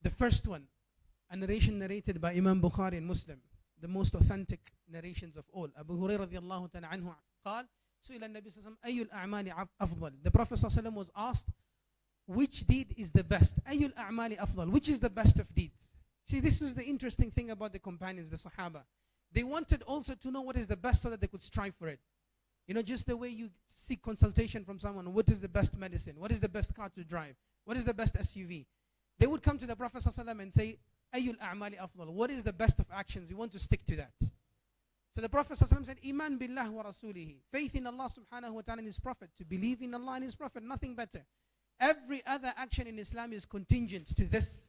The first one, a narration narrated by Imam Bukhari and Muslim, the most authentic narrations of all. Abu Hurairah radiallahu ta'ala anhu قال سئل النبي صلى الله عليه وسلم أي الأعمال أفضل. The Prophet صلى الله عليه وسلم was asked, which deed is the best? أي الأعمال أفضل. Which is the best of deeds? See, this was the interesting thing about the companions, the Sahaba. They wanted also to know what is the best so that they could strive for it. You know, just the way you seek consultation from someone, what is the best medicine? What is the best car to drive? What is the best SUV? They would come to the Prophet ﷺ and say, Ayyul a'mali afdal. What is the best of actions? We want to stick to that. So the Prophet ﷺ said, Iman billah wa rasulihi. Faith in Allah subhanahu wa ta'ala and His Prophet. To believe in Allah and His Prophet, nothing better. Every other action in Islam is contingent to this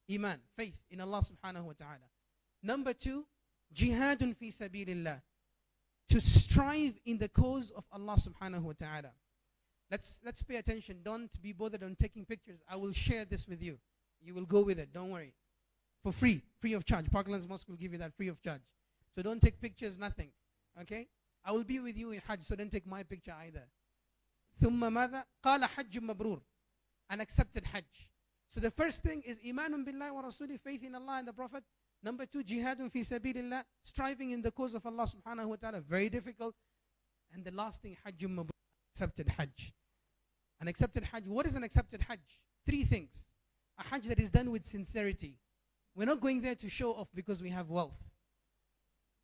Iman, faith in Allah subhanahu wa ta'ala. Number 2, jihadun fi sabilillah. To strive in the cause of Allah subhanahu wa ta'ala. Let's pay attention. Don't be bothered on taking pictures. I will share this with you. You will go with it. Don't worry. For free of charge. Parklands Mosque will give you that free of charge. So don't take pictures, nothing. Okay? I will be with you in Hajj, so don't take my picture either. ثُمَّ مَاذَا قَالَ حَجٌّ مَبْرُورٌ. An accepted Hajj. So the first thing is imanun billahi wa rasuli, faith in Allah and the Prophet. Number 2, jihadun fi sabilillah, striving in the cause of Allah subhanahu wa ta'ala. Very difficult. And the last thing, hajjun mabrur, accepted Hajj. An accepted Hajj. What is an accepted Hajj? 3 things. A Hajj that is done with sincerity. We're not going there to show off because we have wealth.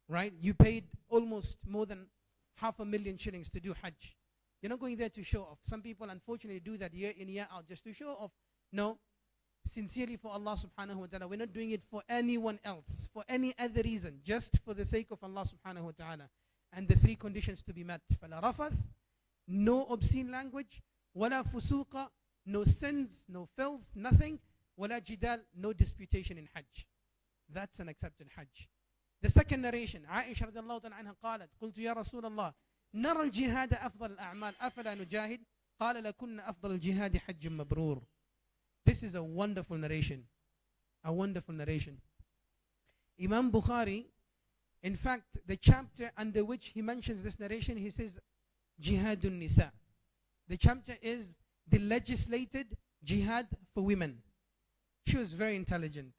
Right? You paid almost more than 500,000 shillings to do Hajj. You're not going there to show off. Some people unfortunately do that year in, year out just to show off. No. Sincerely for Allah subhanahu wa ta'ala. We're not doing it for anyone else, for any other reason, just for the sake of Allah subhanahu wa ta'ala. And the 3 conditions to be met. فَلَا رَفَثْ, no obscene language. وَلَا فُسُوقَ, no sins, no filth, nothing. وَلَا جِدَال, no disputation in Hajj. That's an accepted Hajj. The second narration, Aisha radiallahu ta'ala anha قالت قلت يا رسول الله نرى الجهاد أفضل الأعمال أفلا نجاهد قال لكن أفضل الجهاد حج مبرور. This is a wonderful narration. A wonderful narration. Imam Bukhari, in fact, the chapter under which he mentions this narration, he says, Jihadun Nisa. The chapter is the legislated jihad for women. She was very intelligent,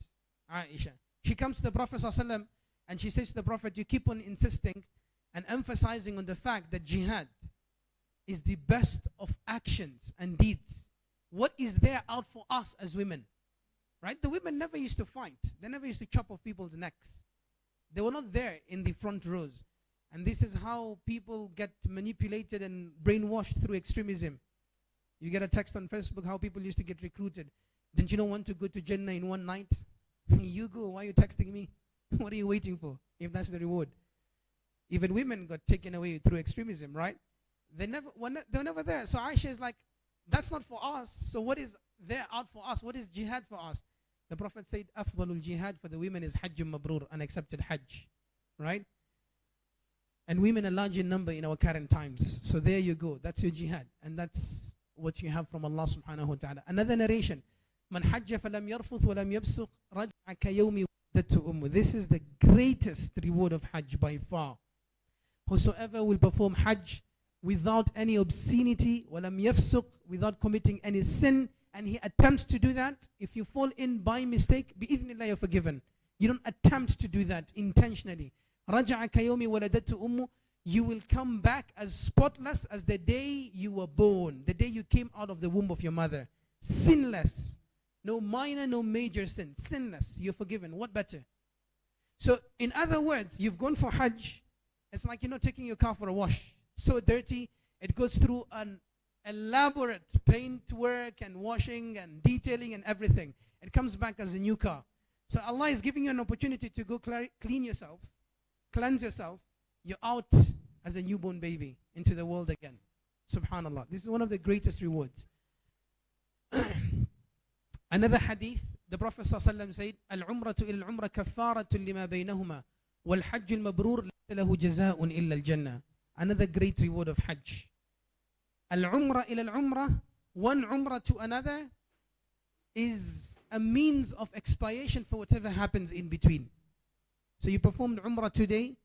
Aisha. She comes to the Prophet ﷺ and she says to the Prophet, you keep on insisting and emphasizing on the fact that jihad is the best of actions and deeds. What is there out for us as women? Right? The women never used to fight. They never used to chop off people's necks. They were not there in the front rows. And this is how people get manipulated and brainwashed through extremism. You get a text on Facebook how people used to get recruited. Didn't you not want to go to Jannah in one night? You go. Why are you texting me? What are you waiting for if that's the reward? Even women got taken away through extremism, right? They were never there. So Aisha is like, that's not for us. So what is there out for us? What is jihad for us? The Prophet said, Afdalul jihad for the women is Hajjum Mabrur, an accepted Hajj. Right? And women are large in number in our current times. So there you go. That's your jihad. And that's what you have from Allah subhanahu wa ta'ala. Another narration. Man hajja falam yarfuth walam yabsuq raj'a kayawmi waladatu ummu. This is the greatest reward of Hajj by far. Whosoever will perform Hajj without any obscenity, walam yafsuq, without committing any sin, and he attempts to do that, if you fall in by mistake, bi'idhnillah you're forgiven. You don't attempt to do that intentionally. Raja'a kayomi waladatu ummu, you will come back as spotless as the day you were born, the day you came out of the womb of your mother. Sinless. No minor, no major sin. Sinless. You're forgiven. What better? So, in other words, you've gone for Hajj. It's like, taking your car for a wash. So dirty, it goes through an elaborate paint work and washing and detailing and everything. It comes back as a new car. So Allah is giving you an opportunity to go clean yourself, cleanse yourself. You're out as a newborn baby into the world again. Subhanallah. This is one of the greatest rewards. Another hadith, the Prophet ﷺ said, Al-umratu il-umra kaffaratun lima baynahuma wal-hajju al-mabrur lahu jaza'un illa al-jannah. Another great reward of Hajj. Al-umrah ila al-umrah, one umrah to another, is a means of expiation for whatever happens in between. So you performed umrah today,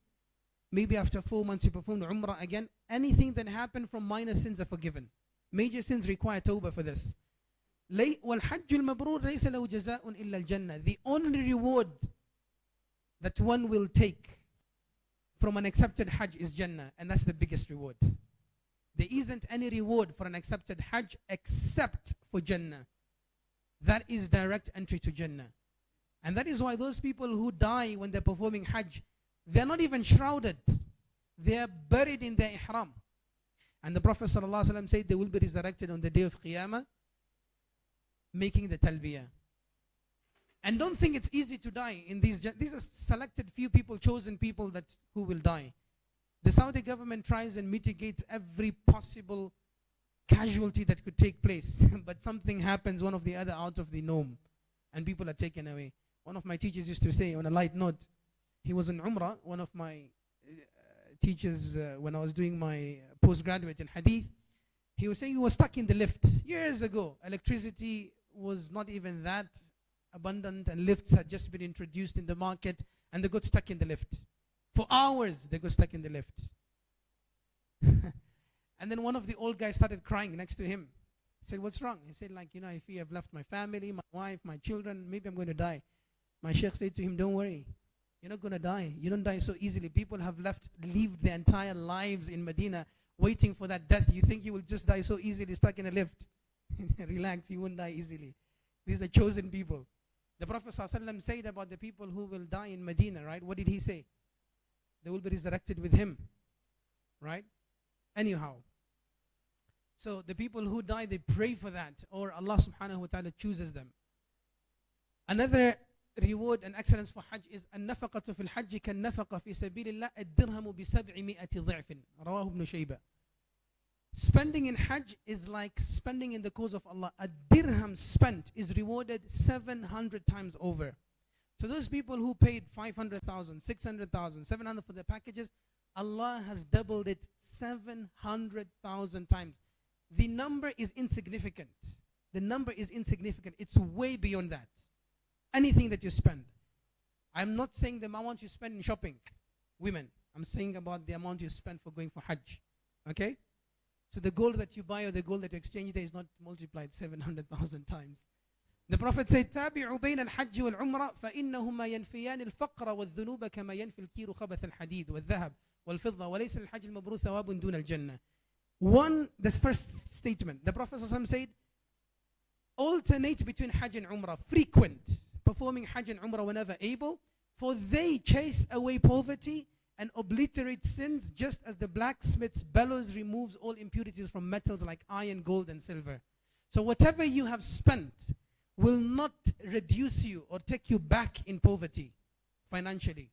maybe after 4 months you performed umrah again. Anything that happened from minor sins are forgiven. Major sins require tawbah for this. وَالْحَجُّ الْمَبْرُورُ لَيْسَ لَهُ جَزَاءٌ إِلَّا الْجَنَّةِ. The only reward that one will take from an accepted Hajj is Jannah, and that's the biggest reward. There isn't any reward for an accepted Hajj except for Jannah. That is direct entry to Jannah. And that is why those people who die when they're performing Hajj, they're not even shrouded. They are buried in their Ihram. And the Prophet ﷺ said they will be resurrected on the day of Qiyamah, making the Talbiyah. And don't think it's easy to die in these are selected few people, chosen people who will die. The Saudi government tries and mitigates every possible casualty that could take place. But something happens, one of the other, out of the norm, and people are taken away. One of my teachers used to say, on a light note, he was in Umrah, one of my teachers when I was doing my postgraduate in Hadith, he was saying he was stuck in the lift years ago. Electricity was not even that abundant, and lifts had just been introduced in the market, and they got stuck in the lift. For hours, they got stuck in the lift. And then one of the old guys started crying next to him. He said, "What's wrong?" He said, if you have left my family, my wife, my children, maybe I'm going to die. My sheikh said to him, "Don't worry. You're not going to die. You don't die so easily. People have lived their entire lives in Medina waiting for that death. You think you will just die so easily stuck in a lift?" Relax, you won't die easily. These are chosen people. The Prophet ﷺ said about the people who will die in Medina, right? What did he say? They will be resurrected with him, right? Anyhow. So the people who die, they pray for that, or Allah subhanahu wa ta'ala chooses them. Another reward and excellence for Hajj is النفقة في الحج كالنفقة في سبيل الله الدرهم ب700 ضعف. رواه ابن شيبة. Spending in Hajj is like spending in the cause of Allah. A dirham spent is rewarded 700 times over. So those people who paid 500,000, 600,000, 700 for their packages, Allah has doubled it 700,000 times. The number is insignificant. The number is insignificant. It's way beyond that. Anything that you spend. I'm not saying the amount you spend in shopping, women. I'm saying about the amount you spend for going for Hajj. Okay? So the gold that you buy or the gold that you exchange there is not multiplied 700,000 times. The Prophet said, تابعوا بين الحج والعمرة فإنهما ينفيان الفقر والذنوب كما ينفي الكير خبث الحديد والذهب والفضة وليس للحج المبرور ثواب دون الجنة. The first statement, the Prophet ﷺ said, alternate between Hajj and Umrah, frequent, performing Hajj and Umrah whenever able, for they chase away poverty and obliterate sins, just as the blacksmith's bellows removes all impurities from metals like iron, gold, and silver. So whatever you have spent will not reduce you or take you back in poverty financially.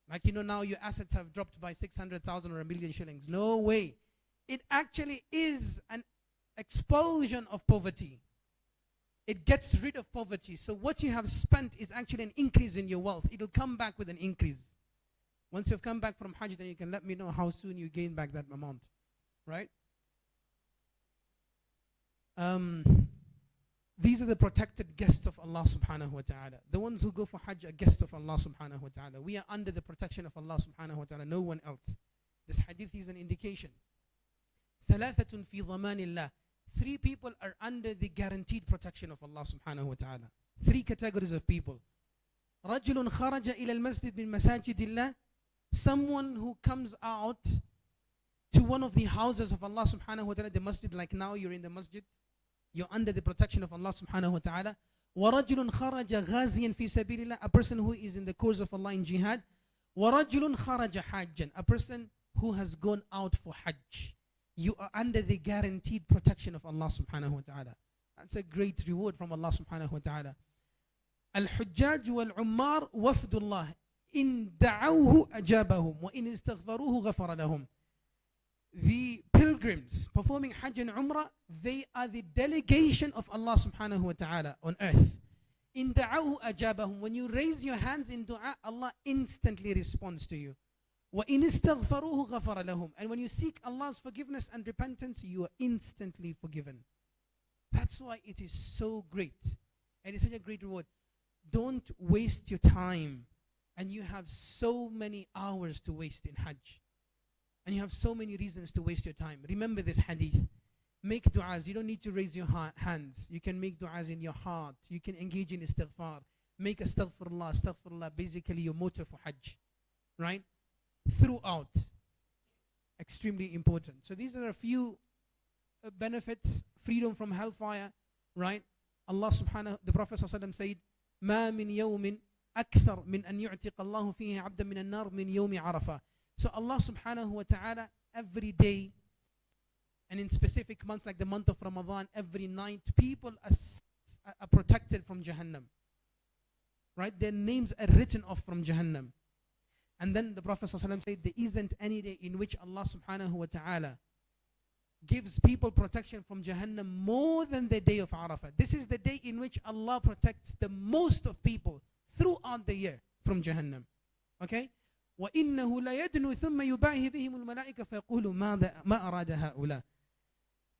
Like, now your assets have dropped by 600,000 or 1 million shillings. No way. It actually is an expulsion of poverty. It gets rid of poverty. So what you have spent is actually an increase in your wealth. It'll come back with an increase. Once you've come back from Hajj, then you can let me know how soon you gain back that amount. Right? These are the protected guests of Allah subhanahu wa ta'ala. The ones who go for Hajj are guests of Allah subhanahu wa ta'ala. We are under the protection of Allah subhanahu wa ta'ala, no one else. This hadith is an indication. ثلاثة في ضمان الله. 3 people are under the guaranteed protection of Allah subhanahu wa ta'ala. 3 categories of people. رجل خرج إلى المسجد من مساجد الله. Someone who comes out to one of the houses of Allah subhanahu wa ta'ala, the masjid, like now you're in the masjid, you're under the protection of Allah subhanahu wa ta'ala. وَرَجُلٌ خَرَجَ غَازِيًا فِي سَبِيلِ اللَّهِ. A person who is in the cause of Allah in jihad. وَرَجُلٌ خَرَجَ حَاجًا. A person who has gone out for Hajj. You are under the guaranteed protection of Allah subhanahu wa ta'ala. That's a great reward from Allah subhanahu wa ta'ala. الحجاج والعمار وفد الله إن دعوه أجابهم وإن استغفروه غفر لهم. The pilgrims performing Hajj and Umrah, they are the delegation of Allah subhanahu wa ta'ala on earth. إن دعوه أجابهم. When you raise your hands in dua, Allah instantly responds to you. وَإِنِ اسْتَغْفَرُوهُ غَفَرَ لَهُمْ. And when you seek Allah's forgiveness and repentance, you are instantly forgiven. That's why it is so great. And it's such a great reward. Don't waste your time. And you have so many hours to waste in Hajj. And you have so many reasons to waste your time. Remember this hadith. Make du'as. You don't need to raise your hands. You can make du'as in your heart. You can engage in istighfar. Make astaghfirullah, astaghfirullah, basically your motto for Hajj. Right? Throughout. Extremely important. So these are a few benefits. Freedom from hellfire. Right? Allah subhanahu, the Prophet ﷺ said, ما من يوم أكثر من أن يعتق الله فيه عبدا من النار من يوم عرفة. So Allah subhanahu wa ta'ala every day, and in specific months like the month of Ramadan, every night, people are protected from Jahannam. Right? Their names are written off from Jahannam. And then the Prophet ﷺ said, there isn't any day in which Allah subhanahu wa ta'ala gives people protection from Jahannam more than the day of Arafah. This is the day in which Allah protects the most of people throughout the year from Jahannam. Okay? وَإِنَّهُ لَيَدْنُ ثُمَّ يُبَاهِ بِهِمُ الْمَلَائِكَ فَيَقُولُ مَا أَرَادَ هَؤُلَاءِ.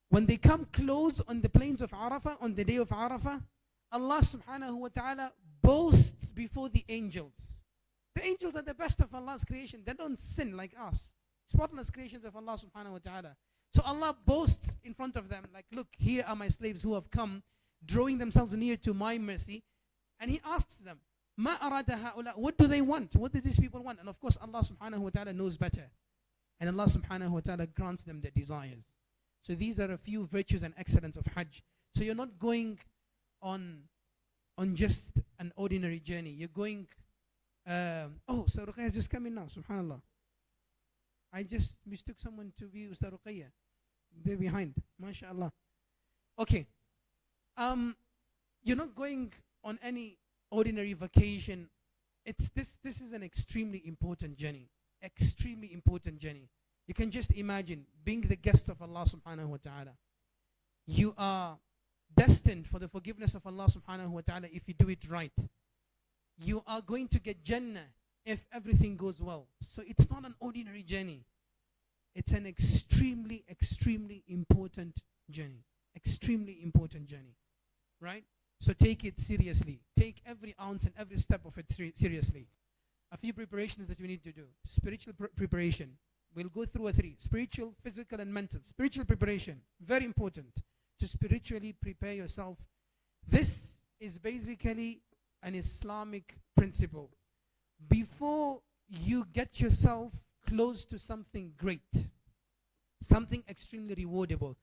When they come close on the plains of Arafah, on the day of Arafah, Allah subhanahu wa ta'ala boasts before the angels. The angels are the best of Allah's creation. They don't sin like us. Spotless creations of Allah subhanahu wa ta'ala. So Allah boasts in front of them, like, look, here are my slaves who have come, drawing themselves near to my mercy. And He asks them, مَا أَرَادَ هَؤُلَاءِ. What do they want? What do these people want? And of course, Allah subhanahu wa ta'ala knows better. And Allah subhanahu wa ta'ala grants them their desires. So these are a few virtues and excellence of Hajj. So you're not going on just an ordinary journey. You're going, oh, Ustaz Ruqayya has just come in now, subhanAllah. I just mistook someone to be Ustaz Ruqayya. They're behind, mashallah. Okay. You're not going on any ordinary vacation. This is an extremely important journey. Extremely important journey. You can just imagine being the guest of Allah subhanahu wa ta'ala. You are destined for the forgiveness of Allah subhanahu wa ta'ala if you do it right. You are going to get Jannah if everything goes well. So it's not an ordinary journey. It's an extremely, extremely important journey. Extremely important journey. Right? So take it seriously. Take every ounce and every step of it seriously. A few preparations that we need to do. Spiritual preparation. We'll go through a three. Spiritual, physical, and mental. Spiritual preparation. Very important. To spiritually prepare yourself. This is basically an Islamic principle. Before you get yourself close to something great, something extremely rewardable,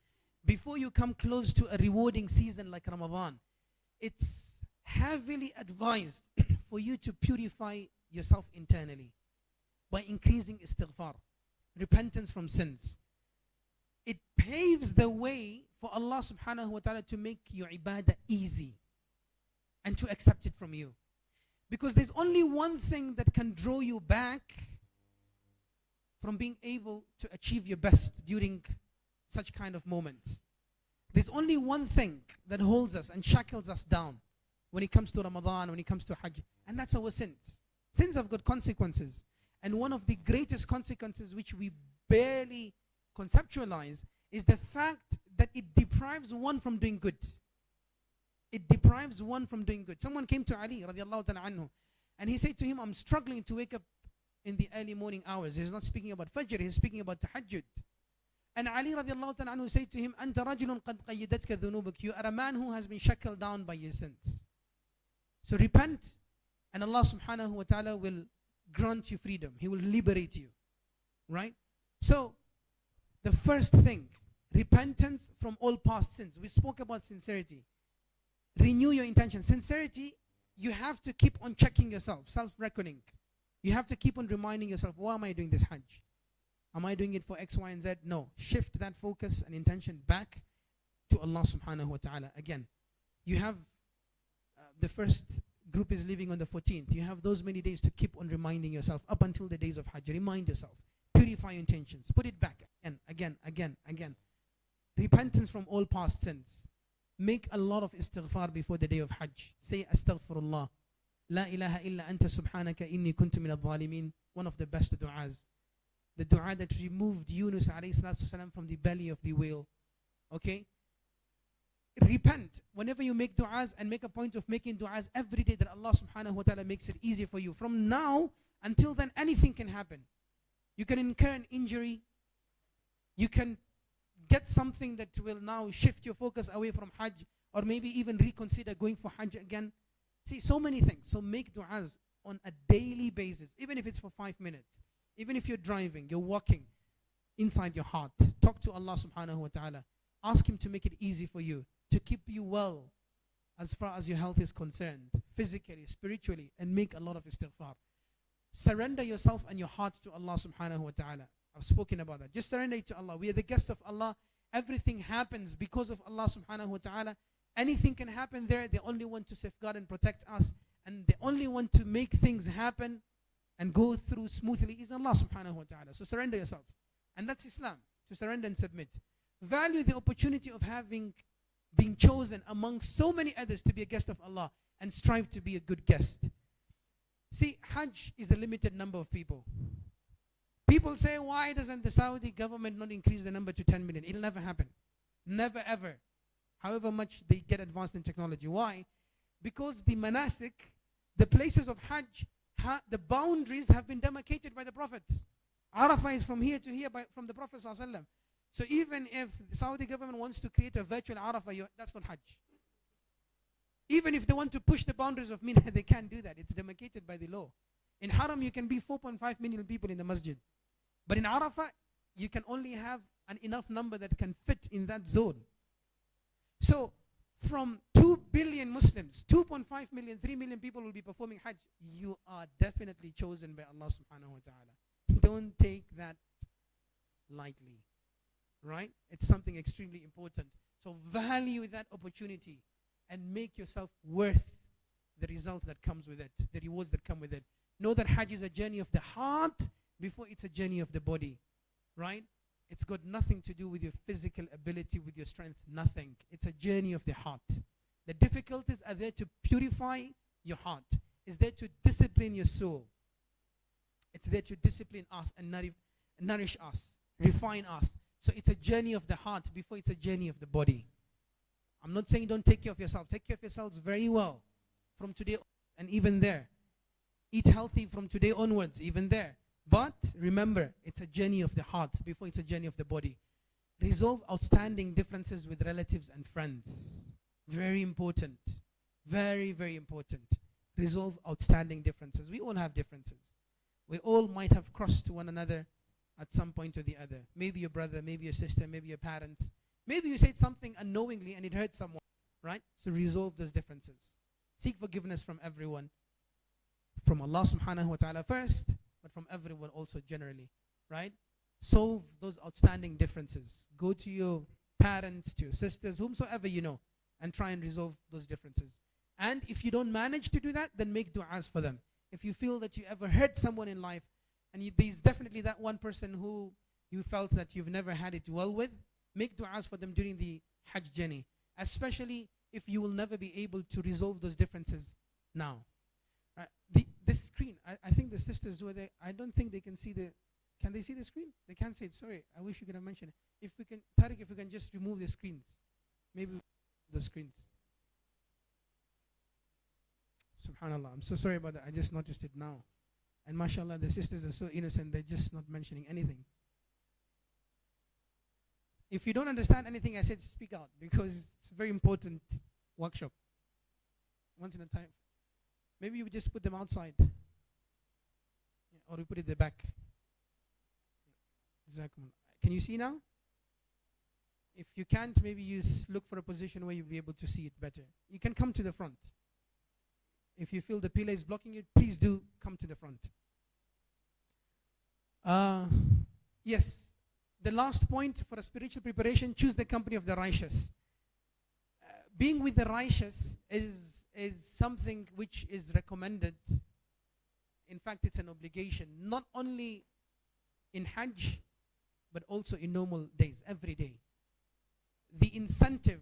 before you come close to a rewarding season like Ramadan, it's heavily advised for you to purify yourself internally by increasing istighfar, repentance from sins. It paves the way for Allah subhanahu wa ta'ala to make your ibadah easy and to accept it from you. Because there's only one thing that can draw you back from being able to achieve your best during such kind of moments. There's only one thing that holds us and shackles us down when it comes to Ramadan, when it comes to Hajj, and that's our sins. Sins have got consequences. And one of the greatest consequences which we barely conceptualize is the fact that it deprives one from doing good. It deprives one from doing good. Someone came to Ali radiallahu ta'ala anhu, and he said to him, I'm struggling to wake up in the early morning hours. He's not speaking about Fajr, he's speaking about Tahajjud. And Ali radiallahu ta'ala anhu said to him, Anta rajulun qad qayyidatka dhunubuk. You are a man who has been shackled down by your sins. So repent, and Allah subhanahu wa ta'ala will grant you freedom. He will liberate you. Right? So, the first thing, repentance from all past sins. We spoke about sincerity. Renew your intention. Sincerity, you have to keep on checking yourself, self-reckoning. You have to keep on reminding yourself, why am I doing this Hajj? Am I doing it for X, Y, and Z? No. Shift that focus and intention back to Allah subhanahu wa ta'ala. Again, you have the first group is leaving on the 14th. You have those many days to keep on reminding yourself up until the days of Hajj. Remind yourself. Purify your intentions. Put it back again. Repentance from all past sins. Make a lot of istighfar before the day of Hajj. Say astaghfirullah. La ilaha illa anta subhanaka inni kuntu min al-zalimin. One of the best du'as. The dua that removed Yunus alayhi salatu wasalam from the belly of the whale. Okay? Repent whenever you make du'as, and make a point of making du'as every day, that Allah subhanahu wa ta'ala makes it easy for you. From now until then, anything can happen. You can incur an injury. You can get something that will now shift your focus away from Hajj, or maybe even reconsider going for Hajj again. See, so many things. So make du'as on a daily basis, even if it's for 5 minutes. Even if you're driving, you're walking, inside your heart. Talk to Allah subhanahu wa ta'ala. Ask Him to make it easy for you, to keep you well as far as your health is concerned, physically, spiritually, and make a lot of istighfar. Surrender yourself and your heart to Allah subhanahu wa ta'ala. I've spoken about that. Just surrender it to Allah. We are the guests of Allah. Everything happens because of Allah subhanahu wa ta'ala. Anything can happen there. The only one to safeguard and protect us, and the only one to make things happen and go through smoothly is Allah subhanahu wa ta'ala. So surrender yourself. And that's Islam, to surrender and submit. Value the opportunity of being chosen amongst so many others to be a guest of Allah, and strive to be a good guest. See, Hajj is a limited number of people. People say, why doesn't the Saudi government not increase the number to 10 million? It'll never happen. Never ever. However much they get advanced in technology. Why? Because the manasik, the places of Hajj, the boundaries have been demarcated by the Prophet. Arafah is from here to here from the Prophet ﷺ. So even if the Saudi government wants to create a virtual Arafah, that's not Hajj. Even if they want to push the boundaries of Mina, they can't do that. It's demarcated by the law. In Haram, you can be 4.5 million people in the masjid. But in Arafah, you can only have an enough number that can fit in that zone. So from 2 billion Muslims, 2.5 million, 3 million people will be performing Hajj. You are definitely chosen by Allah subhanahu wa ta'ala. Don't take that lightly. Right? It's something extremely important. So value that opportunity and make yourself worth the result that comes with it, the rewards that come with it. Know that Hajj is a journey of the heart before it's a journey of the body. Right? It's got nothing to do with your physical ability, with your strength, nothing. It's a journey of the heart. The difficulties are there to purify your heart. It's there to discipline your soul. It's there to discipline us and nourish us, refine us. So it's a journey of the heart before it's a journey of the body. I'm not saying don't take care of yourself. Take care of yourselves very well from today and even there. Eat healthy from today onwards, even there. But remember, it's a journey of the heart before it's a journey of the body. Resolve outstanding differences with relatives and friends. Very important. Very, very important. Resolve outstanding differences. We all have differences. We all might have crossed to one another at some point or the other. Maybe your brother, maybe your sister, maybe your parents. Maybe you said something unknowingly and it hurt someone. Right? So resolve those differences. Seek forgiveness from everyone. From Allah subhanahu wa ta'ala first, but from everyone also generally. Right? Solve those outstanding differences. Go to your parents, to your sisters, whomsoever you know, and try and resolve those differences. And if you don't manage to do that, then make du'as for them. If you feel that you ever hurt someone in life, and there's definitely that one person who you felt that you've never had it well with, make du'as for them during the Hajj journey. Especially if you will never be able to resolve those differences now. This screen, I think the sisters were there, I don't think they can see can they see the screen? They can't see it, sorry. I wish you could have mentioned it. If we can, Tariq, if we can just remove the screens. Maybe the screens. Subhanallah, I'm so sorry about that. I just noticed it now. And mashallah, the sisters are so innocent, they're just not mentioning anything. If you don't understand anything I said, speak out, because it's a very important workshop. Once in a time. Maybe you just put them outside. Or we put it at the back. Can you see now? If you can't, maybe you look for a position where you'll be able to see it better. You can come to the front. If you feel the pillar is blocking it, please do come to the front. Yes, the last point for a spiritual preparation, choose the company of the righteous. Being with the righteous is something which is recommended. In fact, it's an obligation, not only in Hajj, but also in normal days, every day. The incentive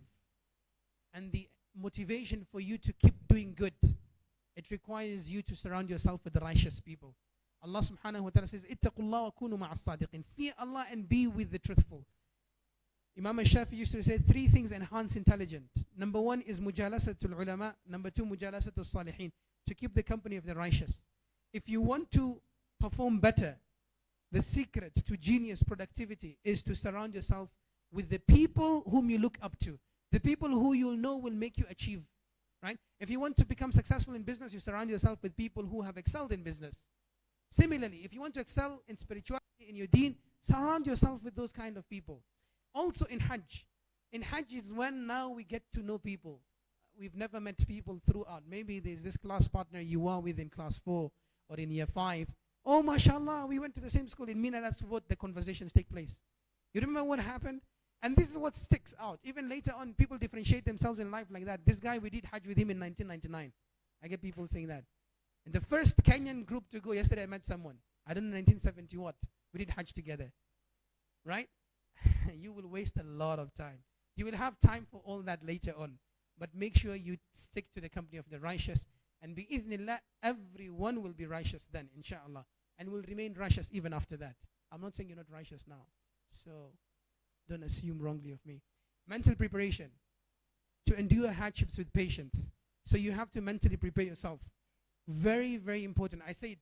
and the motivation for you to keep doing good, it requires you to surround yourself with the righteous people. Allah subhanahu wa ta'ala says, "Ittaqullah wa kunu ma'as sadiqin." Fear Allah and be with the truthful. Imam al-Shafi used to say 3 things enhance intelligence. Number 1 is mujalasatul ulama. Number 2, mujalasatul salihin. To keep the company of the righteous. If you want to perform better, the secret to genius productivity is to surround yourself with the people whom you look up to, the people who you'll know will make you achieve, right? If you want to become successful in business, you surround yourself with people who have excelled in business. Similarly, if you want to excel in spirituality, in your deen, surround yourself with those kind of people. Also in Hajj. In Hajj is when now we get to know people. We've never met people throughout. Maybe there's this class partner you are with in class 4 or in year 5. Oh, mashallah, we went to the same school in Mina. That's what the conversations take place. You remember what happened? And this is what sticks out. Even later on, people differentiate themselves in life like that. This guy, we did Hajj with him in 1999. I get people saying that. In the first Kenyan group to go, yesterday I met someone. I don't know, 1970 what. We did Hajj together. Right? You will waste a lot of time. You will have time for all that later on. But make sure you stick to the company of the righteous. And bi-idhnillah, everyone will be righteous then, inshallah. And will remain righteous even after that. I'm not saying you're not righteous now. So don't assume wrongly of me. Mental preparation. To endure hardships with patience. So you have to mentally prepare yourself. Very, very important. I said,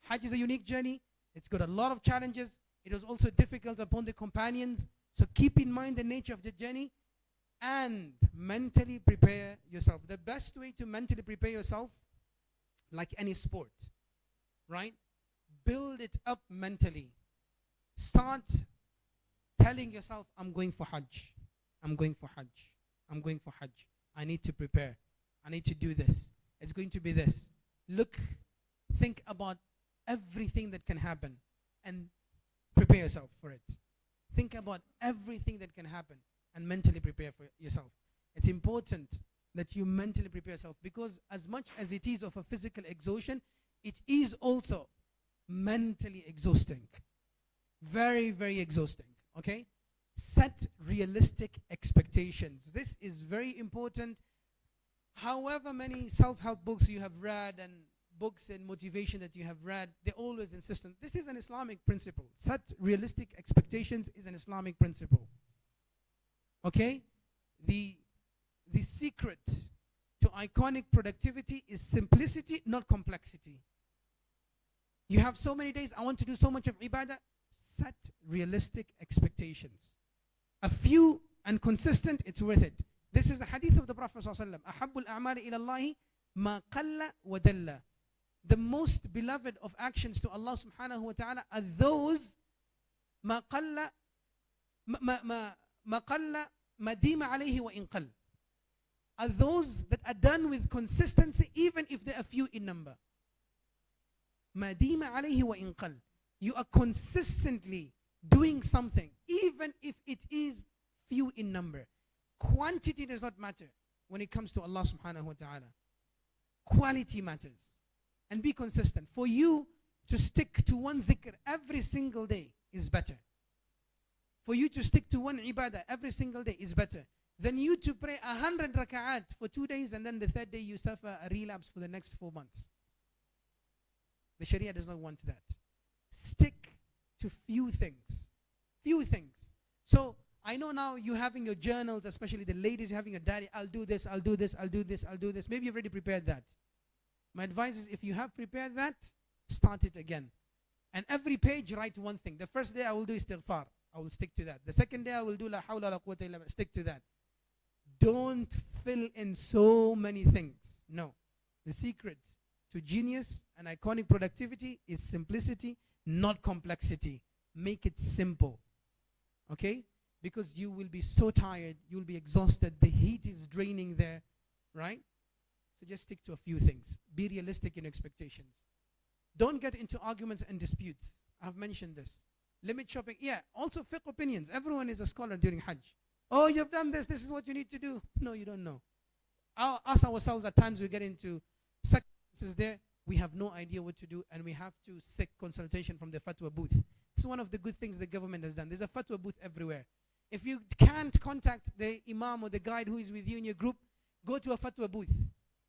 Hajj is a unique journey. It's got a lot of challenges. It was also difficult upon the companions. So keep in mind the nature of the journey. And mentally prepare yourself. The best way to mentally prepare yourself, like any sport, right? Build it up mentally. Start telling yourself, I'm going for Hajj. I'm going for Hajj. I'm going for Hajj. I need to prepare. I need to do this. It's going to be this. Think about everything that can happen and prepare yourself for it. Think about everything that can happen and mentally prepare for yourself. It's important that you mentally prepare yourself, because as much as it is of a physical exhaustion, it is also mentally exhausting. Very, very exhausting. Okay? Set realistic expectations. This is very important. However many self-help books you have read and books and motivation that you have read, they always insist on this is an Islamic principle. Set realistic expectations is an Islamic principle. Okay? The secret to iconic productivity is simplicity, not complexity. You have so many days, I want to do so much of ibadah. Set realistic expectations. A few and consistent, it's worth it. This is the hadith of the Prophet ﷺ. أَحَبُّ الْأَعْمَالِ إِلَى اللَّهِ مَا قَلَّ وَدَلَّ. The most beloved of actions to Allah subhanahu wa ta'ala are those مَا قَلَّ مَا دِيمَ عَلَيْهِ وَإِنْ قَلَّ. Are those that are done with consistency, even if they are few in number. مَا دِيمَ عَلَيْهِ وَإِنْ قَلَّ. You are consistently doing something, even if it is few in number. Quantity does not matter when it comes to Allah subhanahu wa ta'ala. Quality matters. And be consistent. For you to stick to one dhikr every single day is better. For you to stick to one ibadah every single day is better than you to pray 100 raka'at for 2 days and then the third day you suffer a relapse for the next 4 months. The Sharia does not want that. Stick to few things. Few things. So I know now you're having your journals, especially the ladies, you're having a diary. I'll do this, I'll do this, I'll do this, I'll do this. Maybe you've already prepared that. My advice is, if you have prepared that, start it again. And every page, write one thing. The first day I will do istighfar. I will stick to that. The second day I will do la hawla la quwwata illa billah. Stick to that. Don't fill in so many things. No. The secret to genius and iconic productivity is simplicity, not complexity. Make it simple. Okay? Because you will be so tired, you'll be exhausted, the heat is draining there, right? So just stick to a few things. Be realistic in expectations. Don't get into arguments and disputes. I've mentioned this. Limit shopping. Yeah, also fiqh opinions. Everyone is a scholar during Hajj. Oh, you've done this, this is what you need to do. No, you don't know. Ask ourselves, at times we get into circumstances there, we have no idea what to do, and we have to seek consultation from the fatwa booth. It's one of the good things the government has done. There's a fatwa booth everywhere. If you can't contact the imam or the guide who is with you in your group, go to a fatwa booth.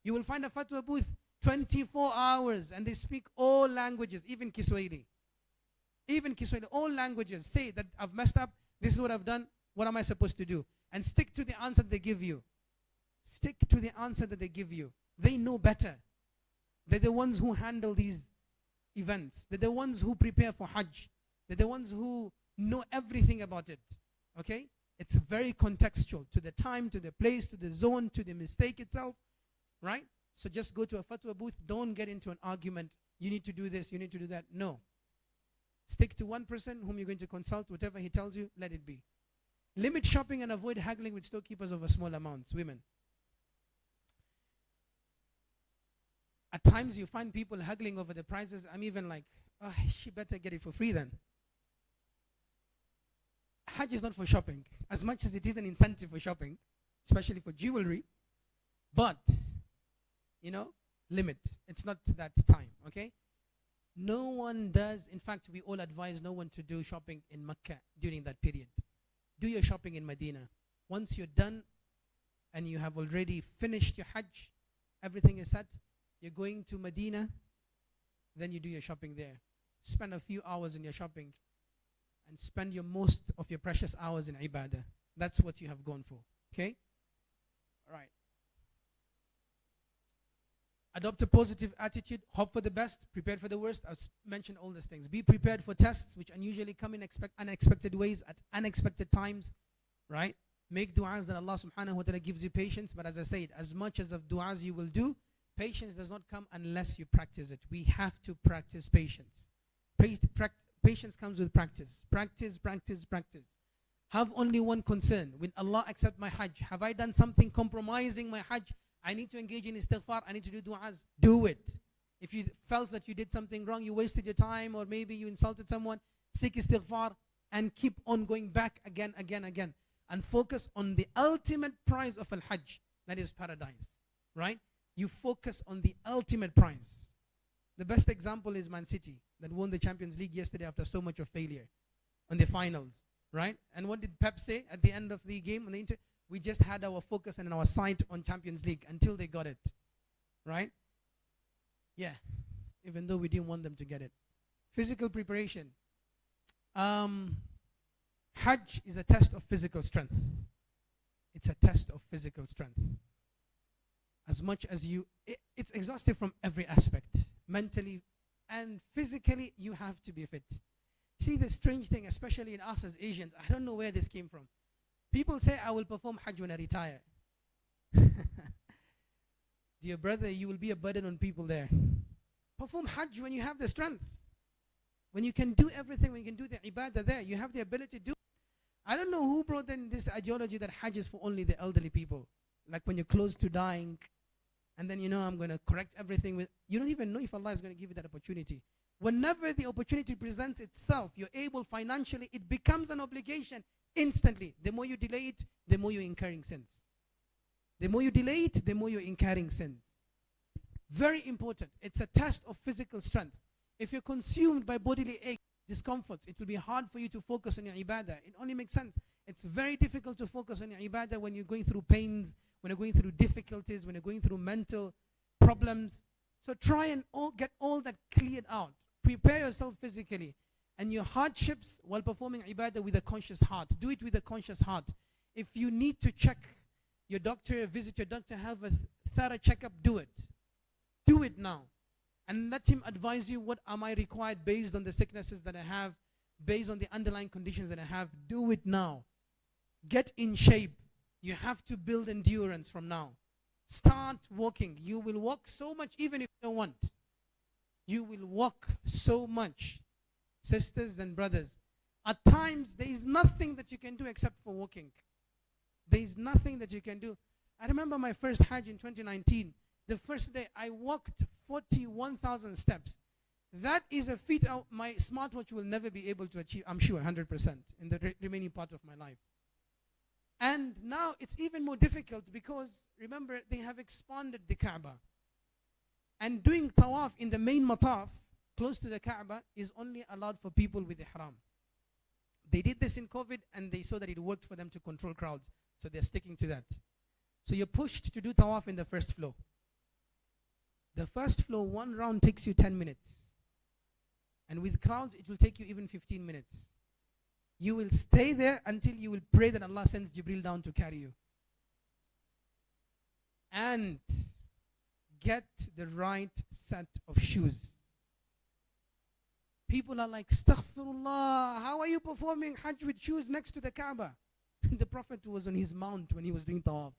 You will find a fatwa booth 24 hours, and they speak all languages, even Kiswahili. Even Kiswahili, all languages. Say that I've messed up, this is what I've done, what am I supposed to do? And stick to the answer they give you. Stick to the answer that they give you. They know better. They're the ones who handle these events. They're the ones who prepare for Hajj. They're the ones who know everything about it. Okay? It's very contextual to the time, to the place, to the zone, to the mistake itself, right? So just go to a fatwa booth. Don't get into an argument. You need to do this, you need to do that. No. Stick to one person whom you're going to consult. Whatever he tells you, let it be. Limit shopping and avoid haggling with storekeepers over small amounts. Women. At times you find people haggling over the prices. I'm even like, oh, she better get it for free then. Hajj is not for shopping, as much as it is an incentive for shopping, especially for jewelry. But, you know, limit. It's not that time, okay? No one does, in fact, we all advise no one to do shopping in Mecca during that period. Do your shopping in Medina. Once you're done and you have already finished your Hajj, everything is set, you're going to Medina, then you do your shopping there. Spend a few hours in your shopping and spend your most of your precious hours in ibadah. That's what you have gone for, okay? All right. Adopt a positive attitude, hope for the best, prepare for the worst. I've mentioned all these things. Be prepared for tests which unusually come in unexpected ways at unexpected times, right? Make du'as that Allah subhanahu wa ta'ala gives you patience. But as I said, as much as of du'as you will do, patience does not come unless you practice it. We have to practice patience. Patience comes with practice. Practice, practice, practice. Have only one concern. Will Allah accept my Hajj? Have I done something compromising my Hajj? I need to engage in istighfar. I need to do du'as. Do it. If you felt that you did something wrong, you wasted your time, or maybe you insulted someone, seek istighfar and keep on going back again. And focus on the ultimate prize of al-Hajj. That is paradise. Right? You focus on the ultimate prize. The best example is Man City that won the Champions League yesterday after so much of failure on the finals. Right? And what did Pep say at the end of the game? On the we just had our focus and our sight on Champions League until they got it. Right? Yeah. Even though we didn't want them to get it. Physical preparation. Hajj is a test of physical strength. It's a test of physical strength. As much as it's exhaustive from every aspect. Mentally and physically, you have to be fit. See, the strange thing, especially in us as Asians, I don't know where this came from. People say, I will perform Hajj when I retire. Dear brother, you will be a burden on people there. Perform Hajj when you have the strength. When you can do everything, when you can do the ibadah there, you have the ability to do it. I don't know who brought in this ideology that Hajj is for only the elderly people. Like when you're close to dying, and then I'm going to correct everything with, you don't even know if Allah is going to give you that opportunity. Whenever the opportunity presents itself, you're able financially, it becomes an obligation instantly. The more you delay it, the more you're incurring sins. The more you delay it, the more you're incurring sins. Very important. It's a test of physical strength. If you're consumed by bodily aches, discomforts, it will be hard for you to focus on your ibadah. It only makes sense. It's very difficult to focus on your ibadah when you're going through pains, when you're going through difficulties, when you're going through mental problems. So try and get all that cleared out. Prepare yourself physically. And your hardships while performing ibadah with a conscious heart. Do it with a conscious heart. If you need to check your doctor, visit your doctor, have a thorough checkup, do it. Do it now. And let him advise you, what am I required based on the sicknesses that I have, based on the underlying conditions that I have. Do it now. Get in shape. You have to build endurance from now. Start walking. You will walk so much even if you don't want. You will walk so much. Sisters and brothers, at times there is nothing that you can do except for walking. There is nothing that you can do. I remember my first Hajj in 2019. The first day I walked 41,000 steps. That is a feat my smartwatch will never be able to achieve, I'm sure, 100% in the remaining part of my life. And now it's even more difficult because, remember, they have expanded the Kaaba. And doing Tawaf in the main mataf, close to the Kaaba, is only allowed for people with Ihram. They did this in COVID and they saw that it worked for them to control crowds. So they're sticking to that. So you're pushed to do Tawaf in the first floor. The first floor, one round takes you 10 minutes. And with crowds, it will take you even 15 minutes. You will stay there until you will pray that Allah sends Jibril down to carry you. And get the right set of shoes. People are like, Astaghfirullah, how are you performing Hajj with shoes next to the Kaaba? The Prophet was on his mount when he was doing Tawaf.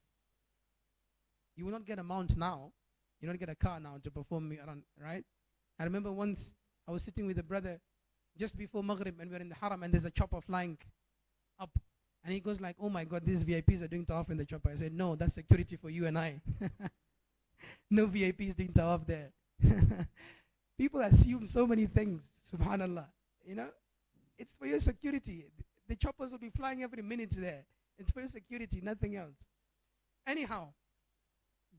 You will not get a mount now. You don't get a car now to perform around, right? I remember once I was sitting with a brother just before Maghrib and we're in the Haram and there's a chopper flying up. And he goes like, oh my God, these VIPs are doing Tawaf in the chopper. I said, no, that's security for you and I. No VIPs doing Tawaf there. People assume so many things, subhanallah. You know, it's for your security. The choppers will be flying every minute there. It's for your security, nothing else. Anyhow,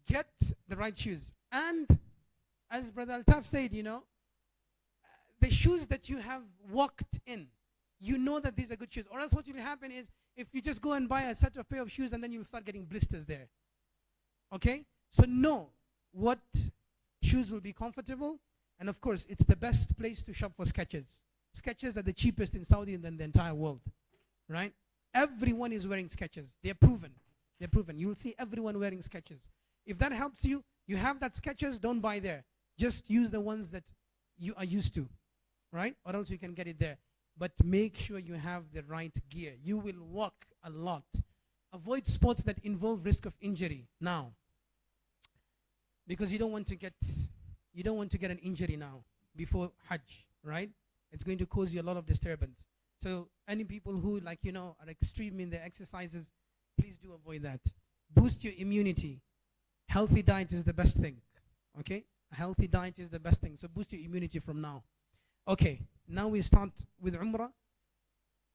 get the right shoes. And as Brother Altaf said, you know, the shoes that you have walked in, you know that these are good shoes. Or else what will happen is, if you just go and buy a set of pair of shoes and then you'll start getting blisters there. Okay? So know what shoes will be comfortable. And of course, it's the best place to shop for Skechers. Skechers are the cheapest in Saudi and then the entire world. Right? Everyone is wearing Skechers. They're proven. They're proven. You'll see everyone wearing Skechers. If that helps you, you have that Skechers, don't buy there. Just use the ones that you are used to. Right? Or else you can get it there. But make sure you have the right gear. You will walk a lot. Avoid sports that involve risk of injury now. Because you don't want to get an injury now before Hajj, right? It's going to cause you a lot of disturbance. So any people who are extreme in their exercises, please do avoid that. Boost your immunity. Healthy diet is the best thing. Okay? A healthy diet is the best thing. So boost your immunity from now. Okay, now we start with Umrah,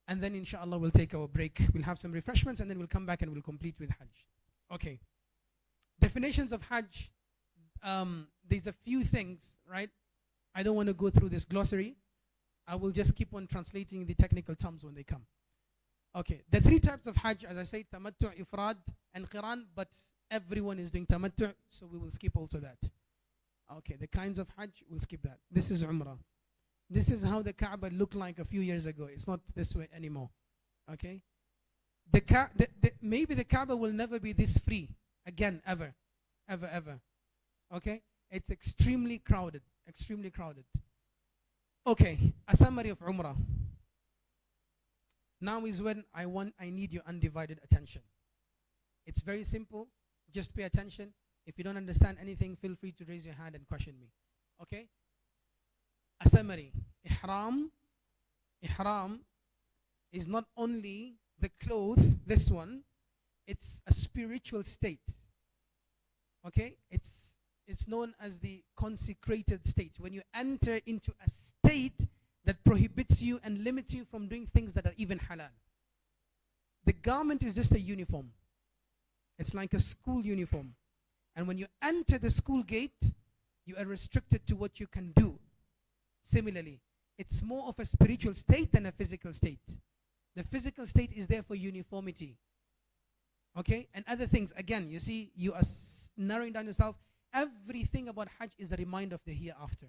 and then inshallah we'll take our break. We'll have some refreshments, and then we'll come back and we'll complete with Hajj. Okay. Definitions of Hajj. There's a few things, right? I don't want to go through this glossary. I will just keep on translating the technical terms when they come. Okay, the three types of Hajj, as I say, Tamattu', Ifrad, and Qiran, but everyone is doing Tamattu', so we will skip also that. Okay, the kinds of Hajj, we'll skip that. This is Umrah. This is how the Kaaba looked like a few years ago. It's not this way anymore. Okay? Maybe the Kaaba will never be this free again, ever. Ever, ever. Okay? It's extremely crowded. Extremely crowded. Okay, a summary of Umrah. Now is when I need your undivided attention. It's very simple. Just pay attention. If you don't understand anything, feel free to raise your hand and question me. Okay? A summary. Ihram is not only the cloth, this one, it's a spiritual state. Okay? It's known as the consecrated state. When you enter into a state that prohibits you and limits you from doing things that are even halal. The garment is just a uniform. It's like a school uniform. And when you enter the school gate, you are restricted to what you can do. Similarly, it's more of a spiritual state than a physical state. The physical state is there for uniformity. Okay? And other things, again, you see, you are narrowing down yourself. Everything about Hajj is a reminder of the hereafter.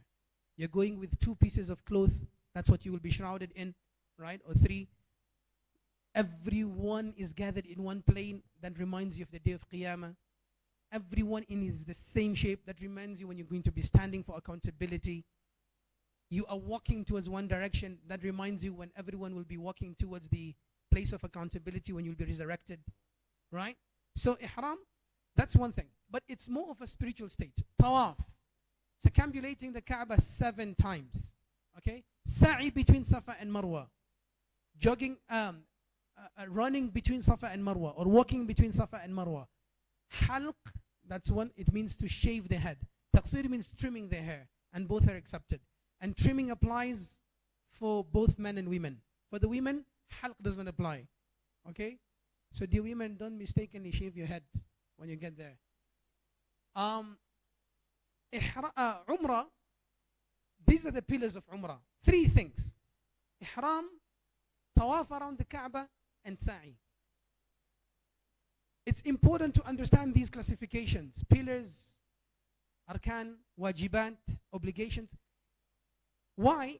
You're going with 2 pieces of cloth. That's what you will be shrouded in, right? Or 3. Everyone is gathered in one plane. That reminds you of the day of Qiyamah. Everyone is the same shape. That reminds you when you're going to be standing for accountability. You are walking towards one direction. That reminds you when everyone will be walking towards the place of accountability when you'll be resurrected. Right? So Ihram, that's one thing. But it's more of a spiritual state. Tawaf. Circumambulating the Kaaba 7 times. Okay? Sa'i between Safa and Marwa. Jogging, running between Safa and Marwa. Or walking between Safa and Marwa. Halq, that's one. It means to shave the head. Taqsir means trimming the hair. And both are accepted. And trimming applies for both men and women. For the women, halq doesn't apply. Okay? So dear women, don't mistakenly shave your head when you get there. Umrah, these are the pillars of Umrah. 3 things. Ihram, Tawaf around the Kaaba, and Sa'i. It's important to understand these classifications. Pillars, Arkan, Wajibat, obligations. Why?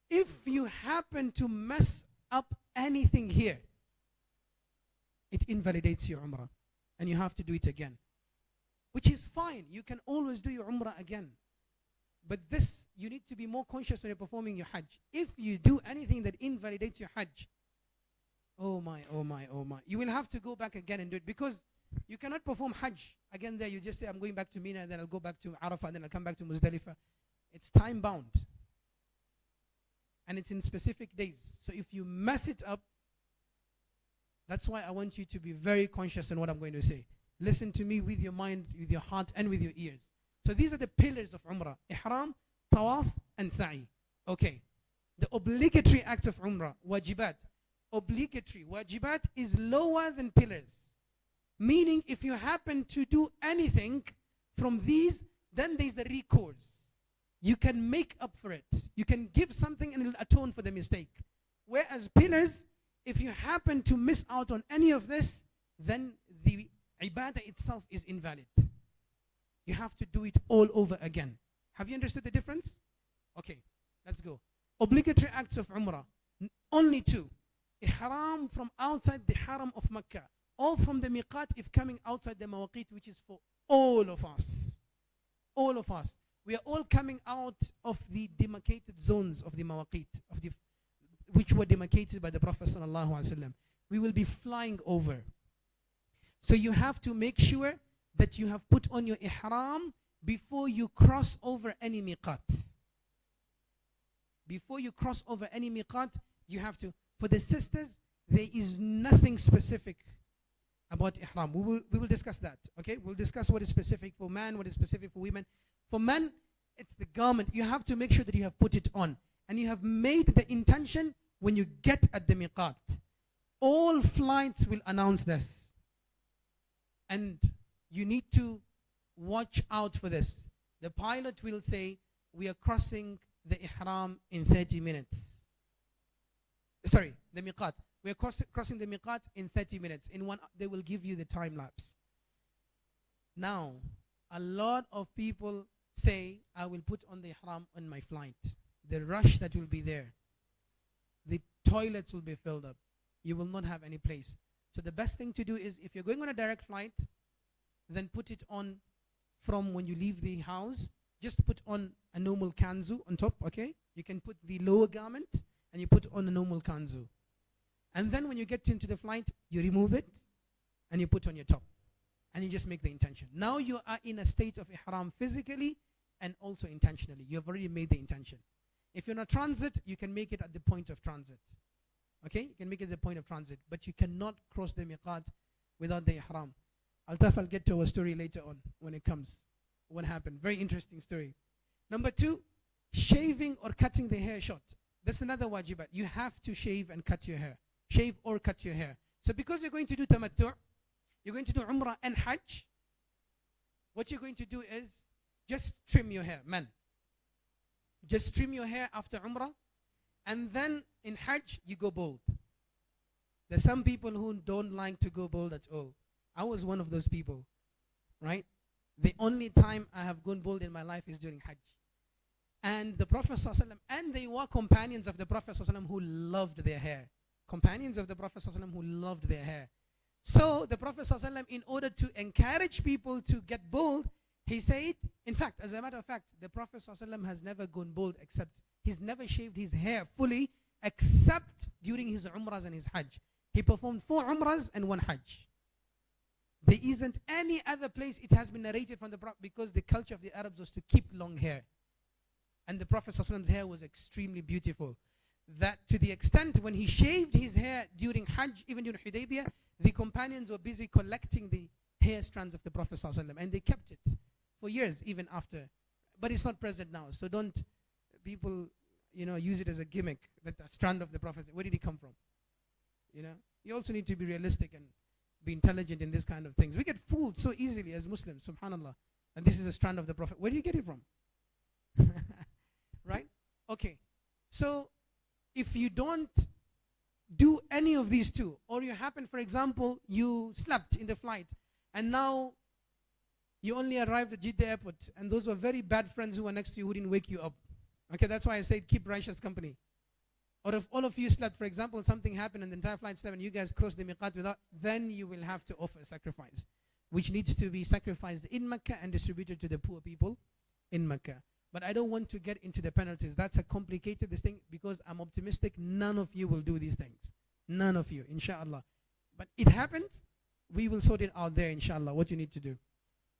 If you happen to mess up anything here, it invalidates your Umrah. And you have to do it again. Which is fine. You can always do your Umrah again. But this, you need to be more conscious when you're performing your Hajj. If you do anything that invalidates your Hajj, Oh my, oh my, oh my. You will have to go back again and do it because you cannot perform Hajj. Again there, you just say, I'm going back to Mina, and then I'll go back to Arafah, and then I'll come back to Muzdalifa. It's time bound. And it's in specific days. So if you mess it up, that's why I want you to be very conscious in what I'm going to say. Listen to me with your mind, with your heart, and with your ears. So these are the pillars of Umrah: Ihram, Tawaf, and Sa'i. Okay. The obligatory act of Umrah, wajibat. Obligatory wajibat is lower than pillars. Meaning if you happen to do anything from these, then there's a recourse. You can make up for it. You can give something and it'll atone for the mistake. Whereas pillars, if you happen to miss out on any of this, then the ibadah itself is invalid. You have to do it all over again. Have you understood the difference? Okay, let's go. Obligatory acts of Umrah, only two. Ihram from outside the Haram of Mecca, or from the miqat if coming outside the mawaqit, which is for all of us. All of us. We are all coming out of the demarcated zones of the mawaqit, which were demarcated by the Prophet sallallahu alaihi wasallam. We will be flying over. So you have to make sure that you have put on your ihram before you cross over any miqat. Before you cross over any miqat, you have to. For the sisters, there is nothing specific about ihram. We will discuss that. Okay, we'll discuss what is specific for man, what is specific for women. For men, it's the garment. You have to make sure that you have put it on, and you have made the intention when you get at the miqat. All flights will announce this, and you need to watch out for this. The pilot will say, we are crossing the ihram in 30 minutes. Sorry, the miqat. We are crossing the miqat in 30 minutes. In one, they will give you the time lapse. Now, a lot of people say, I will put on the ihram on my flight. The rush that will be there. The toilets will be filled up. You will not have any place. So the best thing to do is, if you're going on a direct flight, then put it on from when you leave the house. Just put on a normal kanzu on top, okay? You can put the lower garment and you put on a normal kanzu. And then when you get into the flight, you remove it and you put on your top. And you just make the intention. Now you are in a state of ihram physically and also intentionally. You have already made the intention. If you're in a transit, you can make it at the point of transit. Okay? You can make it at the point of transit. But you cannot cross the miqat without the ihram. I'll get to a story later on when it comes. What happened. Very interesting story. Number two, shaving or cutting the hair short. That's another wajibat. You have to shave and cut your hair. Shave or cut your hair. So because you're going to do tamattu', you're going to do Umrah and Hajj, what you're going to do is just trim your hair, men. Just trim your hair after Umrah, and then in Hajj, you go bald. There's some people who don't like to go bald at all. I was one of those people, right? The only time I have gone bald in my life is during Hajj. And the Prophet ﷺ, and they were companions of the Prophet ﷺ who loved their hair. Companions of the Prophet ﷺ who loved their hair. So the Prophet ﷺ, in order to encourage people to get bald, he said, in fact, as a matter of fact, the Prophet ﷺ has never gone bald except, he's never shaved his hair fully except during his Umrahs and his Hajj. He performed 4 Umrahs and 1 Hajj. There isn't any other place it has been narrated from the Prophet, because the culture of the Arabs was to keep long hair. And the Prophet ﷺ's hair was extremely beautiful. That to the extent when he shaved his hair during Hajj, even during Hudaybiyah, the companions were busy collecting the hair strands of the Prophet ﷺ, and they kept it for years even after. But it's not present now, so don't people, use it as a gimmick, that the strand of the Prophet, where did he come from? You also need to be realistic and be intelligent in this kind of things. We get fooled so easily as Muslims, subhanallah, and this is a strand of the Prophet. Where do you get it from? Right? Okay. So if you don't do any of these two, or you happen, for example, you slept in the flight and now you only arrived at Jeddah airport, and those were very bad friends who were next to you who didn't wake you up. Okay, that's why I said keep righteous company. Or if all of you slept, for example, something happened and the entire flight slept and you guys crossed the miqat without, then you will have to offer a sacrifice, which needs to be sacrificed in Mecca and distributed to the poor people in Mecca. But I don't want to get into the penalties. That's a complicated thing, because I'm optimistic none of you will do these things. None of you, inshallah. But it happens, we will sort it out there, inshallah, what you need to do.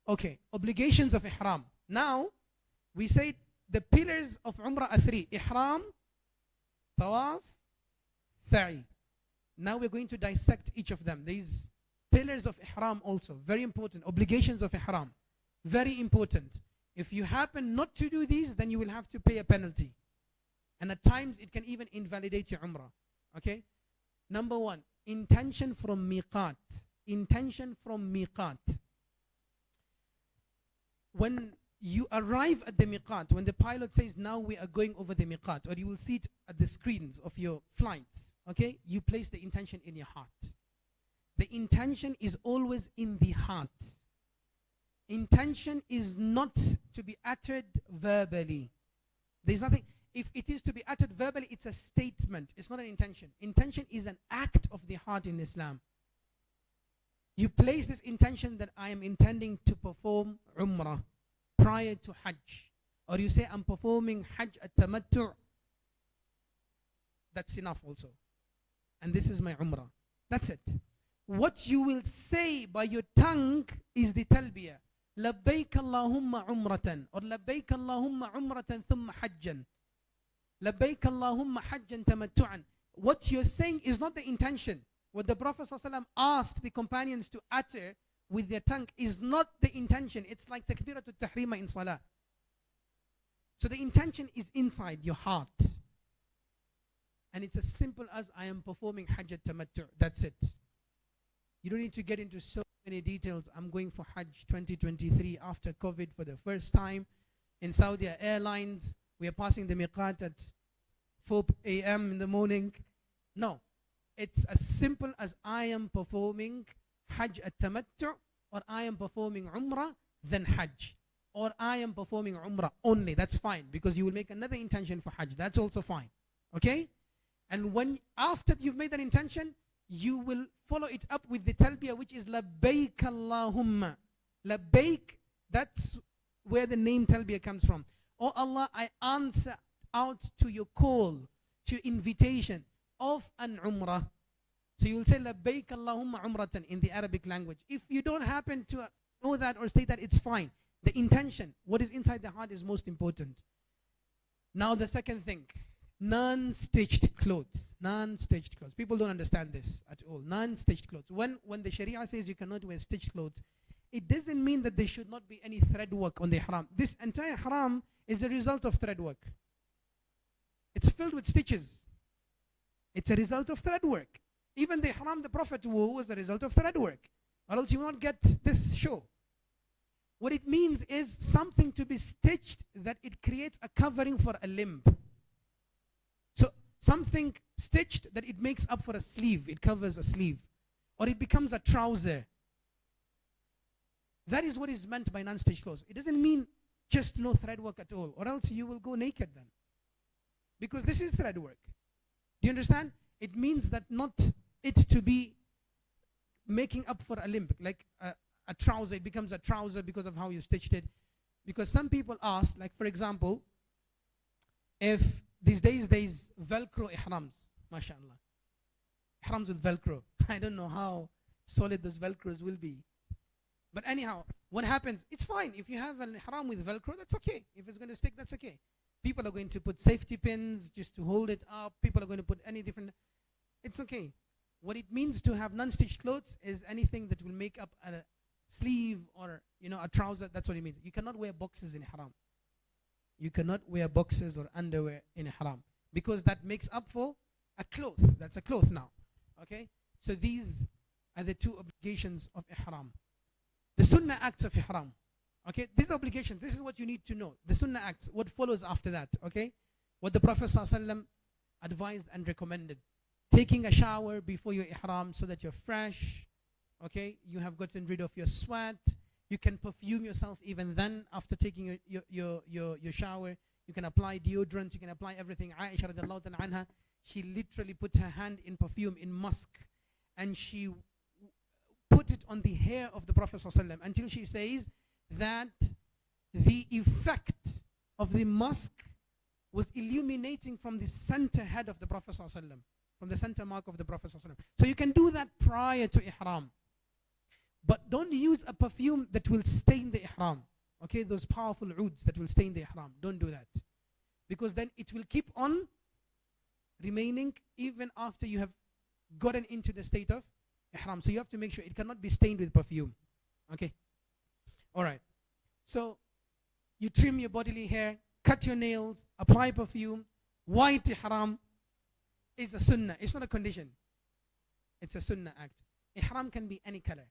Okay, obligations of Ihram. Now, we say the pillars of Umrah are three: Ihram, Tawaf, Sa'i. Now we're going to dissect each of them. These pillars of Ihram also, very important. Obligations of Ihram, very important. If you happen not to do these, then you will have to pay a penalty. And at times, it can even invalidate your Umrah. Okay? Number one, intention from miqat. Intention from miqat. When you arrive at the miqat, when the pilot says, now we are going over the miqat, or you will see it at the screens of your flights, okay? You place the intention in your heart. The intention is always in the heart. Intention is not to be uttered verbally. There's nothing, if it is to be uttered verbally, it's a statement. It's not an intention. Intention is an act of the heart in Islam. You place this intention that I am intending to perform Umrah prior to Hajj. Or you say I'm performing Hajj at-Tamattu'. That's enough also. And this is my Umrah. That's it. What you will say by your tongue is the talbiyah. لبيك اللهم عمرة or لبيك اللهم عمرة ثم حجا. لبيك اللهم حجا تمتعا. What you're saying is not the intention. What the Prophet ﷺ asked the companions to utter with their tongue is not the intention. It's like takbiratul tahrima in salah. So the intention is inside your heart. And it's as simple as I am performing Hajj at-Tamattu'. That's it. You don't need to get into so many details. I'm going for Hajj 2023 after COVID for the first time in Saudi Airlines. We are passing the miqat at 4 a.m. in the morning. No. It's as simple as I am performing Hajj at-Tamattu' or I am performing Umrah, then Hajj. Or I am performing Umrah only. That's fine because you will make another intention for Hajj. That's also fine. Okay? And when after you've made that intention, you will follow it up with the talbiyah, which is Labbaik Allahumma. Labbaik, that's where the name talbiyah comes from. Oh Allah, I answer out to your call, to your invitation of an Umrah. So you will say Labbaik Allahumma Umratan in the Arabic language. If you don't happen to know that or say that, it's fine. The intention, what is inside the heart is most important. Now the second thing. Non-stitched clothes. Non-stitched clothes. People don't understand this at all. Non-stitched clothes. When the Sharia says you cannot wear stitched clothes, it doesn't mean that there should not be any thread work on the ihram. This entire ihram is a result of thread work. It's filled with stitches. It's a result of thread work. Even the ihram the Prophet wore was a result of thread work. Or else you will not get this show. What it means is something to be stitched that it creates a covering for a limb. So something stitched that it makes up for a sleeve, it covers a sleeve, or it becomes a trouser. That is what is meant by non-stitched clothes. It doesn't mean just no thread work at all, or else you will go naked then. Because this is thread work. Do you understand? It means that not it to be making up for a limb, like a trouser, it becomes a trouser because of how you stitched it. Because some people ask, like for example, if these days there's Velcro ihrams, mashallah. Ihrams with Velcro. I don't know how solid those Velcros will be. But anyhow, what happens, it's fine. If you have an ihram with Velcro, that's okay. If it's going to stick, that's okay. People are going to put safety pins just to hold it up. People are going to put any different, it's okay. What it means to have non-stitched clothes is anything that will make up a sleeve or a trouser. That's what it means. You cannot wear boxes in ihram. You cannot wear boxes or underwear in ihram because that makes up for a cloth. That's a cloth now. Okay? So these are the two obligations of ihram. The sunnah acts of ihram. Okay? These obligations, this is what you need to know. The sunnah acts, what follows after that. Okay? What the Prophet ﷺ advised and recommended. Taking a shower before your ihram so that you're fresh. Okay? You have gotten rid of your sweat. You can perfume yourself even then after taking your shower. You can apply deodorant. You can apply everything. Aisha radiallahu anha, she literally put her hand in perfume, in musk, and she put it on the hair of the Prophet ﷺ until she says that the effect of the musk was illuminating from the center head of the Prophet ﷺ. from the center mark of the Prophet ﷺ. So you can do that prior to Ihram. But don't use a perfume that will stain the Ihram. Okay, those powerful ouds that will stain the Ihram. Don't do that. Because then it will keep on remaining even after you have gotten into the state of Ihram. So you have to make sure it cannot be stained with perfume. Okay. Alright. So you trim your bodily hair, cut your nails, apply perfume. White Ihram is a sunnah. It's not a condition. It's a sunnah act. Ihram can be any color.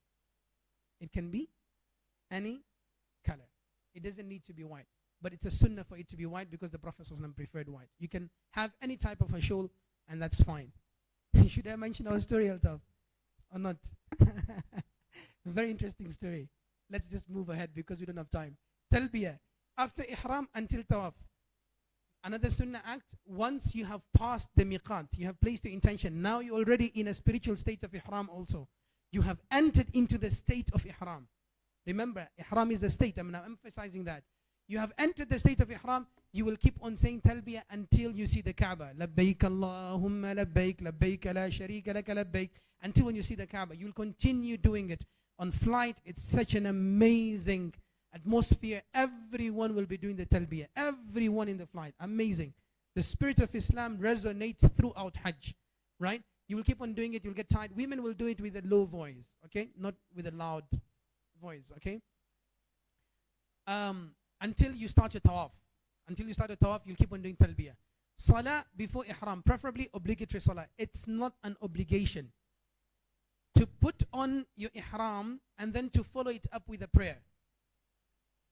It can be any color. It doesn't need to be white. But it's a sunnah for it to be white because the Prophet ﷺ preferred white. You can have any type of a shawl and that's fine. Should I mention our story, Altaf? Or not? Very interesting story. Let's just move ahead because we don't have time. Talbiyah. After Ihram until Tawaf. Another sunnah act, once you have passed the miqat, you have placed your intention. Now you're already in a spiritual state of Ihram also. You have entered into the state of Ihram. Remember, Ihram is a state. I'm now emphasizing that. You have entered the state of Ihram, you will keep on saying Talbiyah until you see the Kaaba. Labbaik Allahumma labbaik, labbaik la sharika laka labbaik. Until when you see the Kaaba, you will continue doing it. On flight, it's such an amazing atmosphere. Everyone will be doing the Talbiyah. Everyone in the flight. Amazing. The spirit of Islam resonates throughout Hajj. Right? You will keep on doing it, you'll get tired. Women will do it with a low voice. Okay? Not with a loud voice. Okay? Until you start your Tawaf. Until you start your Tawaf, you'll keep on doing Talbiyah. Salah before Ihram, preferably obligatory Salah. It's not an obligation to put on your Ihram and then to follow it up with a prayer.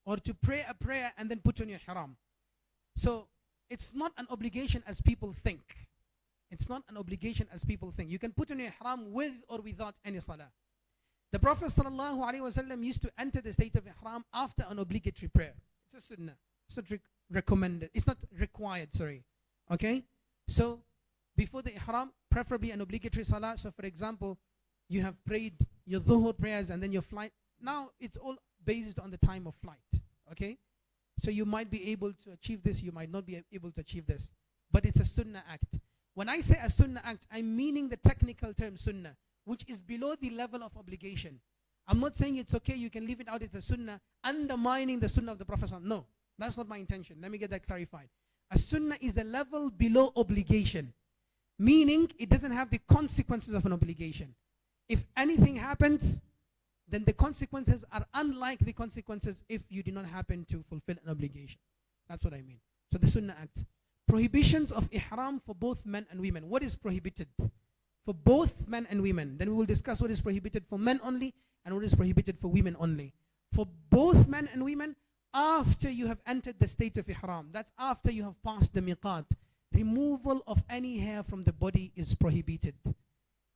Or to pray a prayer and then put on your Ihram. So, it's not an obligation as people think. It's not an obligation as people think. You can put on your Ihram with or without any Salah. The Prophet ﷺ used to enter the state of Ihram after an obligatory prayer. It's a sunnah. It's not recommended. It's not required, sorry. Okay? So, before the Ihram, preferably an obligatory Salah. So, for example, you have prayed your Dhuhr prayers and then your flight. Now, it's all based on the time of flight. Okay? So, you might be able to achieve this. You might not be able to achieve this. But it's a sunnah act. When I say a sunnah act, I'm meaning the technical term sunnah, which is below the level of obligation. I'm not saying it's okay, you can leave it out, it's a sunnah, undermining the sunnah of the Prophet. No, that's not my intention. Let me get that clarified. A sunnah is a level below obligation, meaning it doesn't have the consequences of an obligation. If anything happens, then the consequences are unlike the consequences if you did not happen to fulfill an obligation. That's what I mean. So the sunnah act. Prohibitions of Ihram for both men and women. What is prohibited? For both men and women. Then we will discuss what is prohibited for men only and what is prohibited for women only. For both men and women, after you have entered the state of Ihram, that's after you have passed the miqat, removal of any hair from the body is prohibited.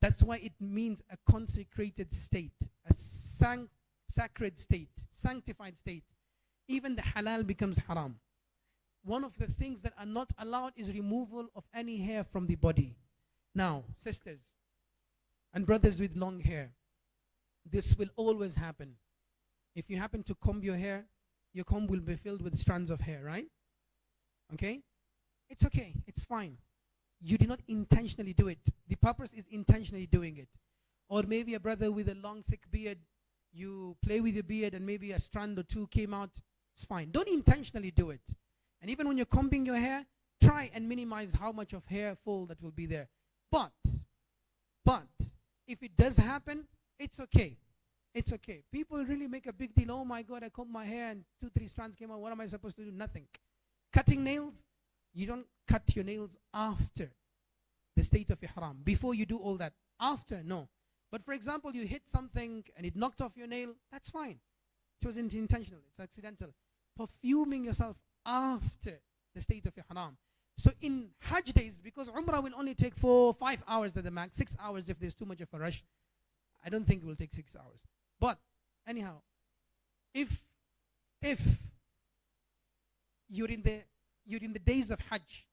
That's why it means a consecrated state, a sacred state, sanctified state. Even the halal becomes haram. One of the things that are not allowed is removal of any hair from the body. Now, sisters and brothers with long hair, this will always happen. If you happen to comb your hair, your comb will be filled with strands of hair, right? Okay? It's okay. It's fine. You did not intentionally do it. The purpose is intentionally doing it. Or maybe a brother with a long, thick beard, you play with your beard and maybe a strand or two came out. It's fine. Don't intentionally do it. And even when you're combing your hair, try and minimize how much of hair fall that will be there. But, if it does happen, it's okay. It's okay. People really make a big deal. Oh my God, I combed my hair and 2-3 strands came out. What am I supposed to do? Nothing. Cutting nails, you don't cut your nails after the state of Ihram. Before you do all that. After, no. But for example, you hit something and it knocked off your nail, that's fine. It wasn't intentional. It's accidental. Perfuming yourself after the state of Ihram. So in Hajj days, because Umrah will only take 4-5 hours at the max, 6 hours if there's too much of a rush. I don't think it will take 6 hours. But anyhow, if you're in the days of Hajj,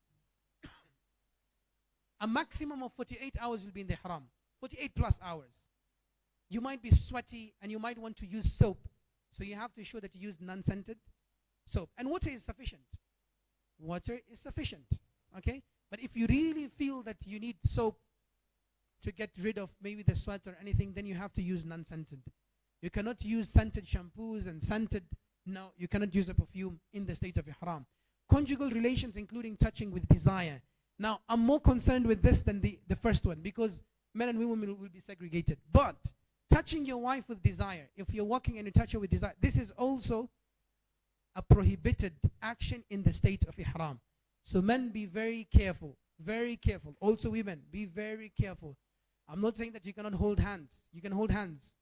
a maximum of 48 hours will be in the Ihram. 48 plus hours. You might be sweaty and you might want to use soap. So you have to ensure that you use non-scented soap. And water is sufficient. Water is sufficient. Okay? But if you really feel that you need soap, to get rid of maybe the sweat or anything, then you have to use non-scented. You cannot use scented shampoos and scented, no, you cannot use a perfume in the state of ihram. Conjugal relations, including touching with desire. Now, I'm more concerned with this than the first one, because men and women will be segregated. But touching your wife with desire, if you're walking and you touch her with desire, this is also a prohibited action in the state of ihram. So men, be very careful, very careful. Also women, be very careful. I'm not saying that you cannot hold hands. You can hold hands.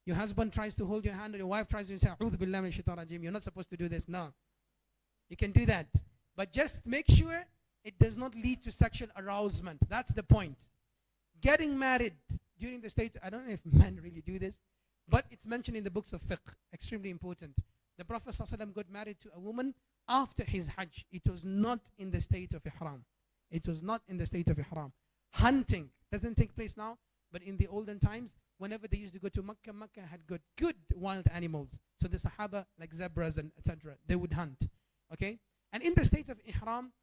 Your husband tries to hold your hand, or your wife tries to say, "A'udhu billahi minash shaitanir rajim." You're not supposed to do this. No. You can do that. But just make sure it does not lead to sexual arousement. That's the point. Getting married during the state, I don't know if men really do this, but it's mentioned in the books of fiqh. Extremely important. The Prophet ﷺ got married to a woman after his Hajj. It was not in the state of ihram. It was not in the state of ihram. Hunting doesn't take place now, but in the olden times, whenever they used to go to Makkah, Makkah had got good wild animals. So the Sahaba, like zebras and etc., they would hunt. Okay? And in the state of ihram,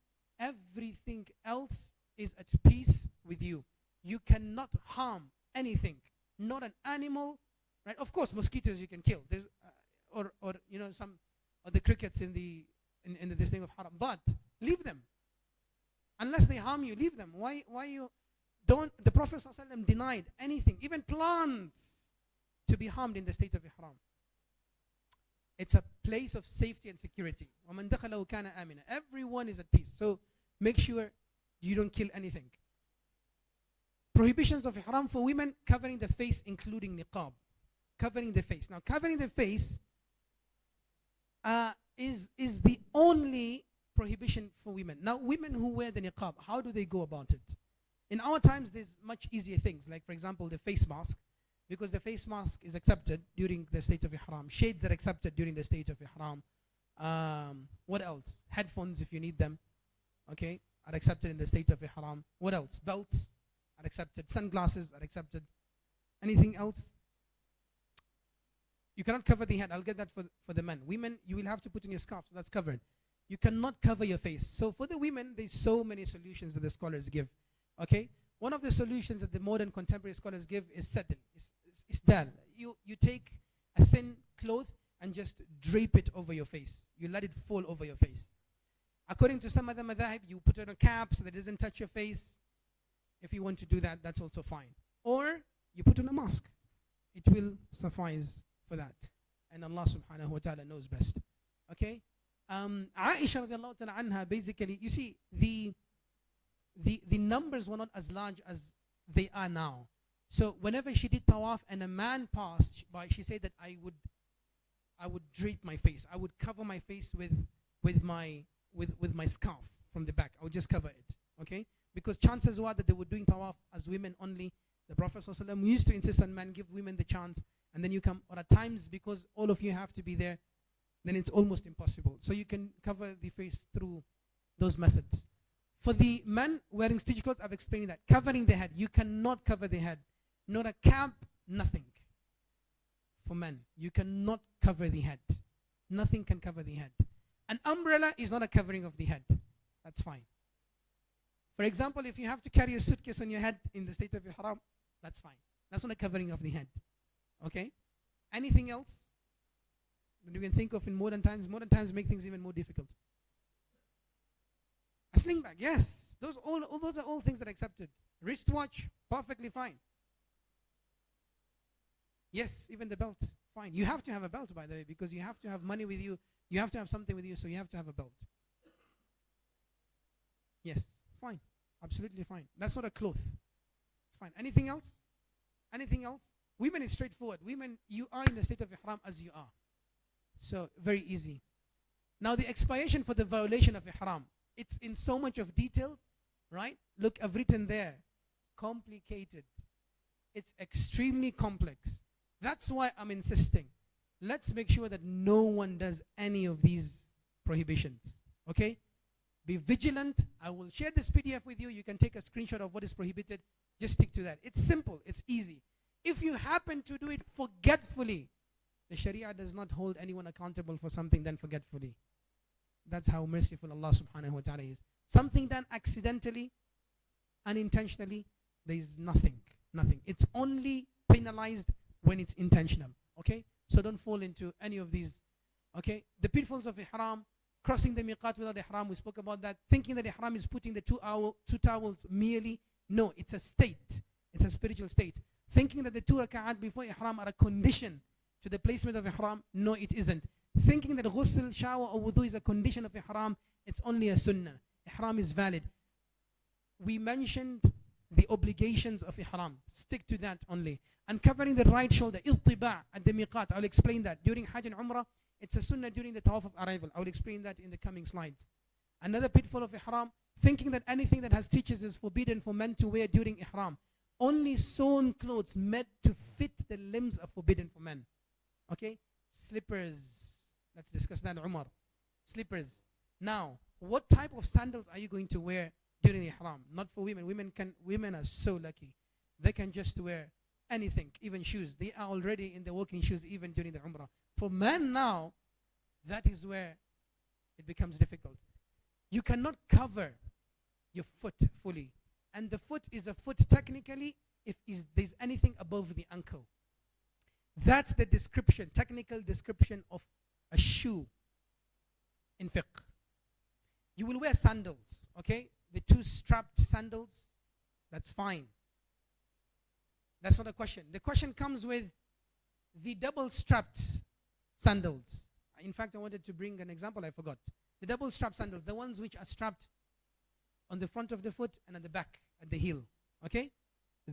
everything else is at peace with you. You cannot harm anything. Not an animal, right? Of course, mosquitoes you can kill. There's, or you know, some of the crickets in this thing of haram. But leave them. Unless they harm you, leave them. Why you don't? The Prophet ﷺ denied anything, even plants, to be harmed in the state of ihram. It's a place of safety and security. وَمَنْ دَخَلَهُ كَانَ آمِنًا. Everyone is at peace. So make sure you don't kill anything. Prohibitions of ihram for women: covering the face, including niqab. Covering the face. Now, covering the face is the only prohibition for women. Now, women who wear the niqab, how do they go about it? In our times, there's much easier things, like, for example, the face mask, because the face mask is accepted during the state of ihram. Shades are accepted during the state of ihram. What else? Headphones, if you need them, okay, are accepted in the state of ihram. What else? Belts are accepted. Sunglasses are accepted. Anything else? You cannot cover the head. I'll get that for the men. Women, you will have to put in your scarf, so that's covered. You cannot cover your face. So for the women, there's so many solutions that the scholars give. Okay? One of the solutions that the modern contemporary scholars give is saddle. It's dal. You take a thin cloth and just drape it over your face. You let it fall over your face. According to some other madhahib, you put on a cap so that it doesn't touch your face. If you want to do that, that's also fine. Or you put on a mask. It will suffice for that. And Allah subhanahu wa ta'ala knows best. Okay? Aisha radiallahu ta'ala anha, basically, you see, the numbers were not as large as they are now. So whenever she did tawaf and a man passed by, she said that I would drape my face. I would cover my face with my scarf from the back. I would just cover it. Okay? Because chances were that they were doing tawaf as women only. The Prophet ﷺ used to insist on men, give women the chance, and then you come, or at times because all of you have to be there, then it's almost impossible. So you can cover the face through those methods. For the men wearing stitch clothes, I've explained that. Covering the head, you cannot cover the head. Not a cap, nothing. For men, you cannot cover the head. Nothing can cover the head. An umbrella is not a covering of the head. That's fine. For example, if you have to carry a suitcase on your head in the state of ihram, that's fine. That's not a covering of the head. Okay? Anything else that you can think of in modern times? Modern times make things even more difficult. A sling bag, yes. Those are all things that are accepted. Wristwatch, perfectly fine. Yes, even the belt, fine. You have to have a belt, by the way, because you have to have money with you. You have to have something with you, so you have to have a belt. Yes, fine. Absolutely fine. That's not a cloth. It's fine. Anything else? Anything else? Women is straightforward. Women, you are in the state of ihram as you are. So, very easy. Now, the expiation for the violation of ihram. It's in so much of detail, right? Look, I've written there. Complicated. It's extremely complex. That's why I'm insisting. Let's make sure that no one does any of these prohibitions. Okay? Be vigilant. I will share this PDF with you. You can take a screenshot of what is prohibited. Just stick to that. It's simple. It's easy. If you happen to do it forgetfully, the Sharia does not hold anyone accountable for something done forgetfully. That's how merciful Allah subhanahu wa ta'ala is. Something done accidentally, unintentionally, there is nothing. Nothing. It's only penalized when it's intentional. Okay? So don't fall into any of these. Okay? The pitfalls of ihram, crossing the miqat without ihram, we spoke about that. Thinking that ihram is putting the two towels merely. No, it's a state. It's a spiritual state. Thinking that the 2 raka'at before ihram are a condition to the placement of ihram. No, it isn't. Thinking that ghusl, shower or wudu is a condition of ihram. It's only a sunnah. Ihram is valid. We mentioned the obligations of ihram. Stick to that only. And covering the right shoulder, iltiba' at the miqat. I'll explain that. During Hajj and Umrah, it's a sunnah during the Tawaf of arrival. I will explain that in the coming slides. Another pitfall of ihram, thinking that anything that has stitches is forbidden for men to wear during ihram. Only sewn clothes made to fit the limbs are forbidden for men. Okay? Slippers. Let's discuss that, Umar. Slippers. Now, what type of sandals are you going to wear during ihram? Not for women. Women are so lucky. They can just wear anything, even shoes. They are already in the walking shoes even during the Umrah. For men now, that is where it becomes difficult. You cannot cover your foot fully. And the foot is a foot technically if there's anything above the ankle. That's the description, technical description of a shoe in fiqh. You will wear sandals, okay? The 2 strapped sandals, that's fine. That's not a question. The question comes with the double strapped sandals. In fact, I wanted to bring an example, I forgot. The double strapped sandals, the ones which are strapped on the front of the foot and at the back, at the heel, okay?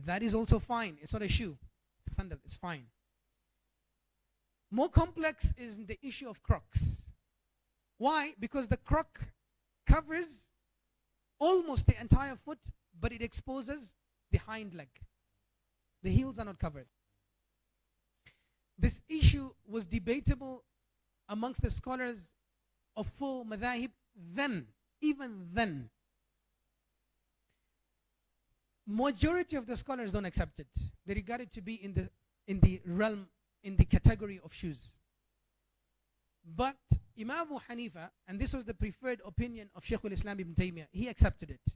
That is also fine. It's not a shoe. It's a sandal, it's fine. More complex is the issue of Crocs. Why? Because the Croc covers almost the entire foot, but it exposes the hind leg. The heels are not covered. This issue was debatable amongst the scholars of 4 madhahib then, even then. Majority of the scholars don't accept it. They regard it to be in the realm, in the category of shoes. But Imam Abu Hanifa, and this was the preferred opinion of Shaykh al-Islam ibn Taymiyyah, he accepted it.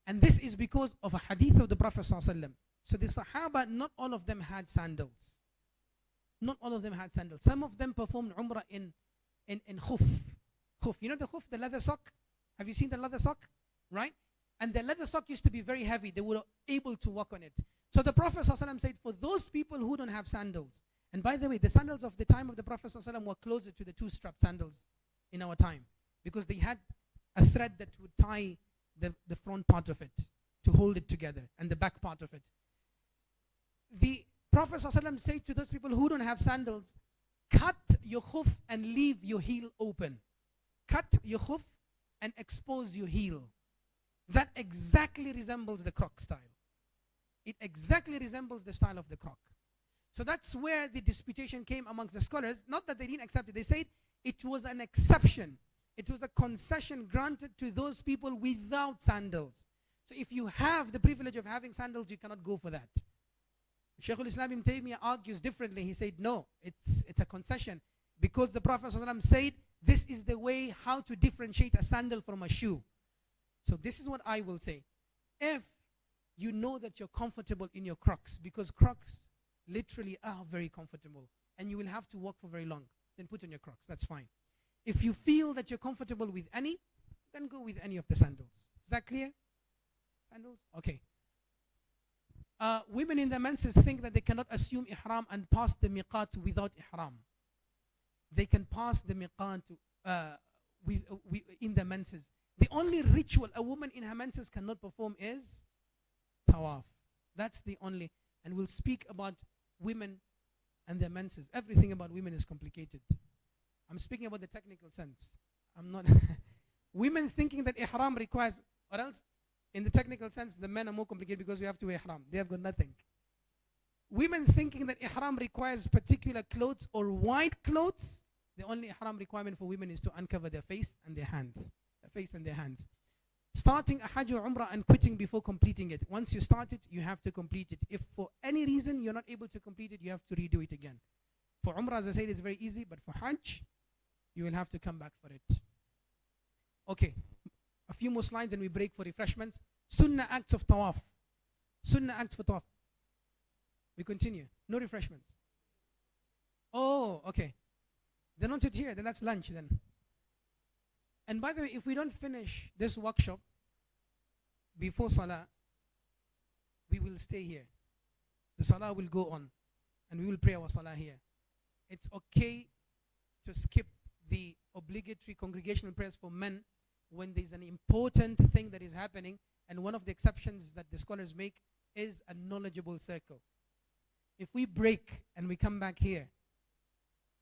And this is because of a hadith of the Prophet ﷺ. So the Sahaba, not all of them had sandals. Not all of them had sandals. Some of them performed Umrah in khuf. Khuf. You know the khuf, the leather sock? Have you seen the leather sock? Right? And the leather sock used to be very heavy. They were able to walk on it. So the Prophet ﷺ said, for those people who don't have sandals, and by the way, the sandals of the time of the Prophet ﷺ were closer to the 2-strap sandals in our time, because they had a thread that would tie the front part of it to hold it together, and the back part of it. The Prophet ﷺ said to those people who don't have sandals, cut your khuf and leave your heel open. Cut your khuf and expose your heel. That exactly resembles the Croc style. It exactly resembles the style of the Croc. So that's where the disputation came amongst the scholars. Not that they didn't accept it. They said it was an exception. It was a concession granted to those people without sandals. So if you have the privilege of having sandals, you cannot go for that. Shaykh al-Islam ibn Taymiyyah argues differently. He said, no, it's a concession. Because the Prophet ﷺ said, this is the way how to differentiate a sandal from a shoe. So this is what I will say. If you know that you're comfortable in your Crocs, because Crocs literally are very comfortable, and you will have to walk for very long, then put on your Crocs. That's fine. If you feel that you're comfortable with any, then go with any of the sandals. Is that clear? Sandals? Okay. Women in the menses think that they cannot assume ihram and pass the miqat without ihram. They can pass the miqat in the menses. The only ritual a woman in her menses cannot perform is tawaf. That's the only. And we'll speak about women and their menses. Everything about women is complicated. I'm speaking about the technical sense. I'm not. Women thinking that ihram requires, or else in the technical sense, the men are more complicated because we have to wear ihram. They have got nothing. Women thinking that ihram requires particular clothes or white clothes. The only ihram requirement for women is to uncover their face and their hands. Their face and their hands. Starting a Hajj or Umrah and quitting before completing it. Once you start it, you have to complete it. If for any reason you're not able to complete it, you have to redo it again. For Umrah, as I said, it's very easy, but for Hajj, you will have to come back for it. Okay, a few more slides and we break for refreshments. Sunnah acts of Tawaf. Sunnah acts for Tawaf. We continue. No refreshments. Oh, okay. They're not here. Then that's lunch then. And by the way, if we don't finish this workshop before Salah, we will stay here. The Salah will go on. And we will pray our Salah here. It's okay to skip the obligatory congregational prayers for men when there's an important thing that is happening. And one of the exceptions that the scholars make is a knowledgeable circle. If we break and we come back here,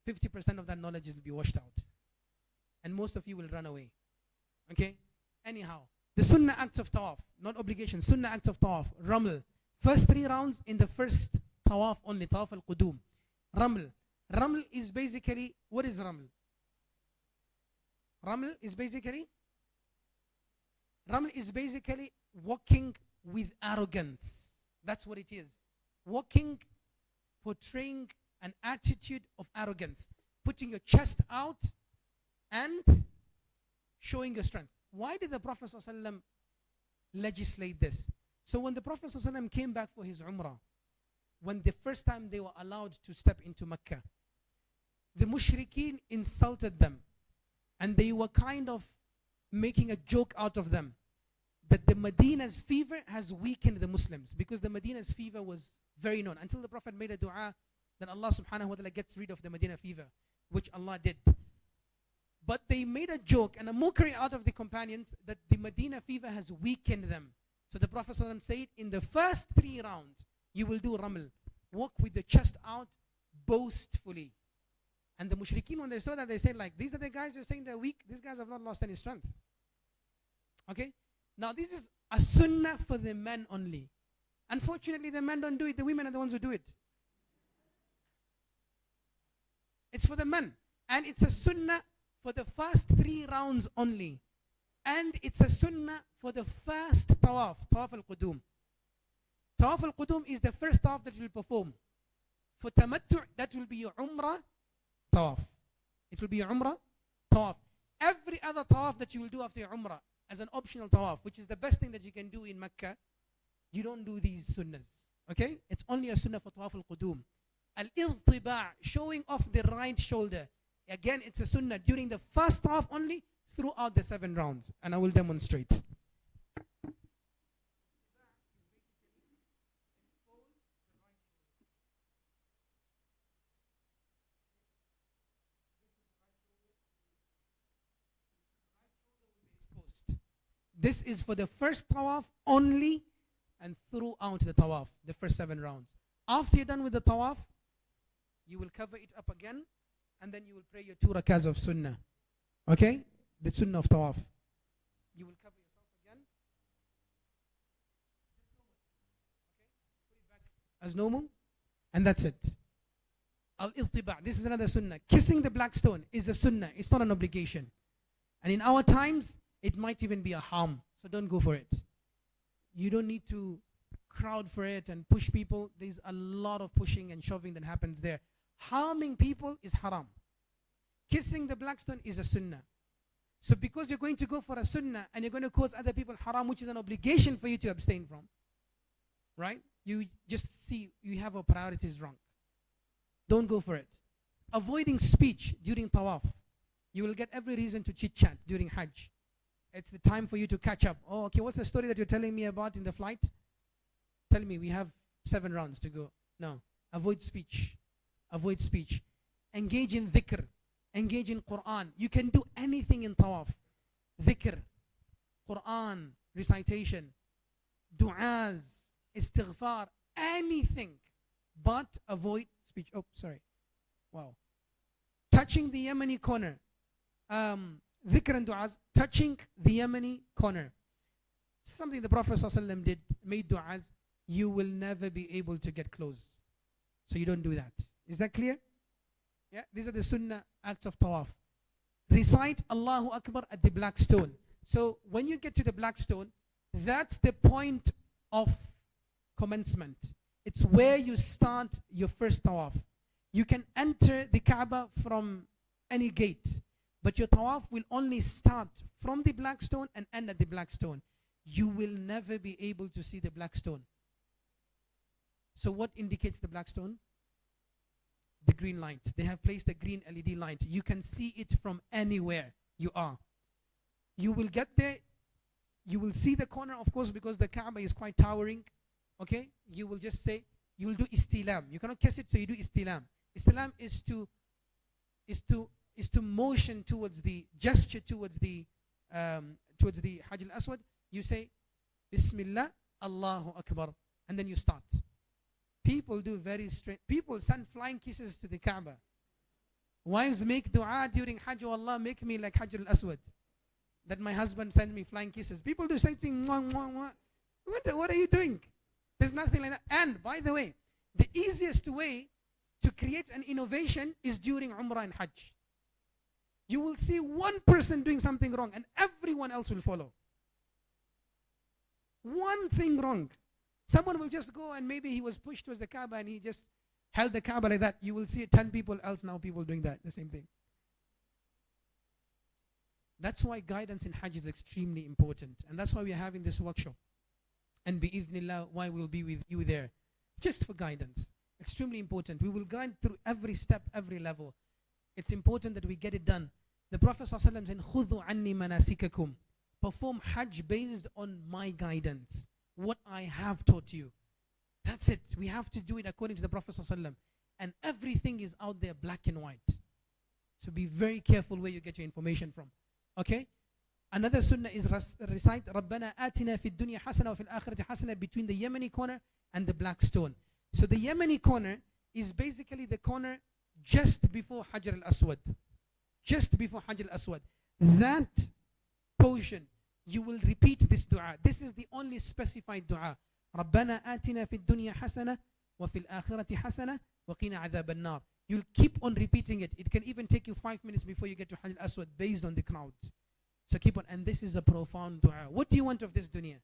50% of that knowledge will be washed out. And most of you will run away. Okay? Anyhow, the Sunnah acts of Tawaf, not obligation, Sunnah acts of Tawaf, Raml. First 3 rounds in the first Tawaf only, Tawaf al-Qudum. Raml. Raml is basically, what is Raml? Raml is basically walking with arrogance. That's what it is. Walking, portraying an attitude of arrogance. Putting your chest out and showing your strength. Why did the Prophet ﷺ legislate this? So when the Prophet ﷺ came back for his Umrah, when the first time they were allowed to step into Mecca, the mushrikeen insulted them. And they were kind of making a joke out of them. That the Medina's fever has weakened the Muslims. Because the Medina's fever was very known. Until the Prophet made a dua that Allah subhanahu wa ta'ala gets rid of the Medina fever. Which Allah did. But they made a joke and a mockery out of the companions that the Medina fever has weakened them. So the Prophet ﷺ said, in the first 3 rounds, you will do raml. Walk with the chest out boastfully. And the mushrikeen, when they saw that, they said like, these are the guys who are saying they're weak. These guys have not lost any strength. Okay? Now this is a sunnah for the men only. Unfortunately, the men don't do it. The women are the ones who do it. It's for the men. And it's a sunnah for the first 3 rounds only. And it's a sunnah for the first tawaf, Tawaf al-Qudum. Tawaf al-Qudum is the first tawaf that you will perform. For tamattu', that will be your Umrah tawaf. It will be your Umrah tawaf. Every other tawaf that you will do after your Umrah as an optional tawaf, which is the best thing that you can do in Mecca, you don't do these sunnahs. Okay? It's only a sunnah for Tawaf al-Qudum. Al-Iltiba', showing off the right shoulder. Again, it's a sunnah during the first tawaf only, throughout the 7 rounds. And I will demonstrate. This is for the first tawaf only and throughout the tawaf, the first 7 rounds. After you're done with the tawaf, you will cover it up again and then you will pray your 2 rakahs of sunnah. Okay? The sunnah of tawaf. You will cover yourself again. Okay? Put it back as normal. And that's it. Al-Iltiba'. This is another sunnah. Kissing the black stone is a sunnah. It's not an obligation. And in our times, it might even be a harm. So don't go for it. You don't need to crowd for it and push people. There's a lot of pushing and shoving that happens there. Harming people is haram. Kissing the black stone is a sunnah. So because you're going to go for a sunnah and you're going to cause other people haram, which is an obligation for you to abstain from, right? You just see you have our priorities wrong. Don't go for it. Avoiding speech during tawaf. You will get every reason to chit-chat during Hajj. It's the time for you to catch up. Oh, okay, what's the story that you're telling me about in the flight? Tell me, we have 7 rounds to go. No, avoid speech. Avoid speech. Engage in dhikr. Engage in Quran. You can do anything in tawaf. Dhikr, Quran, recitation, du'as, istighfar, anything. But avoid speech. Oh, sorry. Wow. Touching the Yemeni corner. Dhikr and du'as, touching the Yemeni corner. Something the Prophet ﷺ did, made du'as. You will never be able to get close. So you don't do that. Is that clear? Yeah, these are the sunnah acts of tawaf. Recite Allahu Akbar at the black stone. So when you get to the black stone, that's the point of commencement. It's where you start your first tawaf. You can enter the Kaaba from any gate, but your tawaf will only start from the black stone and end at the black stone. You will never be able to see the black stone. So what indicates the black stone? The green light. They have placed a green LED light. You can see it from anywhere you are. You will get there. You will see the corner, of course, because the Kaaba is quite towering. Okay? You will just say, you will do istilam. You cannot kiss it, so you do istilam. Istilam is to motion towards the gesture towards the Hajj al-Aswad. You say, Bismillah, Allahu Akbar, and then you start. People do very strange. People send flying kisses to the Kaaba. Wives make dua during Hajj, oh Allah, make me like Hajj al-Aswad. That my husband sends me flying kisses. People do say things, mwah, mwah, mwah. What are you doing? There's nothing like that. And by the way, the easiest way to create an innovation is during Umrah and Hajj. You will see one person doing something wrong and everyone else will follow. One thing wrong. Someone will just go and maybe he was pushed towards the Kaaba and he just held the Kaaba like that. You will see 10 people else now, people doing that, the same thing. That's why guidance in Hajj is extremely important. And that's why we are having this workshop. And bi'idhnillah, why we'll be with you there. Just for guidance. Extremely important. We will guide through every step, every level. It's important that we get it done. The Prophet ﷺ said, خُذُوا عَنِّي مَنَاسِكَكُمْ. Perform Hajj based on my guidance. What I have taught you. That's it. We have to do it according to the Prophet ﷺ. And everything is out there black and white. So be very careful where you get your information from. Okay? Another sunnah is recite رَبَّنَا آتِنَا فِي الدُّنْيَا حَسَنَةً وَفِي الْآخِرَةِ حَسَنَةً between the Yemeni corner and the black stone. So the Yemeni corner is basically the corner just before Hajar al-Aswad. Just before Hajar al-Aswad. That portion, you will repeat this dua. This is the only specified dua. رَبَّنَا آتِنَا فِي الدُّنْيا حَسَنَةً وَفِي الْآخِرَةِ حَسَنَةً وَقِنَا عَذَابَ النَّارِ. You'll keep on repeating it. It can even take you 5 minutes before you get to Hajar al-Aswad based on the crowd. So keep on. And this is a profound dua. What do you want of this dunya?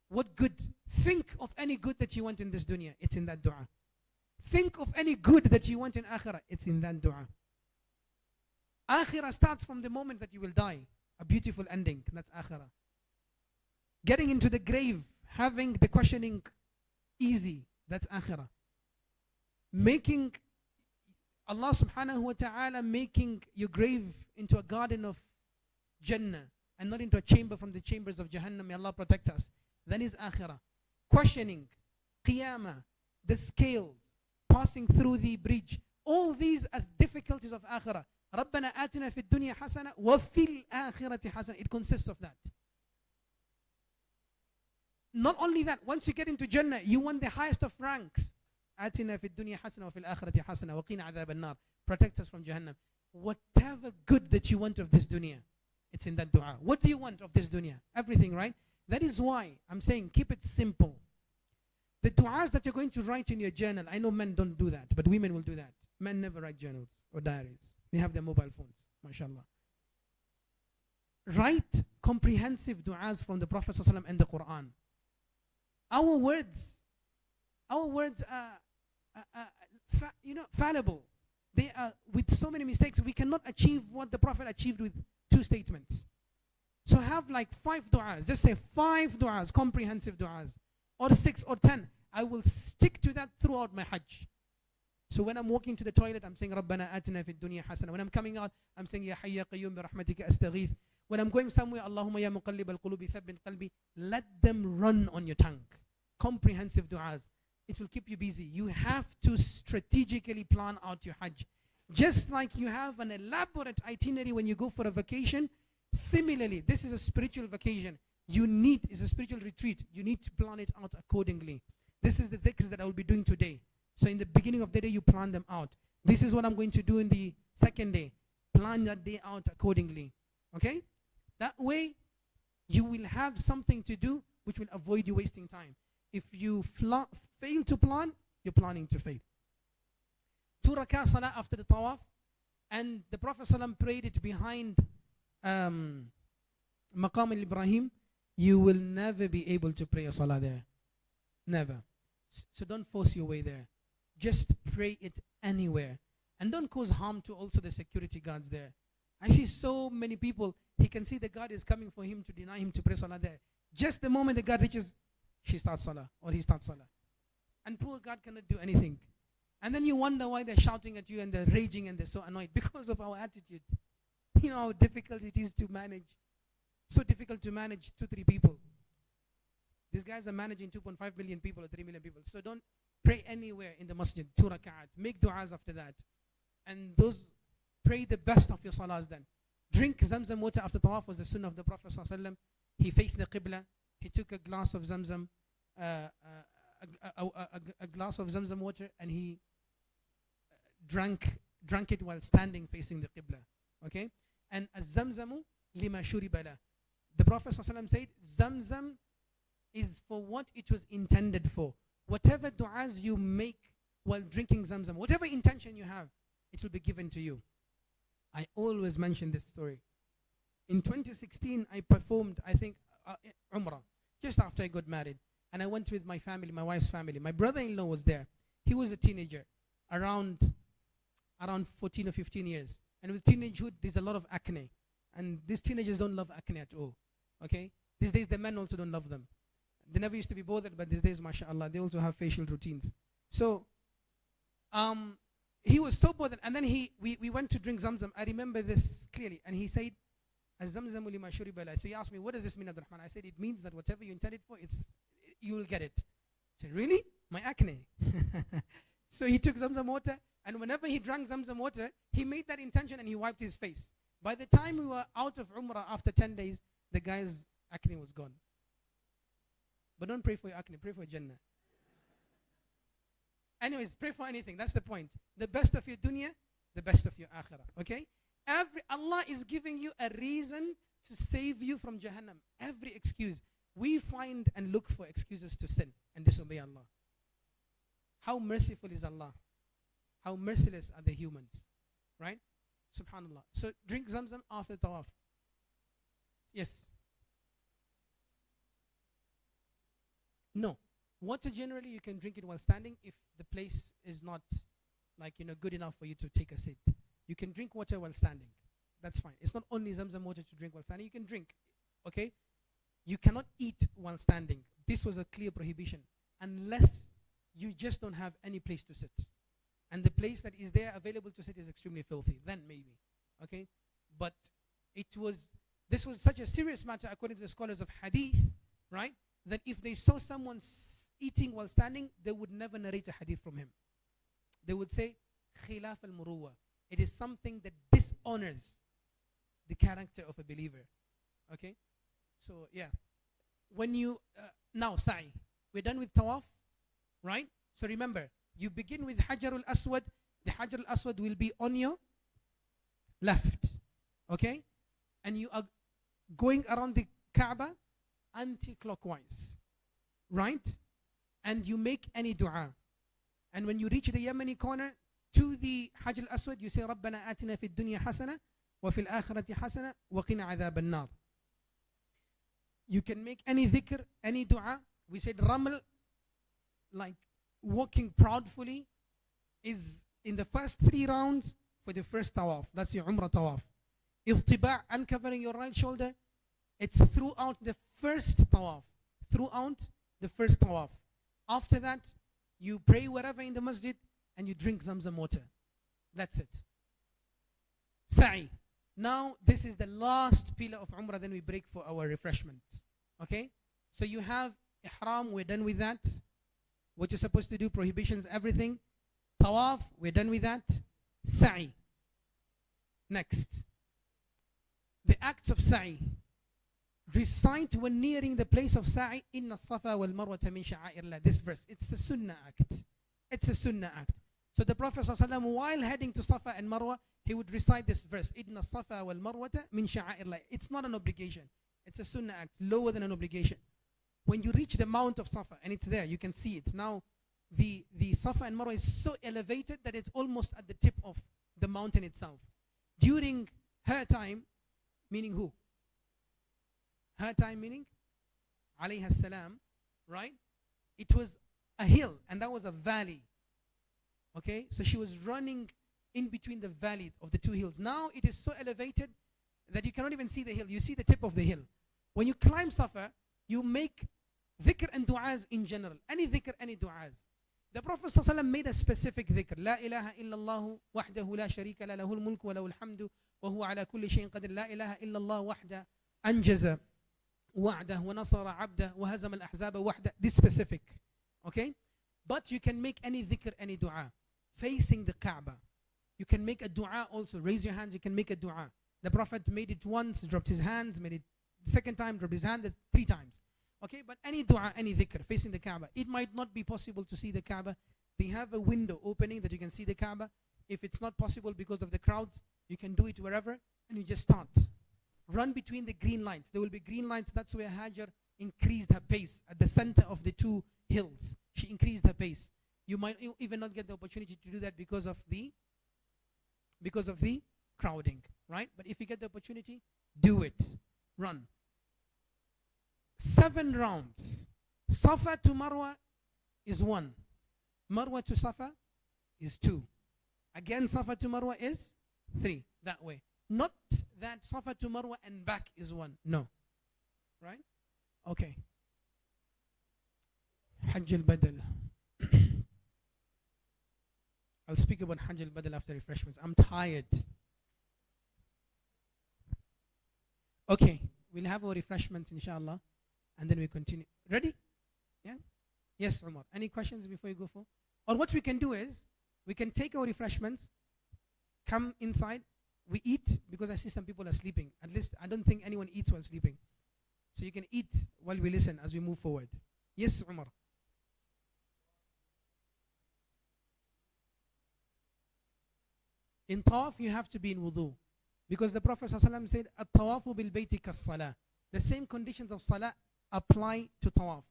What good? Think of any good that you want in this dunya. It's in that dua. Think of any good that you want in akhirah. It's in that dua. Akhirah starts from the moment that you will die. A beautiful ending. That's akhirah. Getting into the grave, having the questioning easy. That's akhirah. Making Allah subhanahu wa ta'ala making your grave into a garden of Jannah and not into a chamber from the chambers of Jahannam. May Allah protect us. Then is akhirah. Questioning, qiyamah, the scales, passing through the bridge. All these are difficulties of akhirah. رَبَّنَا آتِنَا فِي الدُّنْيا حَسَنَةً وَفِي الْآخِرَةِ حَسَنَةً. It consists of that. Not only that, once you get into Jannah, you want the highest of ranks. آتِنَا فِي الدُّنْيا حَسَنَةً وَفِي الْآخِرَةِ حَسَنَةً وَقِنَا عَذَابَ النَّارِ. Protect us from Jahannam. Whatever good that you want of this dunya, it's in that dua. What do you want of this dunya? Everything, right? That is why I'm saying keep it simple. The du'as that you're going to write in your journal, I know men don't do that, but women will do that. Men never write journals or diaries. They have their mobile phones, mashallah. Write comprehensive du'as from the Prophet ﷺ and the Quran. Our words are fallible. They are, with so many mistakes, we cannot achieve what the Prophet achieved with 2 statements. So have like 5 du'as. Just say 5 du'as, comprehensive du'as. Or 6 or 10. I will stick to that throughout my Hajj. So when I'm walking to the toilet, I'm saying رَبَّنَا آتِنَا فِي الدُّنْيا حَسَنَةً. When I'm coming out, I'm saying يَا حَيَّ قَيُّومْ بِرَحْمَتِكَ أَسْتَغِيثُ. When I'm going somewhere, اللهم يا مقلب القلوب ثبت قلبي. Let them run on your tongue. Comprehensive du'as. It will keep you busy. You have to strategically plan out your Hajj. Just like you have an elaborate itinerary when you go for a vacation, similarly, this is a spiritual vacation. It's a spiritual retreat. You need to plan it out accordingly. This is the dhikrs that I will be doing today. So in the beginning of the day, you plan them out. This is what I'm going to do in the second day. Plan that day out accordingly. Okay? That way, you will have something to do which will avoid you wasting time. If you fail to plan, you're planning to fail. 2 rakah salah after the tawaf. And the Prophet ﷺ prayed it behind Maqam al-Ibrahim. You will never be able to pray a salah there. Never. So don't force your way there. Just pray it anywhere. And don't cause harm to also the security guards there. I see so many people, he can see the guard is coming for him to deny him to pray salah there. Just the moment the guard reaches, she starts salah or he starts salah. And poor God cannot do anything. And then you wonder why they're shouting at you and they're raging and they're so annoyed. Because of our attitude. You know how difficult it is to manage. So difficult to manage 2-3 people. These guys are managing 2.5 million people or 3 million people. So don't pray anywhere in the masjid, 2 rak'at. Make du'as after that. And those, pray the best of your salahs then. Drink Zamzam water after tawaf was the sunnah of the Prophet ﷺ. He faced the qibla. He took a glass of Zamzam, a glass of Zamzam water, and he drank it while standing facing the qibla. Okay? And az-Zamzamu lima shuriba lah. The Prophet ﷺ said, Zamzam is for what it was intended for. Whatever du'as you make while drinking Zamzam, whatever intention you have, it will be given to you. I always mention this story. In 2016, I performed, I think, Umrah, just after I got married. And I went with my family, my wife's family. My brother-in-law was there. He was a teenager, around 14 or 15 years. And with teenagehood, there's a lot of acne. And these teenagers don't love acne at all. Okay? These days, the men also don't love them. They never used to be bothered, but these days, mashallah, they also have facial routines. So, he was so bothered. And then we went to drink Zamzam. I remember this clearly. And he said, Az-Zamzamu lima shuriba lah. So he asked me, what does this mean, Abdurrahman? I said, it means that whatever you intended for, you will get it. I said, really? My acne? So he took Zamzam water. And whenever he drank Zamzam water, he made that intention and he wiped his face. By the time we were out of Umrah after 10 days, the guy's acne was gone. But don't pray for your acne, pray for Jannah. Anyways, pray for anything. That's the point. The best of your dunya, the best of your akhirah. Okay? Allah is giving you a reason to save you from Jahannam. Every excuse. We find and look for excuses to sin and disobey Allah. How merciful is Allah? How merciless are the humans? Right? Subhanallah. So drink Zamzam after Tawaf. Yes. No. Water generally you can drink it while standing if the place is not good enough for you to take a sit. You can drink water while standing. That's fine. It's not only Zamzam water to drink while standing. You can drink. Okay? You cannot eat while standing. This was a clear prohibition. Unless you just don't have any place to sit. And the place that is there available to sit is extremely filthy. Then maybe. Okay? But this was such a serious matter according to the scholars of hadith, right? That if they saw someone eating while standing, they would never narrate a hadith from him. They would say, khilaf al-muruwa. It is something that dishonors the character of a believer. Okay? So, yeah. When you, now, sa'i. We're done with tawaf, right? So remember, you begin with Hajar al-Aswad. The Hajar al-Aswad will be on your left. Okay? And you are going around the Kaaba anti-clockwise. Right? And you make any dua. And when you reach the Yemeni corner, to the Hajar al-Aswad, you say, رَبَّنَا آتِنَا فِي الدُّنْيا حَسَنَةً وَفِي الْآخِرَةِ حَسَنَةً وَقِنَا عَذَابَ النَّارِ. You can make any dhikr, any dua. We said ramal, like walking proudly, is in the first 3 rounds for the first tawaf. That's your Umrah tawaf. Irtiba', uncovering your right shoulder, it's throughout the first tawaf. Throughout the first tawaf. After that, you pray wherever in the masjid and you drink Zamzam water. That's it. Sa'i. Now, this is the last pillar of Umrah, then we break for our refreshments. Okay? So you have Ihram, we're done with that. What you're supposed to do, prohibitions, everything. Tawaf, we're done with that. Sa'i. Next. The acts of Sa'i. Recite when nearing the place of Sa'i, Inna Safa wal Marwata min sha'airullah. This verse. It's a Sunnah act. It's a Sunnah act. So the Prophet ﷺ, while heading to Safa and Marwa, he would recite this verse, Inna Safa wal Marwata min sha'airullah. It's not an obligation. It's a Sunnah act, lower than an obligation. When you reach the mount of Safa, and it's there, you can see it. Now, the Safa and Marwa is so elevated that it's almost at the tip of the mountain itself. During her time, meaning who? Her time meaning? Alayha salam, right? It was a hill, and that was a valley. Okay? So she was running in between the valley of the 2 hills. Now it is so elevated that you cannot even see the hill. You see the tip of the hill. When you climb Safa, you make dhikr and du'as in general. Any dhikr, any du'as. The Prophet ﷺ made a specific dhikr. La ilaha illallah wahdahu la sharika la lahul mulku wa lahul hamdu wa huwa ala kulli shayin qadir. La ilaha illallah wahda anjaza wa'dah wa nasara abdah wa hazam al-ahzaba wahda. This specific. Okay? But you can make any dhikr, any dua facing the Kaaba. You can make a dua also. Raise your hands, you can make a dua. The Prophet made it once, dropped his hands, made it the second time, dropped his hand 3 times. Okay, but any dua, any dhikr facing the Kaaba. It might not be possible to see the Kaaba. They have a window opening that you can see the Kaaba. If it's not possible because of the crowds, you can do it wherever and you just start. Run between the green lines. There will be green lines. That's where Hajar increased her pace at the center of the 2 hills. She increased her pace. You might even not get the opportunity to do that because of the crowding, right? But if you get the opportunity, do it. Run. 7 rounds. Safa to Marwa is 1. Marwa to Safa is 2. Again, Safa to Marwa is 3. That way. Not that Safa to Marwa and back is 1. No. Right? Okay. Hajj al-Badal. I'll speak about Hajj al-Badal after refreshments. I'm tired. Okay. We'll have our refreshments, inshallah. And then we continue. Ready? Yeah? Yes, Umar. Any questions before you go for? Or what we can do is, we can take our refreshments, come inside, we eat, because I see some people are sleeping. At least, I don't think anyone eats while sleeping. So you can eat while we listen as we move forward. Yes, Umar. In Tawaf, you have to be in wudu. Because the Prophet ﷺ said, "At-tawafu bil-bayti kas-salah." The same conditions of salah apply to Tawaf.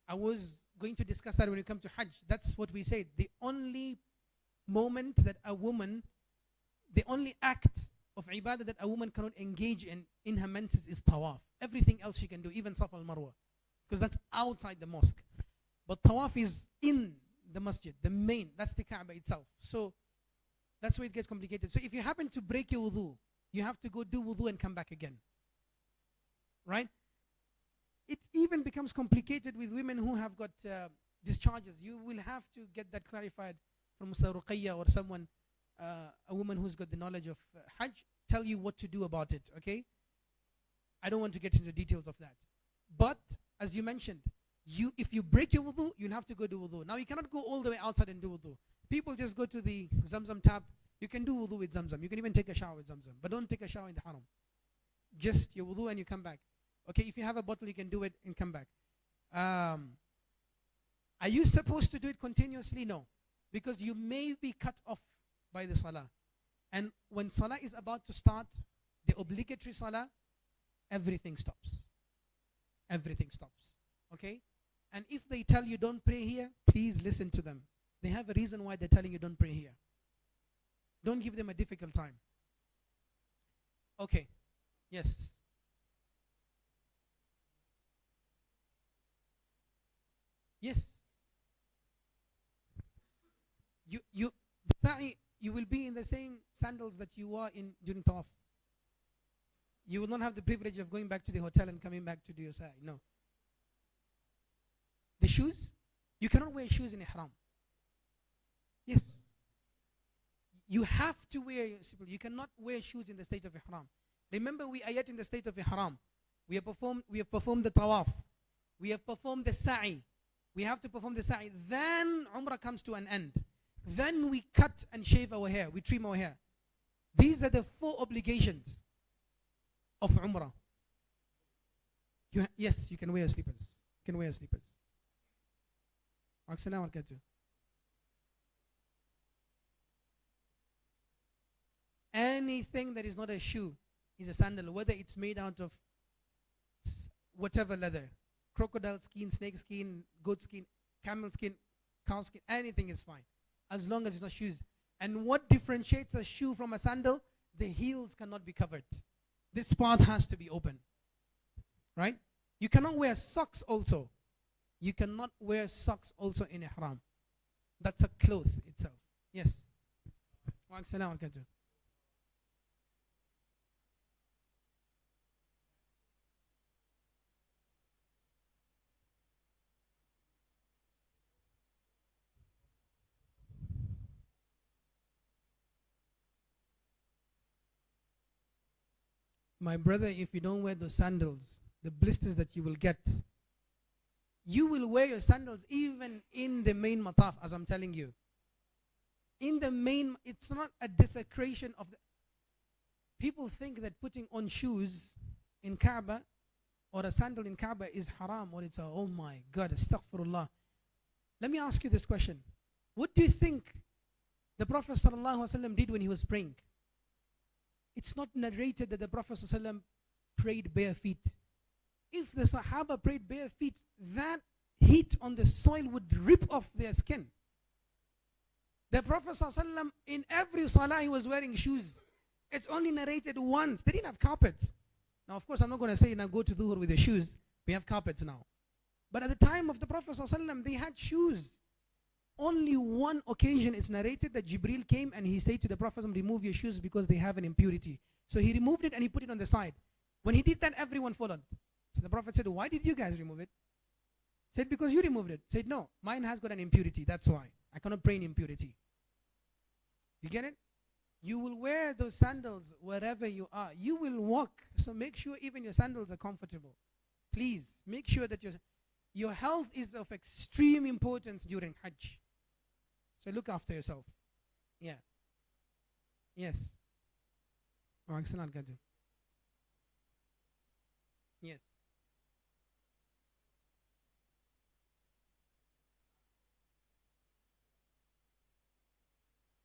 I was going to discuss that when we come to Hajj. That's what we said. The only moment that a woman, the only act of ibadah that a woman cannot engage in her menses is Tawaf. Everything else she can do, even Safa al-Marwa. Because that's outside the mosque. But Tawaf is in the masjid, the main. That's the Kaaba itself. So that's where it gets complicated. So if you happen to break your wudu, you have to go do wudu and come back again. Right? It even becomes complicated with women who have got discharges. You will have to get that clarified from Musa Ruqayya or someone, a woman who's got the knowledge of Hajj, tell you what to do about it, okay? I don't want to get into the details of that. But, as you mentioned, if you break your wudu, you'll have to go do wudu. Now, you cannot go all the way outside and do wudu. People just go to the Zamzam tap. You can do wudu with Zamzam. You can even take a shower with Zamzam. But don't take a shower in the haram. Just your wudu and you come back. Okay, if you have a bottle, you can do it and come back. Are you supposed to do it continuously? No. Because you may be cut off by the salah. And when salah is about to start, the obligatory salah, everything stops. Everything stops. Okay? And if they tell you don't pray here, please listen to them. They have a reason why they're telling you don't pray here. Don't give them a difficult time. Okay. Yes. Yes. You will be in the same sandals that you were in during Tawaf. You will not have the privilege of going back to the hotel and coming back to do your sa'i. No. The shoes, you cannot wear shoes in Ihram. Yes. You have to wear, you cannot wear shoes in the state of Ihram. Remember, we are yet in the state of Ihram. We have performed the Tawaf. We have performed the sa'i. We have to perform the sa'i. Then Umrah comes to an end. Then we cut and shave our hair. We trim our hair. These are the 4 obligations of Umrah. Yes, you can wear slippers. You can wear slippers. Assalamu alaikum. Anything that is not a shoe is a sandal, whether it's made out of whatever leather. Crocodile skin, snake skin, goat skin, camel skin, cow skin, anything is fine. As long as it's not shoes. And what differentiates a shoe from a sandal? The heels cannot be covered. This part has to be open. Right? You cannot wear socks also. You cannot wear socks also in Ihram. That's a cloth itself. Yes. Wa alaikum assalam. My brother, if you don't wear those sandals, the blisters that you will get, you will wear your sandals even in the main mataf, as I'm telling you. In the main, it's not a desecration of the. People think that putting on shoes in Kaaba or a sandal in Kaaba is haram, or it's a, oh my God, astaghfirullah. Let me ask you this question. What do you think the Prophet ﷺ did when he was praying? It's not narrated that the Prophet ﷺ prayed bare feet. If the Sahaba prayed bare feet, that heat on the soil would rip off their skin. The Prophet ﷺ, in every salah, he was wearing shoes. It's only narrated once. They didn't have carpets. Now, of course, I'm not going to say, now go to Dhuhr with your shoes. We have carpets now. But at the time of the Prophet ﷺ, they had shoes. Only one occasion is narrated that Jibril came and he said to the Prophet, remove your shoes because they have an impurity. So he removed it and he put it on the side. When he did that, everyone followed. So the Prophet said, why did you guys remove it? Said, because you removed it. Said, no, mine has got an impurity. That's why. I cannot pray in impurity. You get it? You will wear those sandals wherever you are. You will walk. So make sure even your sandals are comfortable. Please, make sure that your health is of extreme importance during Hajj. So look after yourself. Yeah. Yes. Yes.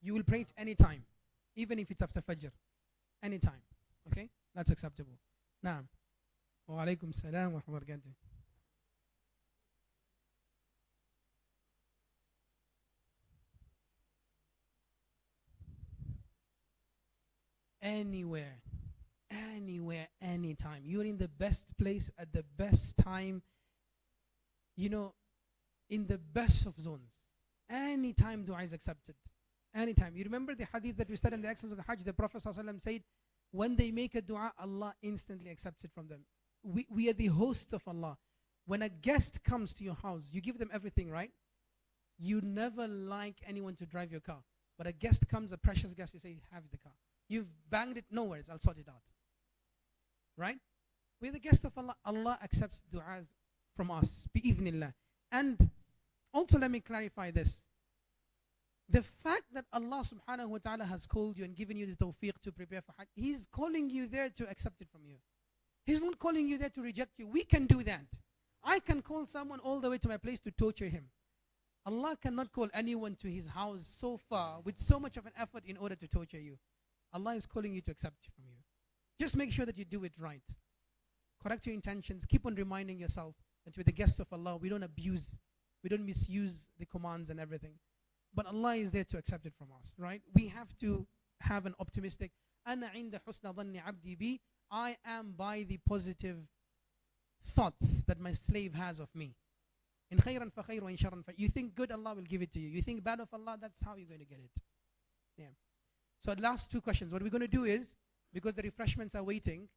You will pray it anytime, even if it's after Fajr. Anytime. Okay? That's acceptable. Naam. Wa alaikum salam wa rahmatullahi. Anywhere, anytime. You're in the best place at the best time, in the best of zones. Anytime dua is accepted. Anytime. You remember the hadith that we studied in the Excellence of the Hajj, the Prophet ﷺ said, when they make a dua, Allah instantly accepts it from them. We are the hosts of Allah. When a guest comes to your house, you give them everything, right? You never like anyone to drive your car. But a guest comes, a precious guest, you say, have the car. You've banged it, no worries, I'll sort it out. Right? We're the guests of Allah. Allah accepts du'as from us, bi'idhnillah. And also let me clarify this. The fact that Allah subhanahu wa ta'ala has called you and given you the tawfiq to prepare for Hajj, He's calling you there to accept it from you. He's not calling you there to reject you. We can do that. I can call someone all the way to my place to torture him. Allah cannot call anyone to his house so far with so much of an effort in order to torture you. Allah is calling you to accept it from you. Just make sure that you do it right. Correct your intentions. Keep on reminding yourself that we're the guests of Allah. We don't abuse, we don't misuse the commands and everything. But Allah is there to accept it from us, right? We have to have an optimistic, أَنَا عِنْدَ حُسْنَ ظَنِّ عَبْدِي بِي, I am by the positive thoughts that my slave has of me. In khayran fa khayr wa in sharran fa. You think good, Allah will give it to you. You think bad of Allah, that's how you're going to get it. Yeah. So the last two questions. What we're going to do is, because the refreshments are waiting,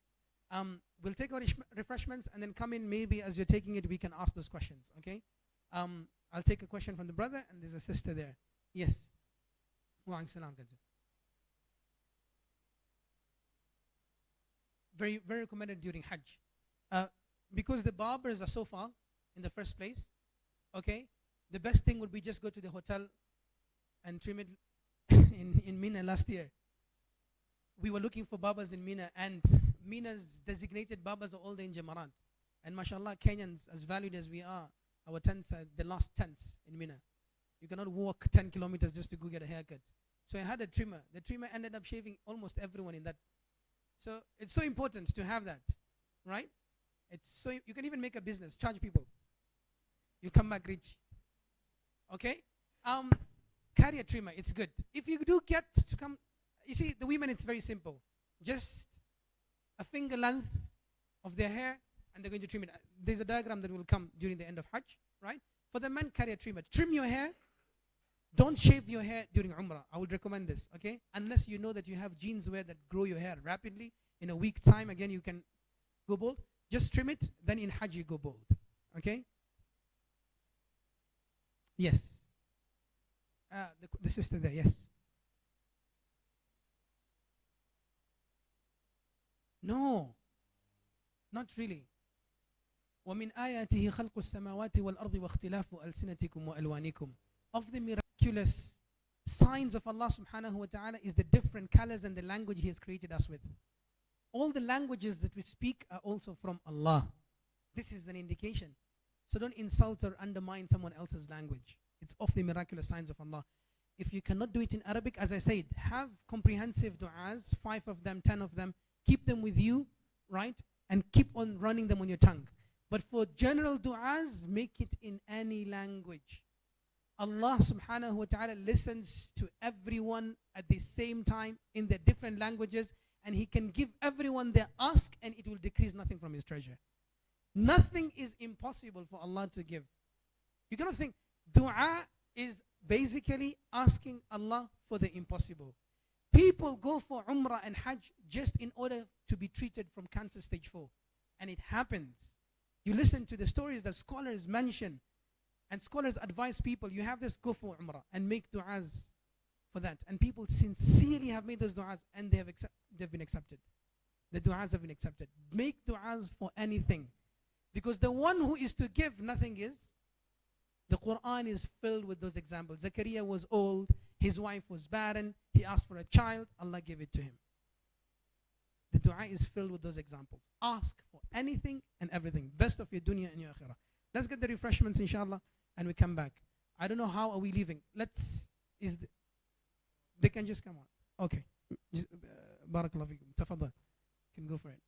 we'll take our refreshments and then come in. Maybe as you're taking it, we can ask those questions. Okay? I'll take a question from the brother, and there's a sister there. Yes. Wa alaikum salam. Very, very recommended during Hajj. Because the barbers are so far in the first place, okay, the best thing would be just go to the hotel and trim it in Mina last year. We were looking for barbers in Mina, and Mina's designated barbers are all there in Jamarat. And mashallah, Kenyans, as valued as we are, our tents are the last tents in Mina. You cannot walk 10 kilometers just to go get a haircut. So I had a trimmer. The trimmer ended up shaving almost everyone in that. So it's so important to have that, right? It's so you can even make a business, charge people. You'll come back rich. Okay? Carry a trimmer, it's good. If you do get to come, you see, the women, it's very simple. Just a finger length of their hair, and they're going to trim it. There's a diagram that will come during the end of Hajj, right? For the men, carry a trimmer. Trim your hair. Don't shave your hair during Umrah. I would recommend this, okay? Unless you know that you have jeans wear that grow your hair rapidly. In a week time, again, you can go bald. Just trim it, then in Hajj you go bald, okay? Yes. The sister there, yes. No, not really. وَمِنْ آيَاتِهِ خَلْقُ السَّمَاوَاتِ وَالْأَرْضِ وَاخْتِلَافُ أَلْسِنَتِكُمْ وَأَلْوَانِكُمْ. Of the miraculous signs of Allah subhanahu wa ta'ala is the different colors and the language He has created us with. All the languages that we speak are also from Allah. This is an indication. So don't insult or undermine someone else's language. It's of the miraculous signs of Allah. If you cannot do it in Arabic, as I said, have comprehensive du'as, 5 of them, 10 of them, keep them with you, right? And keep on running them on your tongue. But for general du'as, make it in any language. Allah subhanahu wa ta'ala listens to everyone at the same time in their different languages, and He can give everyone their ask and it will decrease nothing from His treasure. Nothing is impossible for Allah to give. You cannot think dua is basically asking Allah for the impossible. People go for Umrah and Hajj just in order to be treated from cancer stage 4. And it happens. You listen to the stories that scholars mention, and scholars advise people, you have this, go for Umrah and make du'as for that. And people sincerely have made those du'as and they've been accepted. The du'as have been accepted. Make du'as for anything. Because the one who is to give, nothing is. The Quran is filled with those examples. Zakaria was old, his wife was barren, he asked for a child, Allah gave it to him. The dua is filled with those examples. Ask for anything and everything. Best of your dunya and your akhirah. Let's get the refreshments inshallah and we come back. I don't know how are we leaving. They can just come on. Okay. Barakallahu feekum. Tafaddal. Can go for it.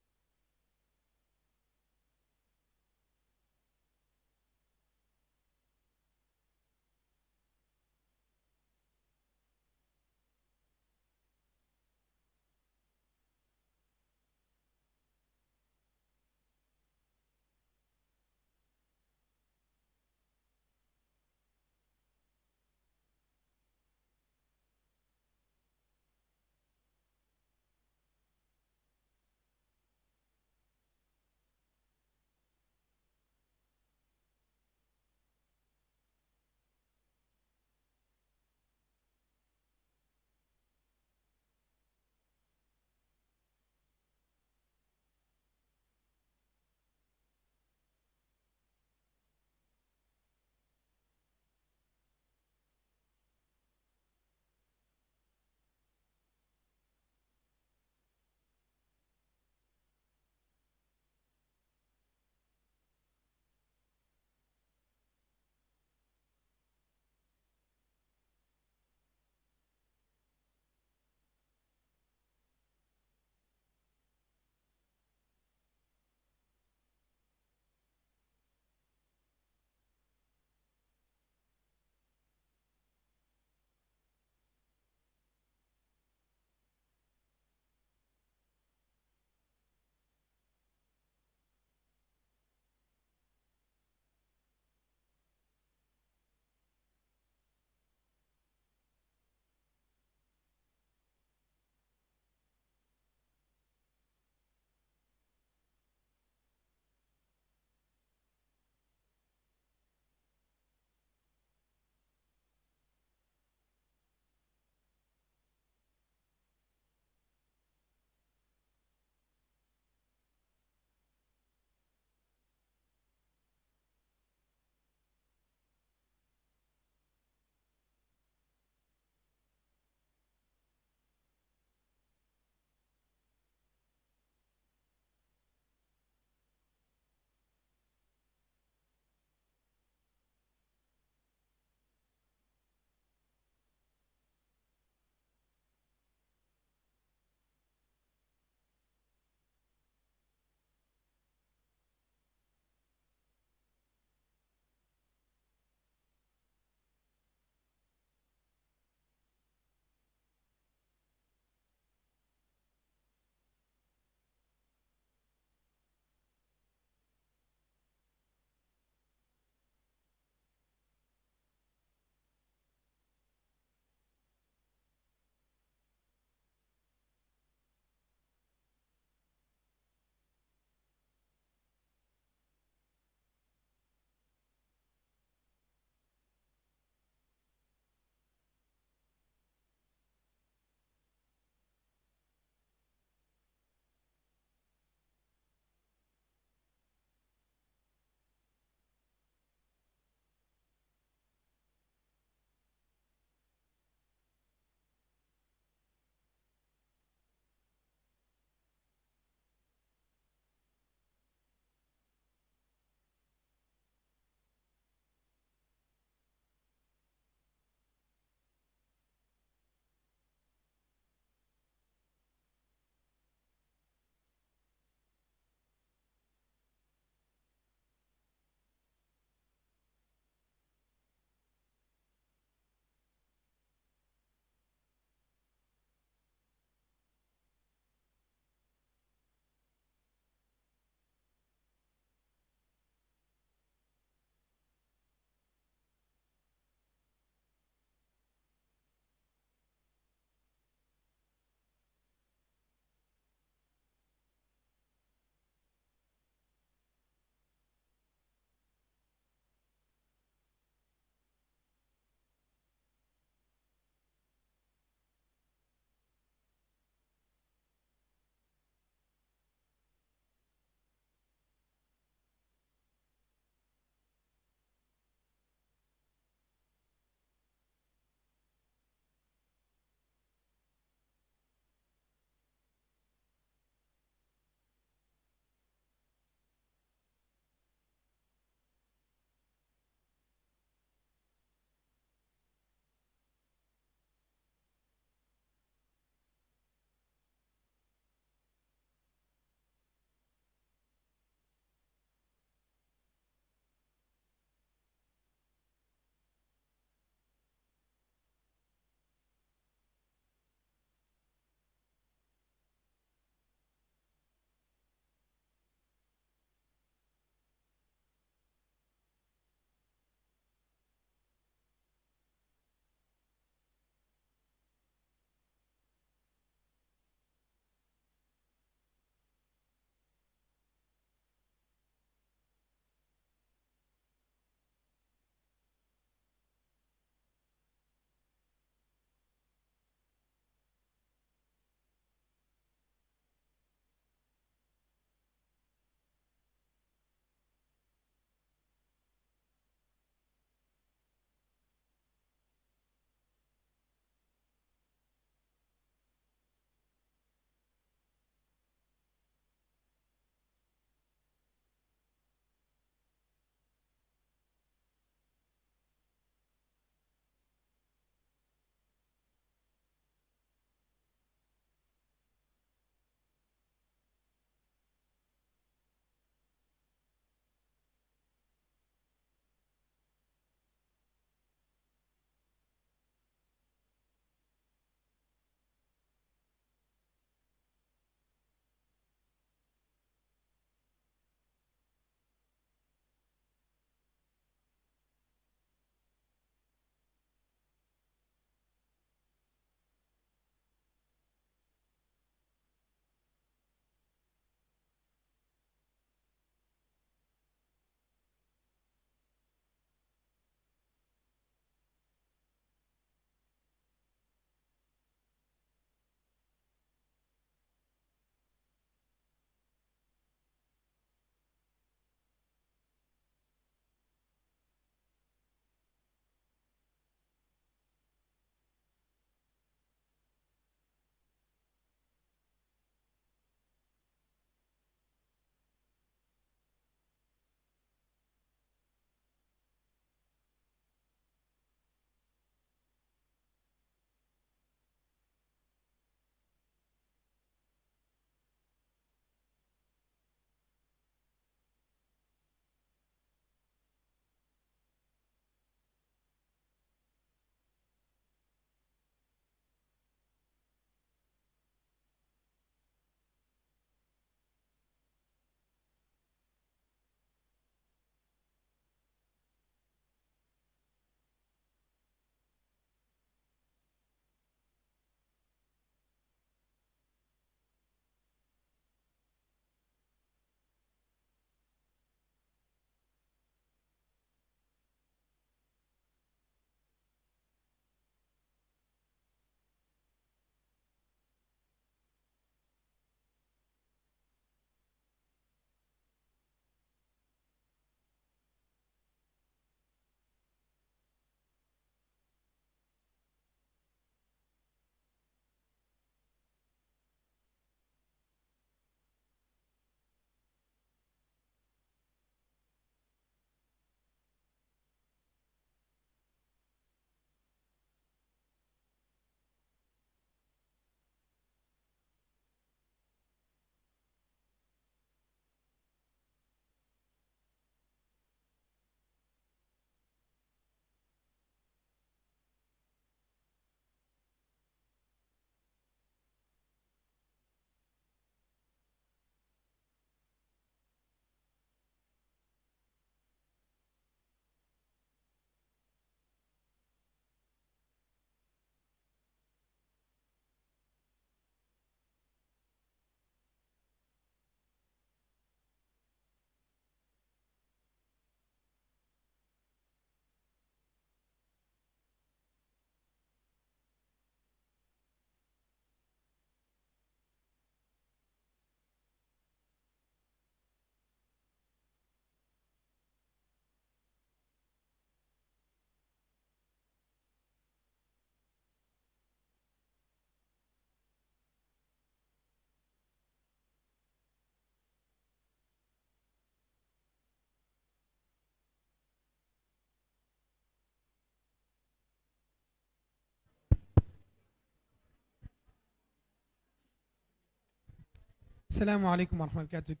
Assalamu alaikum wa rahmatullahi wa barakatuh.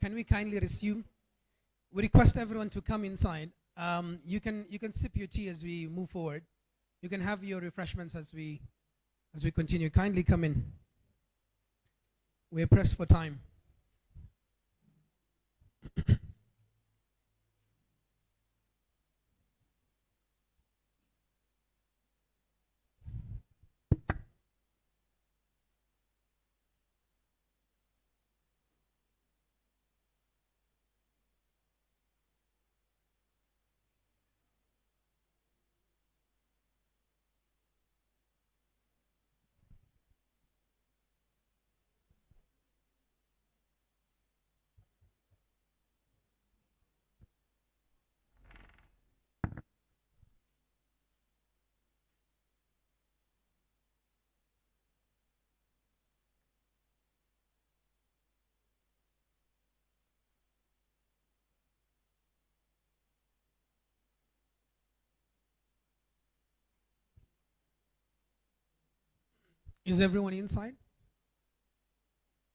Can we kindly resume? We request everyone to come inside. You can sip your tea as we move forward. You can have your refreshments as we continue. Kindly come in. We're pressed for time. Is everyone inside?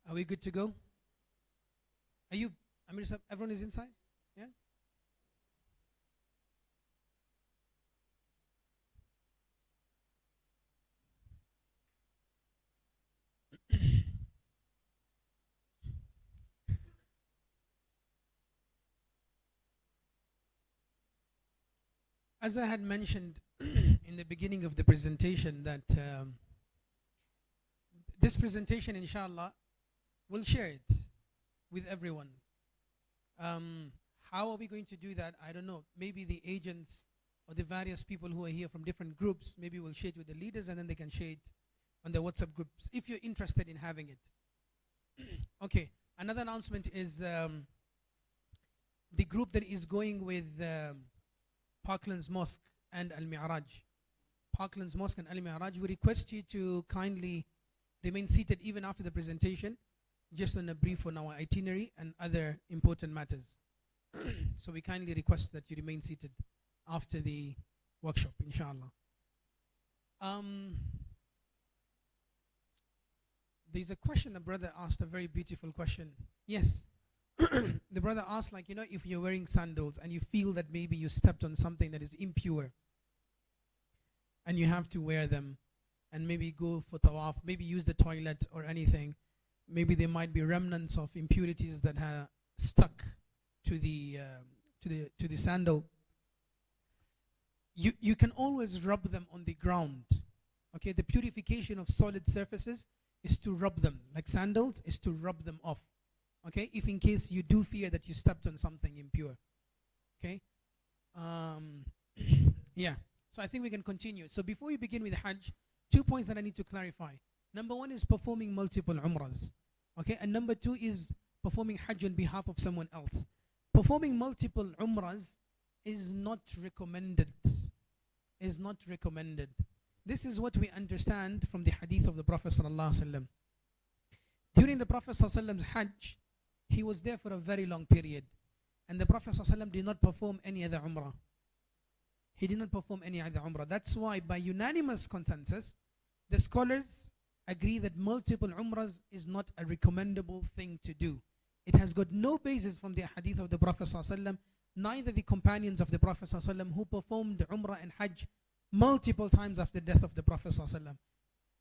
Are we good to go? Are you, everyone is inside? Yeah? As I had mentioned in the beginning of the presentation that this presentation, inshallah, we'll share it with everyone. How are we going to do that? I don't know. Maybe the agents or the various people who are here from different groups, maybe we'll share it with the leaders and then they can share it on their WhatsApp groups if you're interested in having it. Okay, another announcement is the group that is going with Parklands Mosque and Al-Mi'raj. Parklands Mosque and Al-Mi'raj, we request you to kindly remain seated even after the presentation, just on a brief on our itinerary and other important matters. So we kindly request that you remain seated after the workshop, inshallah. There's a question a brother asked, a very beautiful question. Yes. The brother asked, like, if you're wearing sandals and you feel that maybe you stepped on something that is impure and you have to wear them, and maybe go for tawaf, maybe use the toilet or anything, maybe there might be remnants of impurities that are stuck to the sandal. You can always rub them on the ground. Okay, the purification of solid surfaces is to rub them, like sandals, is to rub them off. Okay, if in case you do fear that you stepped on something impure. Okay, yeah. So I think we can continue. So before we begin with Hajj, 2 points that I need to clarify. Number one is performing multiple Umrahs. Okay, and number two is performing Hajj on behalf of someone else. Performing multiple Umrahs is not recommended. Is not recommended. This is what we understand from the hadith of the Prophet ﷺ. During the Prophet ﷺ's Hajj, he was there for a very long period. And the Prophet ﷺ did not perform any other Umrah. He did not perform any other Umrah. That's why by unanimous consensus, the scholars agree that multiple Umrahs is not a recommendable thing to do. It has got no basis from the hadith of the Prophet ﷺ, neither the companions of the Prophet ﷺ who performed Umrah and Hajj multiple times after the death of the Prophet ﷺ.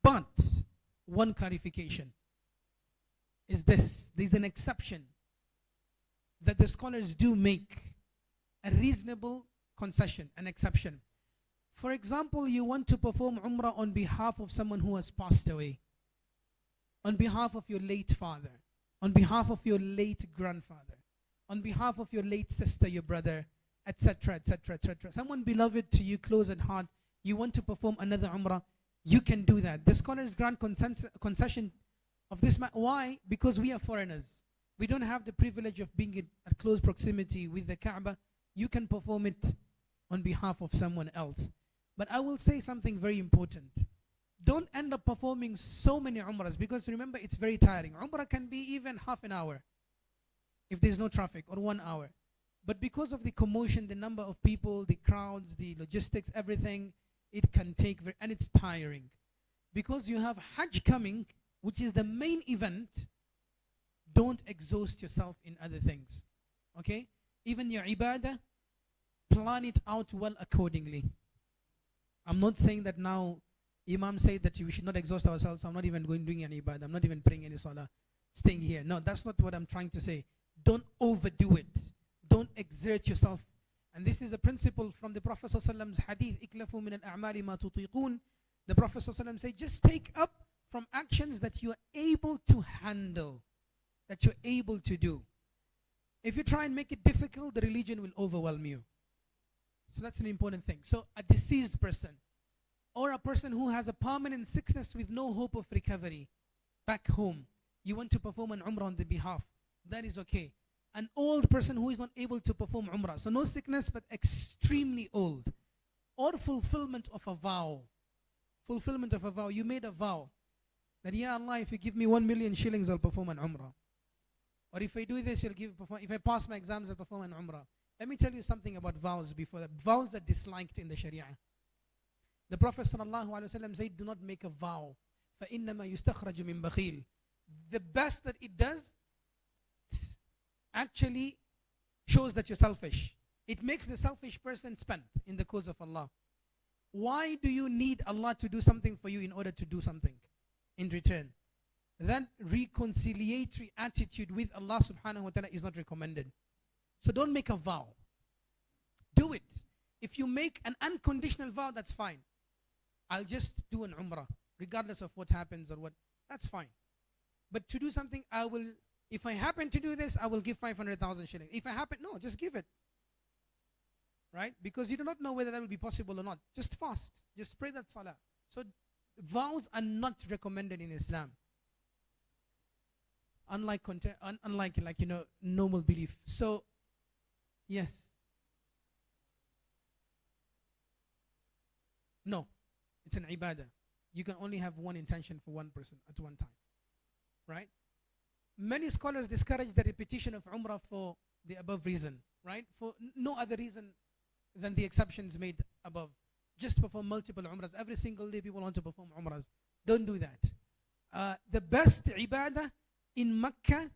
But one clarification is this: there's an exception that the scholars do make, a reasonable concession, an exception. For example, you want to perform Umrah on behalf of someone who has passed away, on behalf of your late father, on behalf of your late grandfather, on behalf of your late sister, your brother, etc., etc., etc. Someone beloved to you, close at heart, you want to perform another Umrah, you can do that. The scholars grant concession of this. Why? Because we are foreigners. We don't have the privilege of being at close proximity with the Kaaba. You can perform it on behalf of someone else. But I will say something very important. Don't end up performing so many Umrahs, because remember, it's very tiring. Umrah can be even half an hour if there's no traffic, or 1 hour. But because of the commotion, the number of people, the crowds, the logistics, everything, it can take, and it's tiring. Because you have Hajj coming, which is the main event, don't exhaust yourself in other things. Okay? Even your ibadah, plan it out well accordingly. I'm not saying that now Imam said that we should not exhaust ourselves, so I'm not even going doing any ibadah, I'm not even praying any salah, staying here. No, that's not what I'm trying to say. Don't overdo it. Don't exert yourself. And this is a principle from the Prophet ﷺ's hadith, إِكْلَفُوا مِنَ الْأَعْمَالِ مَا تُطِيقُونَ. The Prophet ﷺ said, just take up from actions that you are able to handle, that you're able to do. If you try and make it difficult, the religion will overwhelm you. So that's an important thing. So a deceased person, or a person who has a permanent sickness with no hope of recovery back home, you want to perform an Umrah on their behalf, that is okay. An old person who is not able to perform Umrah, so no sickness but extremely old, or fulfillment of a vow. Fulfillment of a vow. You made a vow that, Ya Allah, if you give me 1 million shillings, I'll perform an Umrah. Or if I do this, if I pass my exams, I'll perform an Umrah. Let me tell you something about vows before that. Vows are disliked in the Sharia. The Prophet ﷺ said, do not make a vow. فَإِنَّمَا يُسْتَخْرَجُ مِنْ بَخِيلٍ. The best that it does actually shows that you're selfish. It makes the selfish person spend in the cause of Allah. Why do you need Allah to do something for you in order to do something in return? That reconciliatory attitude with Allah subhanahu wa ta'ala is not recommended. So don't make a vow. Do it. If you make an unconditional vow, that's fine. I'll just do an Umrah, regardless of what happens or what, that's fine. But to do something, if I happen to do this, I will give 500,000 shillings. If I happen, no, just give it. Right? Because you do not know whether that will be possible or not. Just fast. Just pray that salah. So vows are not recommended in Islam. Unlike normal belief. So, yes. No. It's an ibadah. You can only have one intention for one person at one time. Right? Many scholars discourage the repetition of Umrah for the above reason. Right? For no other reason than the exceptions made above. Just perform multiple Umrahs. Every single day people want to perform Umrahs. Don't do that. The best ibadah in Mecca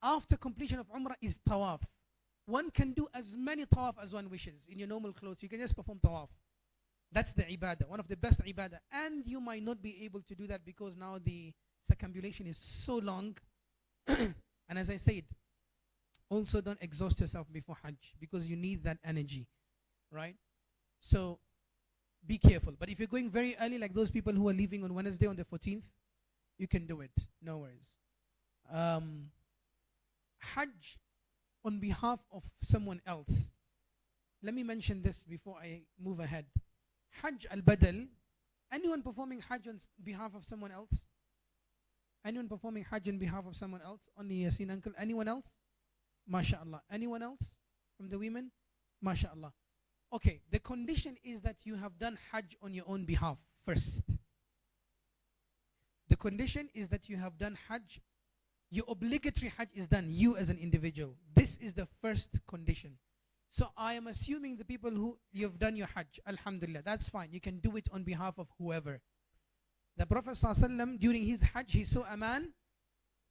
after completion of Umrah is Tawaf. One can do as many Tawaf as one wishes in your normal clothes. You can just perform Tawaf. That's the ibadah, one of the best ibadah. And you might not be able to do that because now the circumambulation is so long. And as I said, also don't exhaust yourself before Hajj because you need that energy, right? So be careful. But if you're going very early, like those people who are leaving on Wednesday on the 14th, you can do it. No worries. Hajj on behalf of someone else. Let me mention this before I move ahead. Hajj al-Badal. Anyone performing Hajj on behalf of someone else? Anyone performing Hajj on behalf of someone else? Only Yasin uncle. Anyone else? MashaAllah. Anyone else from the women? MashaAllah. Okay, the condition is that you have done Hajj on your own behalf first. The condition is that you have done Hajj. Your obligatory Hajj is done, you as an individual. This is the first condition. So I am assuming the people who you've done your Hajj, Alhamdulillah, that's fine. You can do it on behalf of whoever. The Prophet ﷺ, during his Hajj, he saw a man,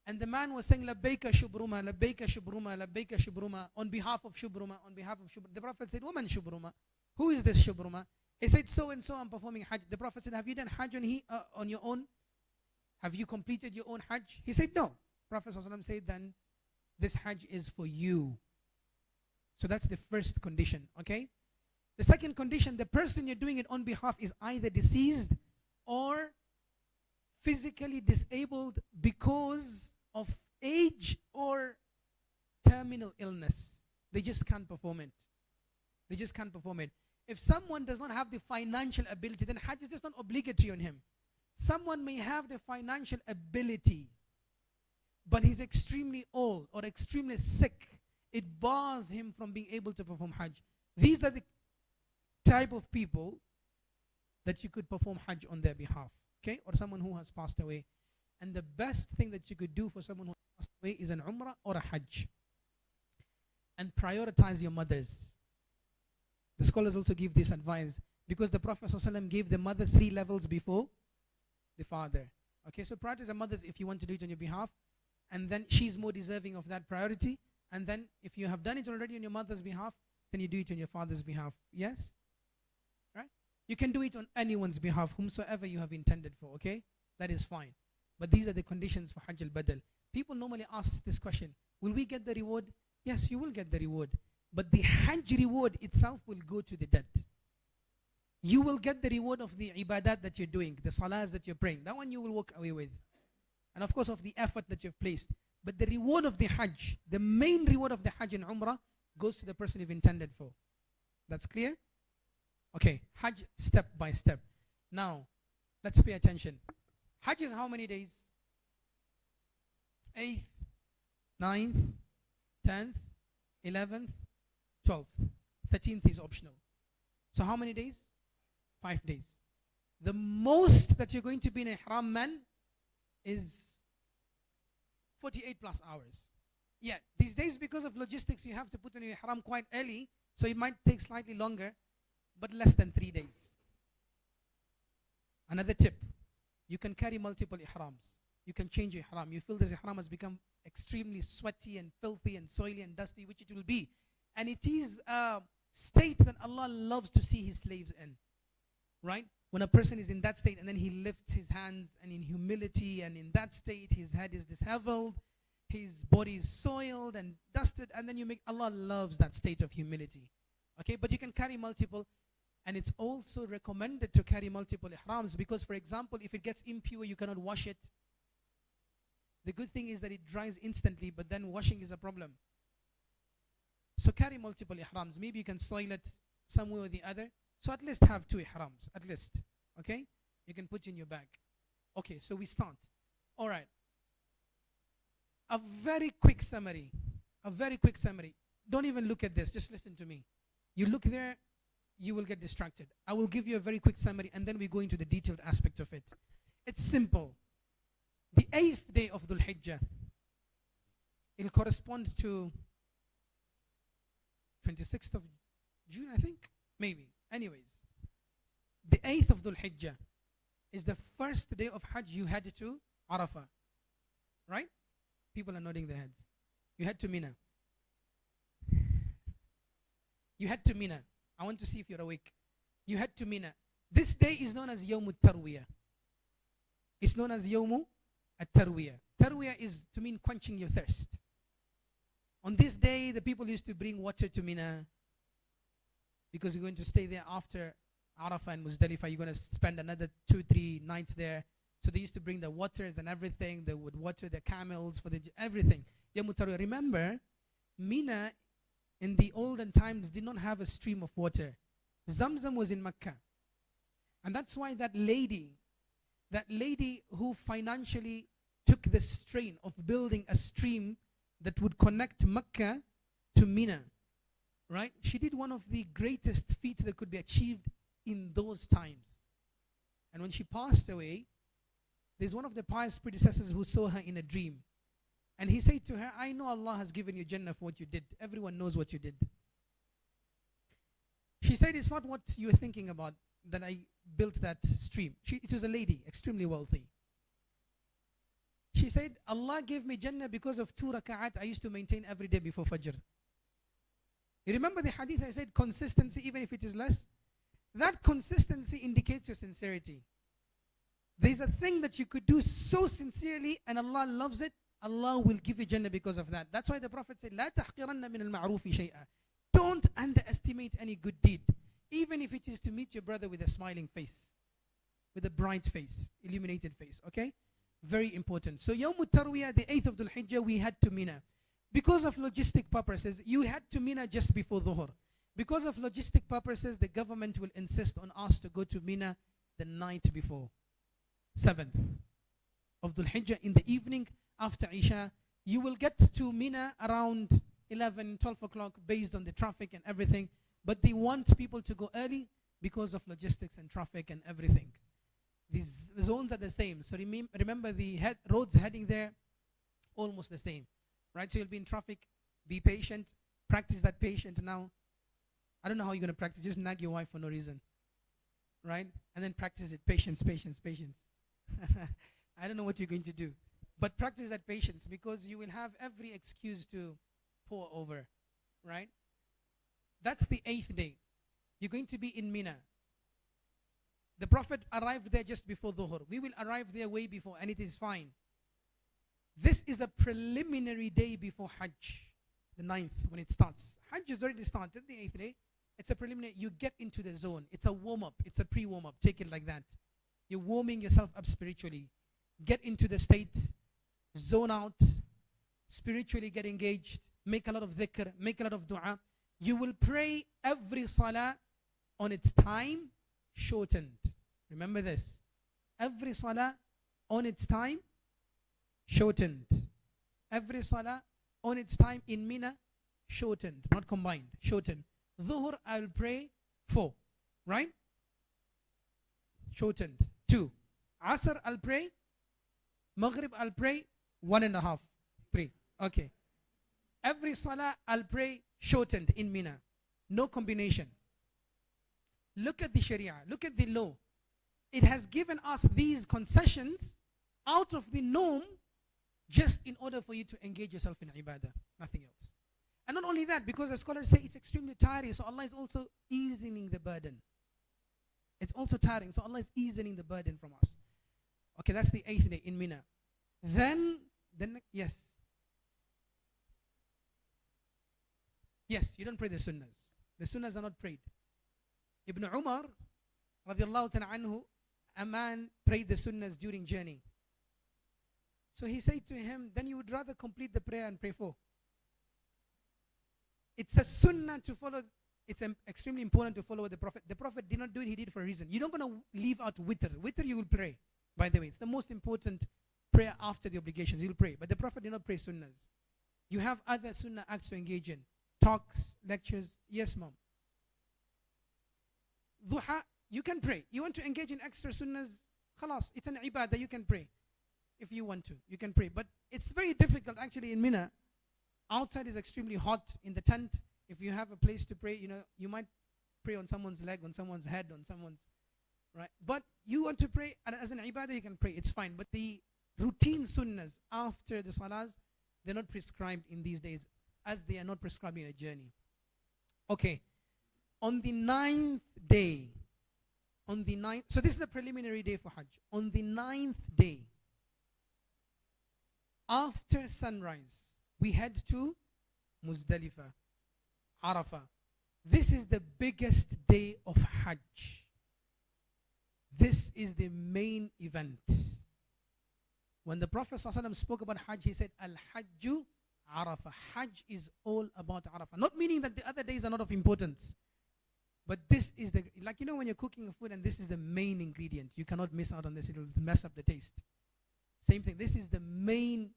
and the man was saying, Labbaika Shubruma, Labbaika Shubruma, Labbaika Shubruma, on behalf of Shubruma, on behalf of Shubruma. The Prophet said, Woman Shubruma, who is this Shubruma? He said, so and so, I'm performing Hajj. The Prophet said, have you done Hajj on your own? Have you completed your own Hajj? He said, no. Prophet ﷺ said, then this Hajj is for you. So that's the first condition, okay? The second condition, the person you're doing it on behalf is either deceased or physically disabled because of age or terminal illness. They just can't perform it. They just can't perform it. If someone does not have the financial ability, then Hajj is just not obligatory on him. Someone may have the financial ability, but he's extremely old or extremely sick. It bars him from being able to perform Hajj. These are the type of people that you could perform Hajj on their behalf. Okay? Or someone who has passed away. And the best thing that you could do for someone who has passed away is an Umrah or a Hajj. And prioritize your mothers. The scholars also give this advice because the Prophet ﷺ gave the mother 3 levels before the father. Okay, so prioritize the mothers if you want to do it on your behalf. and then she's more deserving of that priority. And then if you have done it already on your mother's behalf, then you do it on your father's behalf. Yes? Right? You can do it on anyone's behalf, whomsoever you have intended for, okay? That is fine. But these are the conditions for Hajj al-Badal. People normally ask this question, will we get the reward? Yes, you will get the reward. But the Hajj reward itself will go to the dead. You will get the reward of the ibadat that you're doing, the salahs that you're praying. That one you will walk away with. And of course of the effort that you've placed. But the reward of the Hajj, the main reward of the Hajj and Umrah, goes to the person you've intended for. That's clear? Okay, Hajj step by step. Now, let's pay attention. Hajj is how many days? 8th, 9th, 10th, 11th, 12th. 13th is optional. So how many days? 5 days. The most that you're going to be in Ihram, man, is 48 plus hours. Yeah, these days because of logistics, you have to put in your Ihram quite early, so it might take slightly longer, but less than 3 days. Another tip, you can carry multiple Ihrams. You can change your Ihram. You feel this Ihram has become extremely sweaty and filthy and soily and dusty, which it will be. And it is a state that Allah loves to see His slaves in. Right? When a person is in that state and then he lifts his hands and in humility, and in that state his head is disheveled, his body is soiled and dusted, and then you make, Allah loves that state of humility. Okay, but you can carry multiple, and it's also recommended to carry multiple Ihrams because, for example, if it gets impure, you cannot wash it. The good thing is that it dries instantly, but then washing is a problem. So carry multiple Ihrams. Maybe you can soil it some way or the other. So at least have 2 Ihrams, at least. Okay? You can put in your bag. Okay, so we start. All right. A very quick summary. A very quick summary. Don't even look at this. Just listen to me. You look there, you will get distracted. I will give you a very quick summary, and then we go into the detailed aspect of it. It's simple. The 8th day of Dhul Hijjah, it'll correspond to 26th of June, I think. Maybe. Anyways, the 8th of Dhul Hijjah is the first day of Hajj you head to Arafah. Right? People are nodding their heads. You head to Mina. You head to Mina. I want to see if you're awake. You head to Mina. This day is known as Yawm al-Tarwiyah. It's known as Yawm al-Tarwiyah. Tarwiyah is to mean quenching your thirst. On this day, the people used to bring water to Mina, because you're going to stay there after Arafah and Muzdalifa. You're going to spend another 2-3 nights there. So they used to bring the waters and everything. They would water the camels for the everything. Yawm al-Tarwiyah. Remember, Mina in the olden times did not have a stream of water. Zamzam was in Mecca. And that's why that lady who financially took the strain of building a stream that would connect Mecca to Mina, right? She did one of the greatest feats that could be achieved in those times. And when she passed away, there's one of the pious predecessors who saw her in a dream. And he said to her, I know Allah has given you Jannah for what you did. Everyone knows what you did. She said, it's not what you were thinking about, that I built that stream. It was a lady, extremely wealthy. She said, Allah gave me Jannah because of 2 raka'at I used to maintain every day before Fajr. You remember the hadith I said, consistency even if it is less? That consistency indicates your sincerity. There's a thing that you could do so sincerely and Allah loves it, Allah will give you Jannah because of that. That's why the Prophet said, لا تحقرن من المعروف شيئا. Don't underestimate any good deed, even if it is to meet your brother with a smiling face, with a bright face, illuminated face, okay? Very important. So Yawm al-Tarwiyah, the 8th of Dhul Hijjah, we had to Mina. Because of logistic purposes, you had to Mina just before Dhuhr. Because of logistic purposes, the government will insist on us to go to Mina the night before, 7th of Dhul Hijjah, in the evening after Isha. You will get to Mina around 11, 12 o'clock based on the traffic and everything. But they want people to go early because of logistics and traffic and everything. These zones are the same. So remember the roads heading there, almost the same. Right? So you'll be in traffic. Be patient. Practice that patient now. I don't know how you're going to practice. Just nag your wife for no reason. Right? And then practice it. Patience, patience, patience. I don't know what you're going to do. But practice that patience, because you will have every excuse to pour over, right? That's the 8th day. You're going to be in Mina. The Prophet arrived there just before Dhuhr. We will arrive there way before, and it is fine. This is a preliminary day before Hajj, the 9th, when it starts. Hajj has already started, the 8th day. It's a preliminary. You get into the zone. It's a warm-up. It's a pre-warm-up. Take it like that. You're warming yourself up spiritually. Get into the state. Zone out. Spiritually get engaged. Make a lot of dhikr. Make a lot of dua. You will pray every salah on its time, shortened. Remember this. Every salah on its time, shortened. Every salah on its time in Mina, shortened. Not combined. Shortened. Dhuhr, I'll pray 4. Right? Shortened. 2. Asr, I'll pray. Maghrib, I'll pray 1.5. 3. Okay. Every salah, I'll pray shortened in Mina. No combination. Look at the Sharia. Look at the law. It has given us these concessions out of the norm just in order for you to engage yourself in ibadah. Nothing else. And not only that, because the scholars say it's extremely tiring, so Allah is also easing the burden. It's also tiring, so Allah is easing the burden from us. Okay, that's the 8th day in Mina. Then, yes. Yes, you don't pray the sunnahs. The sunnahs are not prayed. Ibn Umar, radiallahu ta'ala anhu, a man prayed the sunnahs during journey. So he said to him, then you would rather complete the prayer and pray 4. It's a sunnah to follow. It's extremely important to follow the Prophet. The Prophet did not do it, he did it for a reason. You're not going to leave out witr. Witr you will pray, by the way. It's the most important prayer after the obligations. You'll pray. But the Prophet did not pray sunnahs. You have other sunnah acts to engage in. Talks, lectures. Yes, mom. Duha, you can pray. You want to engage in extra sunnahs, khalas, it's an ibadah, you can pray. If you want to, you can pray. But it's very difficult actually in Mina. Outside is extremely hot. In the tent, if you have a place to pray, you might pray on someone's leg, on someone's head, on someone's, right? But you want to pray, and as an ibadah you can pray, it's fine. But the routine sunnahs after the salahs, they're not prescribed in these days, as they are not prescribed in a journey. Okay. On the 9th day, so this is a preliminary day for Hajj. On the 9th day, after sunrise, we head to Muzdalifa, Arafah. This is the biggest day of Hajj. This is the main event. When the Prophet ﷺ spoke about Hajj, he said, Al-Hajju Arafah. Hajj is all about Arafah. Not meaning that the other days are not of importance. But this is the, like when you're cooking a food and this is the main ingredient. You cannot miss out on this. It will mess up the taste. Same thing. This is the main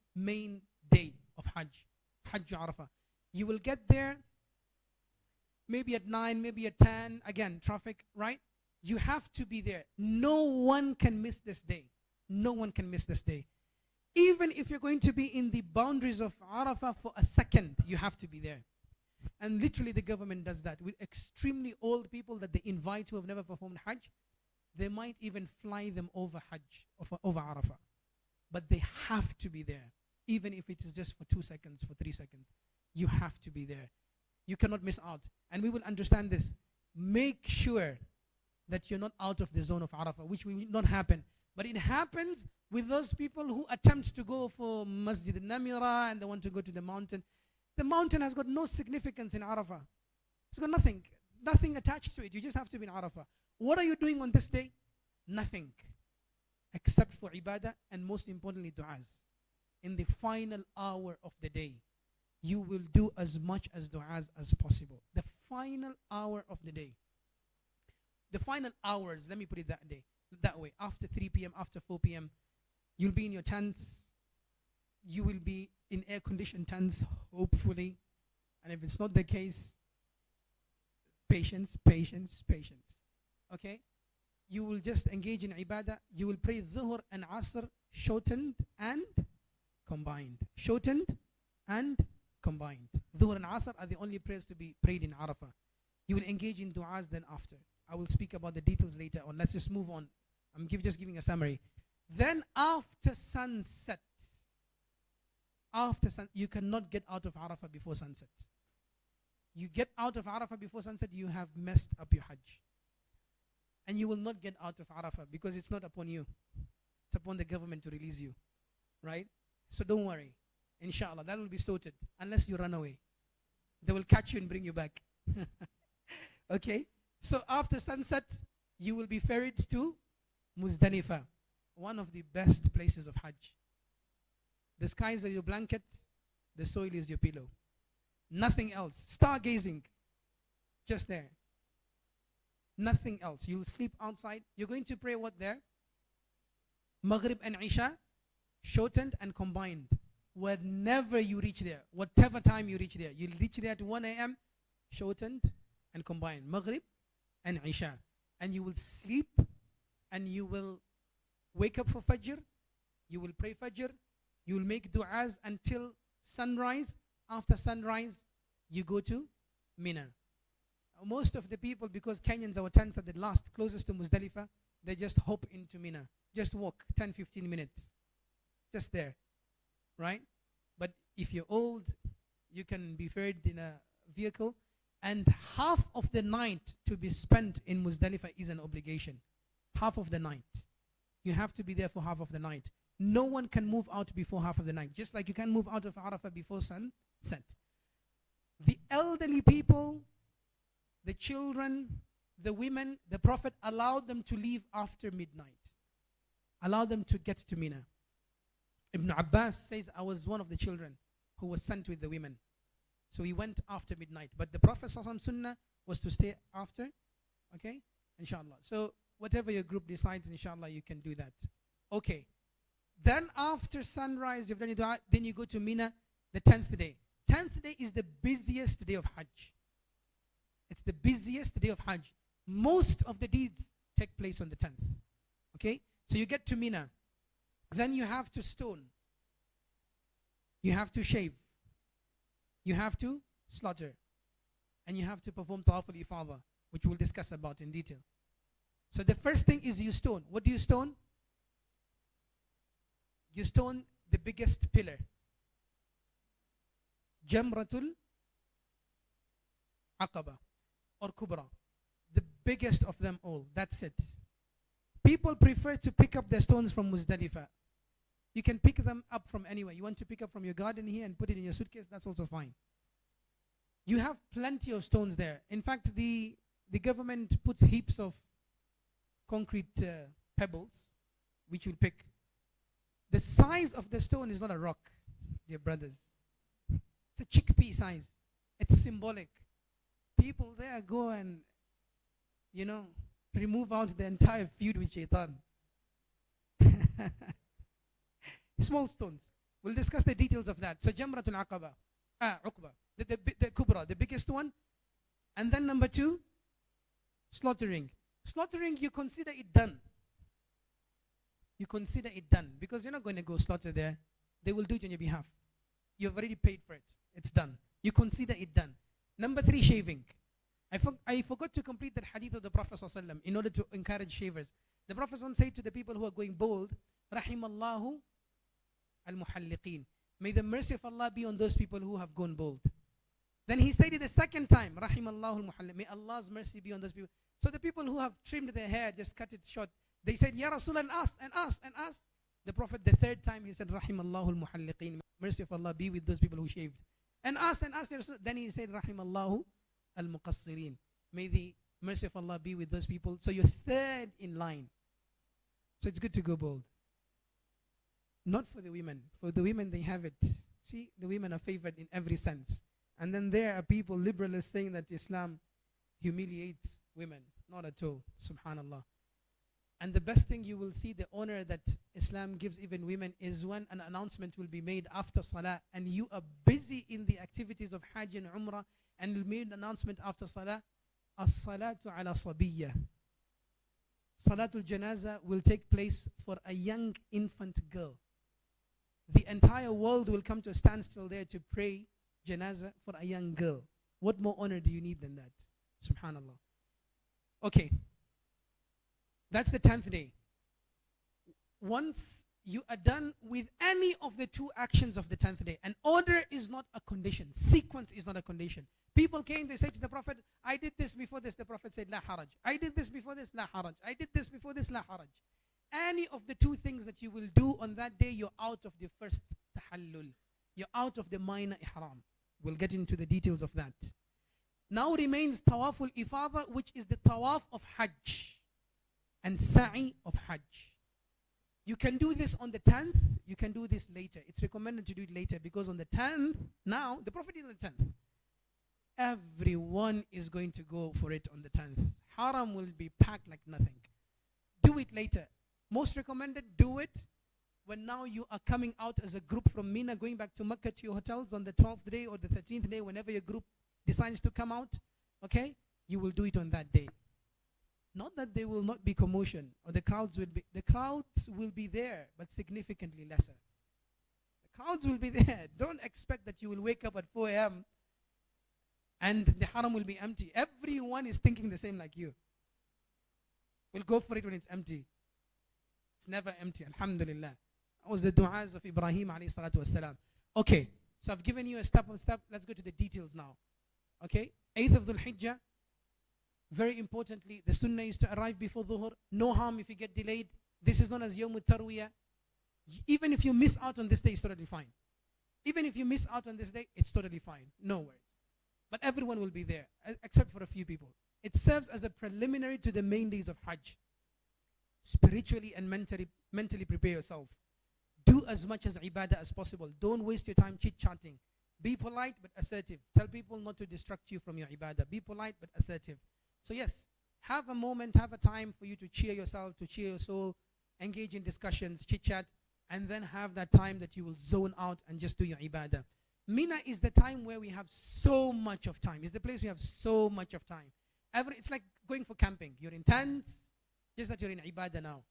day of Hajj. Hajj Arafah. You will get there maybe at 9, maybe at 10. Again, traffic, right? You have to be there. No one can miss this day. No one can miss this day. Even if you're going to be in the boundaries of Arafah for a second, you have to be there. And literally the government does that with extremely old people that they invite who have never performed Hajj. They might even fly them over Hajj, over Arafah. But they have to be there. Even if it is just for 2 seconds, for 3 seconds. You have to be there. You cannot miss out. And we will understand this. Make sure that you're not out of the zone of Arafah, which will not happen. But it happens with those people who attempt to go for Masjid al-Namira and they want to go to the mountain. The mountain has got no significance in Arafah. It's got nothing attached to it. You just have to be in Arafah. What are you doing on this day? Nothing. Except for ibadah and most importantly du'as. In the final hour of the day, you will do as much as du'as as possible. The final hour of the day. The final hours, let me put it that way. After 3 p.m., after 4 p.m., you'll be in your tents. You will be in air-conditioned tents, hopefully. And if it's not the case, patience, patience, patience. Okay? You will just engage in ibadah. You will pray dhuhr and asr shortened and combined. Shortened and combined. Dhuhr and asr are the only prayers to be prayed in Arafah. You will engage in du'as then after. I will speak about the details later on. Let's just move on. I'm just giving a summary. Then after sunset, after you cannot get out of Arafah before sunset. You get out of Arafah before sunset, you have messed up your Hajj. And you will not get out of Arafah because it's not upon you. It's upon the government to release you. Right? So don't worry. Inshallah, that will be sorted. Unless you run away. They will catch you and bring you back. Okay? So after sunset, you will be ferried to Muzdalifa, one of the best places of Hajj. The skies are your blanket, the soil is your pillow. Nothing else. Stargazing. Just there. Nothing else. You'll sleep outside. You're going to pray what there? Maghrib and Isha, shortened and combined. Whenever you reach there, whatever time you reach there, you'll reach there at 1 a.m., shortened and combined. Maghrib and Isha. And you will sleep and you will wake up for Fajr. You will pray Fajr. You will make du'as until sunrise. After sunrise, you go to Mina. Most of the people, because Kenyans, our tents are the last, closest to Muzdalifa, they just hop into Mina. Just walk 10-15 minutes. Just there. Right? But if you're old, you can be ferried in a vehicle. And half of the night to be spent in Muzdalifa is an obligation. Half of the night. You have to be there for half of the night. No one can move out before half of the night. Just like you can move out of Arafah before sunset. The elderly people, the children, the women, the Prophet allowed them to leave after midnight. Allowed them to get to Mina. Ibn Abbas says, I was one of the children who was sent with the women. So he went after midnight. But the Prophet's sunnah was to stay after. Okay? Inshallah. So whatever your group decides, inshallah, you can do that. Okay. Then after sunrise, you've done your dua, then you go to Mina, the 10th day. 10th day is the busiest day of Hajj. It's the busiest day of Hajj. Most of the deeds take place on the 10th. Okay? So you get to Mina. Then you have to stone. You have to shave. You have to slaughter. And you have to perform Tawaf al-Ifadah, which we'll discuss about in detail. So the first thing is you stone. What do you stone? You stone the biggest pillar. Jamratul Aqaba or Kubra. The biggest of them all. That's it. People prefer to pick up their stones from Muzdalifa. You can pick them up from anywhere. You want to pick up from your garden here and put it in your suitcase, that's also fine. You have plenty of stones there. In fact, the government puts heaps of concrete pebbles, which you'll pick. The size of the stone is not a rock, dear brothers. It's a chickpea size. It's symbolic. People there go and, remove out the entire feud with Shaitan. Small stones. We'll discuss the details of that. So Jamratul Aqaba, Uqba, the Kubra, the biggest one. And then number 2, slaughtering. Slaughtering, you consider it done. You consider it done. Because you're not going to go slaughter there. They will do it on your behalf. You've already paid for it. It's done. You consider it done. Number 3, shaving. I forgot to complete that hadith of the Prophet ﷺ in order to encourage shavers. The Prophet ﷺ said to the people who are going bald, Rahimallahu al-muhalliqeen. May the mercy of Allah be on those people who have gone bald. Then he said it the second time, Rahimallahu al-muhalliqeen. May Allah's mercy be on those people. So the people who have trimmed their hair, just cut it short, they said, Ya Rasul, and us, and us, and us. The Prophet, the third time, he said, Rahimallahu al-muhalliqeen. Mercy of Allah be with those people who shaved. And us, Ya Rasul. Then he said, Rahimallahu al-muqassirin. May the mercy of Allah be with those people. So you're third in line. So it's good to go bald. Not for the women. For the women, they have it. See, the women are favored in every sense. And then there are people, liberalists, saying that Islam humiliates women. Not at all. Subhanallah. And the best thing you will see, the honor that Islam gives even women, is when an announcement will be made after Salah and you are busy in the activities of Hajj and Umrah, and will make an announcement after Salah, As-salatu ala sabiyya. Salatul Janaza will take place for a young infant girl. The entire world will come to a standstill there to pray Janaza for a young girl. What more honor do you need than that? Subhanallah. Okay. That's the 10th day. Once you are done with any of the two actions of the 10th day. And order is not a condition. Sequence is not a condition. People came, they said to the Prophet, I did this before this. The Prophet said, La haraj. I did this before this, La haraj. I did this before this, La haraj. Any of the two things that you will do on that day, you're out of the first tahallul. You're out of the minor ihram. We'll get into the details of that. Now remains Tawaf al-Ifadah, which is the Tawaf of Hajj and Sa'i of Hajj. You can do this on the 10th, you can do this later. It's recommended to do it later because on the 10th, now, the Prophet is on the 10th. Everyone is going to go for it on the 10th. Haram will be packed like nothing. Do it later. Most recommended, do it when now you are coming out as a group from Mina, going back to Mecca to your hotels on the 12th day or the 13th day, whenever your group decides to come out, okay? You will do it on that day. Not that there will not be commotion or the crowds will be there, but significantly lesser. The crowds will be there. Don't expect that you will wake up at 4 a.m. and the haram will be empty. Everyone is thinking the same like you. We'll go for it when it's empty. It's never empty, alhamdulillah. That was the du'as of Ibrahim alayhi salatu wasalam. Okay, so I've given you a step on step. Let's go to the details now. Okay, 8th of Dhul Hijjah. Very importantly, the sunnah is to arrive before dhuhr. No harm if you get delayed. This is known as Yawm al-Tarwiyah. Even if you miss out on this day, it's totally fine. Even if you miss out on this day, it's totally fine. No worries. But everyone will be there, except for a few people. It serves as a preliminary to the main days of Hajj. Spiritually and mentally prepare yourself. Do as much as ibadah as possible. Don't waste your time chit-chatting. Be polite but assertive. Tell people not to distract you from your ibadah. Be polite but assertive. So yes, have a moment, have a time for you to cheer yourself, to cheer your soul, engage in discussions, chit-chat, and then have that time that you will zone out and just do your ibadah. Mina is the time where we have so much of time. It's the place we have so much of time. It's like going for camping. You're in tents, just that you're in ibadah now.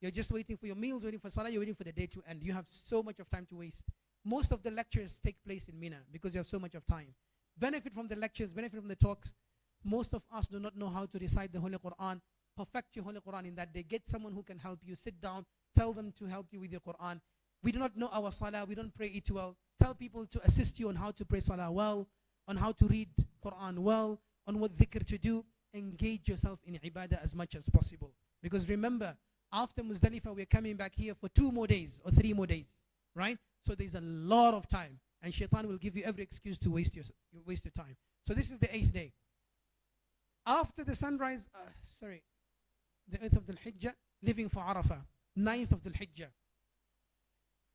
You're just waiting for your meals, waiting for salah, you're waiting for the day to end. You have so much of time to waste. Most of the lectures take place in Mina because you have so much of time. Benefit from the lectures, benefit from the talks. Most of us do not know how to recite the Holy Quran. Perfect your Holy Quran in that day. Get someone who can help you. Sit down. Tell them to help you with your Quran. We do not know our salah. We don't pray it well. Tell people to assist you on how to pray salah well, on how to read Quran well, on what dhikr to do. Engage yourself in ibadah as much as possible. Because remember, after Muzdalifa, we're coming back here for 2 more days or 3 more days. Right? So there's a lot of time. And shaitan will give you every excuse to waste your time. So this is the 8th day. After the sunrise, the 8th of Dhul Hijjah, leaving for Arafah, 9th of Dhul Hijjah.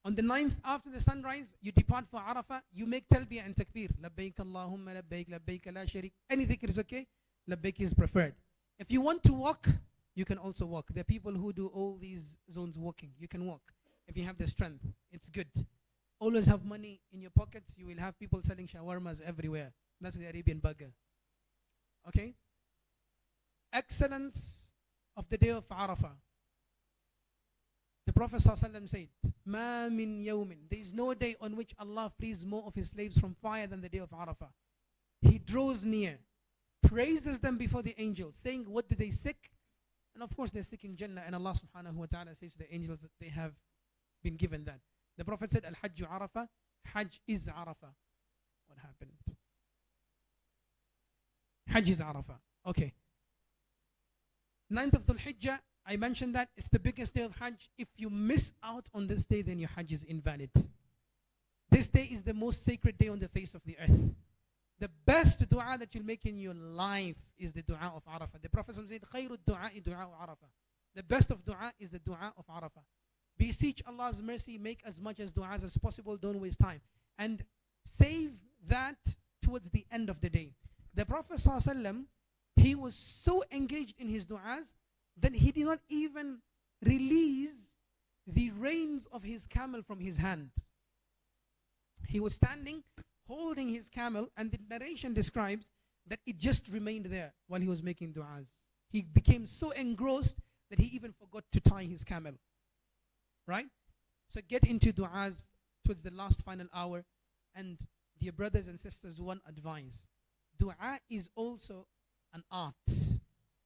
On the 9th, after the sunrise, you depart for Arafah, you make talbiyah and takbir. Labbaik Allahumma labbaik, labbaik la sharik. Any dhikr is okay, labbaik is preferred. If you want to walk, you can also walk. There are people who do all these zones walking. You can walk. If you have the strength, it's good. Always have money in your pockets. You will have people selling shawarmas everywhere. That's the Arabian burger. Okay? Excellence of the day of Arafah. The Prophet ﷺ said, "Ma min yawmin." There is no day on which Allah frees more of His slaves from fire than the day of Arafah. He draws near, praises them before the angels, saying, what do they seek? And of course they're seeking Jannah, and Allah subhanahu wa ta'ala says to the angels that they have been given that. The Prophet said, Al-Hajju Arafah, Hajj is Arafah. What happened? Hajj is Arafah. Okay. 9th of Dhul Hijjah, I mentioned that it's the biggest day of Hajj. If you miss out on this day, then your Hajj is invalid. This day is the most sacred day on the face of the earth. The best dua that you'll make in your life is the dua of Arafah. The Prophet said, خَيْرُ الدُّعَاءِ دُعَاءُ Arafah. The best of dua is the dua of Arafah. Beseech Allah's mercy, make as much as du'as as possible, don't waste time. And save that towards the end of the day. The Prophet ﷺ, he was so engaged in his du'as that he did not even release the reins of his camel from his hand. He was standing, holding his camel, and the narration describes that it just remained there while he was making du'as. He became so engrossed that he even forgot to tie his camel. Right? So get into du'as towards the last final hour. And dear brothers and sisters, one advice. Du'a is also an art.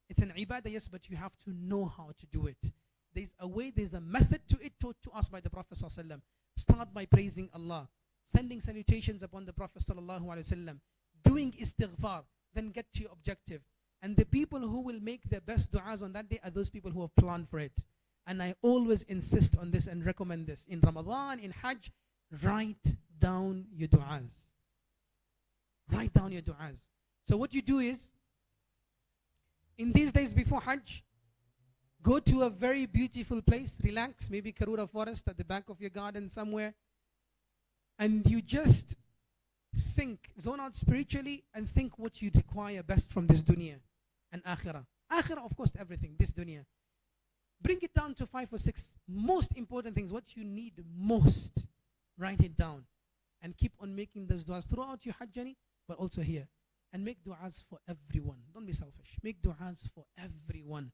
It's an ibadah, yes, but you have to know how to do it. There's a way, there's a method to it taught to us by the Prophet ﷺ. Start by praising Allah, sending salutations upon the Prophet ﷺ, doing istighfar, then get to your objective. And the people who will make their best du'as on that day are those people who have planned for it. And I always insist on this and recommend this. In Ramadan, in Hajj, write down your du'as. Write down your du'as. So what you do is, in these days before Hajj, go to a very beautiful place, relax, maybe Karura forest at the back of your garden somewhere, and you just think, zone out spiritually and think what you require best from this dunya and akhirah. Akhirah, of course, everything, this dunya. Bring it down to 5 or 6 most important things, what you need most. Write it down and keep on making those du'as throughout your Hajj journey, but also here. And make du'as for everyone. Don't be selfish. Make du'as for everyone.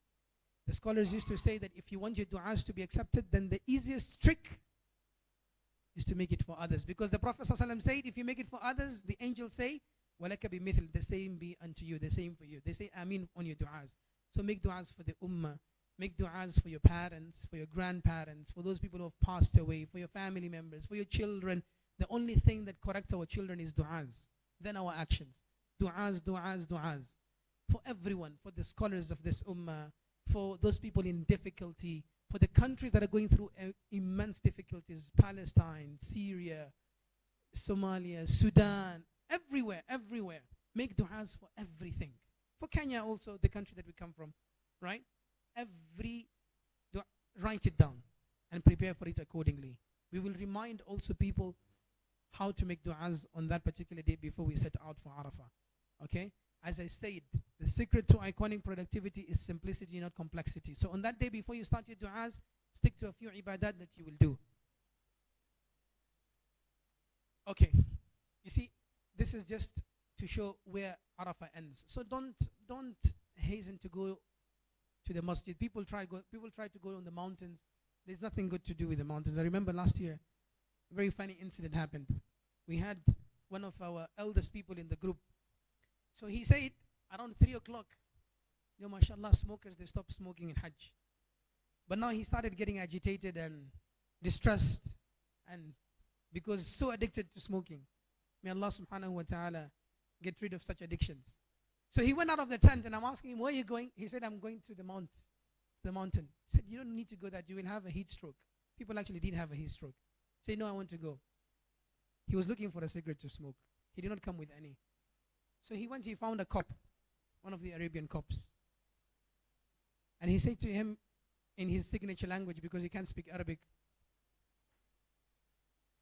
The scholars used to say that if you want your du'as to be accepted, then the easiest trick is to make it for others. Because the Prophet ﷺ said, if you make it for others, the angels say, وَلَكَ بِمِثْلِ, the same be unto you, the same for you. They say Ameen on your du'as. So make du'as for the ummah. Make du'as for your parents, for your grandparents, for those people who have passed away, for your family members, for your children. The only thing that corrects our children is du'as. Then our actions. Du'as, du'as, du'as. For everyone, for the scholars of this ummah, for those people in difficulty, for the countries that are going through immense difficulties, Palestine, Syria, Somalia, Sudan, everywhere, everywhere. Make du'as for everything. For Kenya also, the country that we come from, right? Write it down and prepare for it accordingly. We will remind also people how to make du'as on that particular day before we set out for Arafah. Okay? As I said, the secret to iconic productivity is simplicity, not complexity. So on that day, before you start your du'as, stick to a few ibadat that you will do. Okay. You see, this is just to show where Arafah ends. So don't hasten to go to the masjid. People try to go on the mountains. There's nothing good to do with the mountains. I remember last year, a very funny incident happened. We had one of our eldest people in the group. So he said, around 3 o'clock, mashallah, smokers, they stopped smoking in Hajj. But now he started getting agitated and distressed, and because so addicted to smoking. May Allah subhanahu wa ta'ala get rid of such addictions. So he went out of the tent, and I'm asking him, where are you going? He said, I'm going to the mountain. He said, you don't need to go that. You will have a heat stroke. People actually did have a heat stroke. Say, no, I want to go. He was looking for a cigarette to smoke. He did not come with any. So he went, he found a cop, one of the Arabian cops. And he said to him in his signature language, because he can't speak Arabic.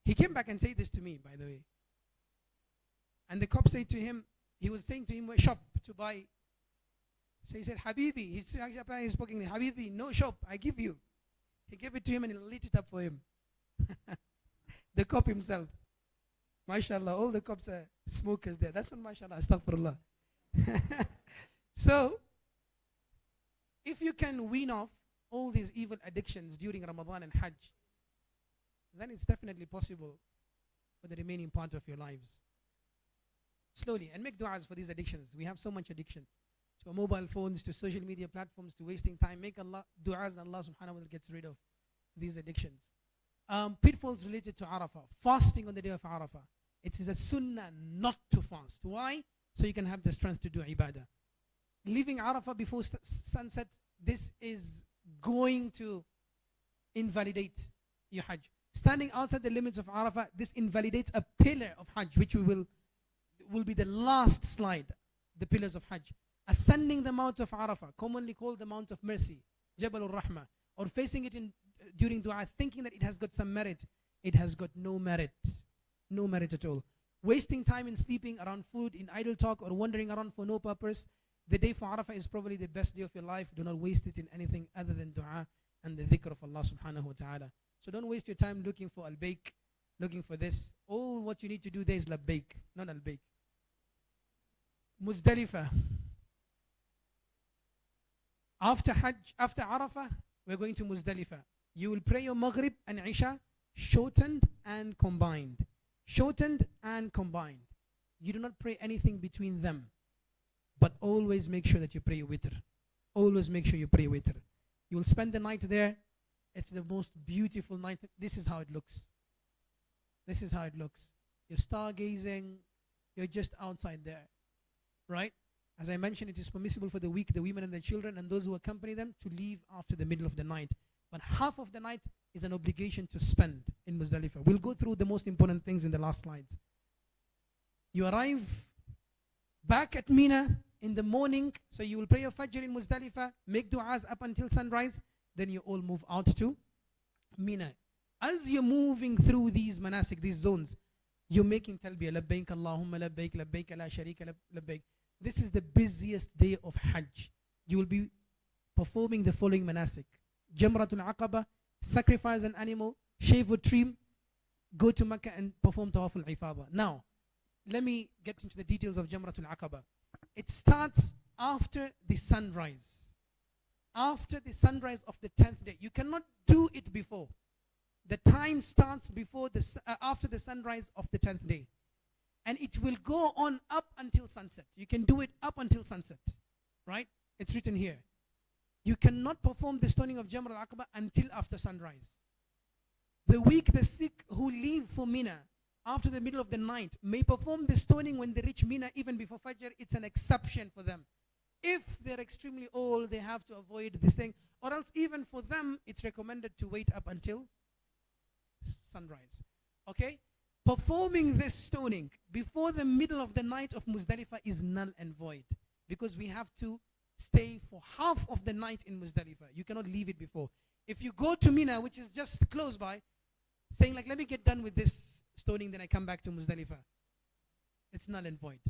He came back and said this to me, by the way. And the cop said to him, he was saying to him, where shop to buy. So he said, Habibi. He's actually apparently speaking, Habibi, no shop, I give you. He gave it to him and he lit it up for him. The cop himself. MashaAllah, all the cops are smokers there. That's not MashaAllah, astaghfirullah. So, if you can wean off all these evil addictions during Ramadan and Hajj, then it's definitely possible for the remaining part of your lives. Slowly, and make du'as for these addictions. We have so much addictions. To mobile phones, to social media platforms, to wasting time. Make Allah du'as and Allah subhanahu wa ta'ala gets rid of these addictions. Pitfalls related to Arafah. Fasting on the day of Arafah. It is a sunnah not to fast. Why? So you can have the strength to do ibadah. Leaving Arafah before sunset, this is going to invalidate your Hajj. Standing outside the limits of Arafah, this invalidates a pillar of Hajj, which will be the last slide, the pillars of Hajj. Ascending the Mount of Arafah, commonly called the Mount of Mercy, Jabal al-Rahmah, or facing it during dua, thinking that it has got some merit, it has got no merit. No merit at all. Wasting time in sleeping, around food, in idle talk, or wandering around for no purpose. The day for Arafah is probably the best day of your life. Do not waste it in anything other than dua and the dhikr of Allah subhanahu wa ta'ala. So don't waste your time looking for al-bayk, looking for this. All what you need to do there is labbayk, not al-bayk. Muzdalifa. After Hajj, after Arafah, we're going to Muzdalifa. You will pray your Maghrib and Isha shortened and combined. Shortened and combined. You do not pray anything between them. But always make sure that you pray your witr. Always make sure you pray witr. You will spend the night there It's the most beautiful night. This is how it looks. This is how it looks. You're stargazing. You're just outside there, right? As I mentioned, it is permissible for the weak, the women and the children and those who accompany them to leave after the middle of the night. But half of the night is an obligation to spend in Muzdalifa. We'll go through the most important things in the last slides. You arrive back at Mina in the morning, so you will pray your Fajr in Muzdalifa, make du'as up until sunrise, then you all move out to Mina. As you're moving through these manasik, these zones, you're making talbiyah, labbaik Allahumma labbaik, labbaik la sharika labbaik. This is the busiest day of Hajj. You will be performing the following manasik. Jamratul Aqaba, sacrifice an animal, shave or trim, go to Mecca and perform Tawaf al-Ifadah. Now, let me get into the details of Jamratul Aqaba. It starts after the sunrise. After the sunrise of the 10th day. You cannot do it before. The time starts before after the sunrise of the 10th day. And it will go on up until sunset. You can do it up until sunset. Right? It's written here. You cannot perform the stoning of Jamr al-Aqaba until after sunrise. The weak, the sick who leave for Mina after the middle of the night may perform the stoning when they reach Mina even before Fajr. It's an exception for them. If they're extremely old, they have to avoid this thing. Or else even for them, it's recommended to wait up until sunrise. Okay? Performing this stoning before the middle of the night of Muzdalifa is null and void. Because we have to stay for half of the night in Muzdalifa. You cannot leave it before. If you go to Mina, which is just close by, saying like, let me get done with this stoning, then I come back to Muzdalifa, it's null and void.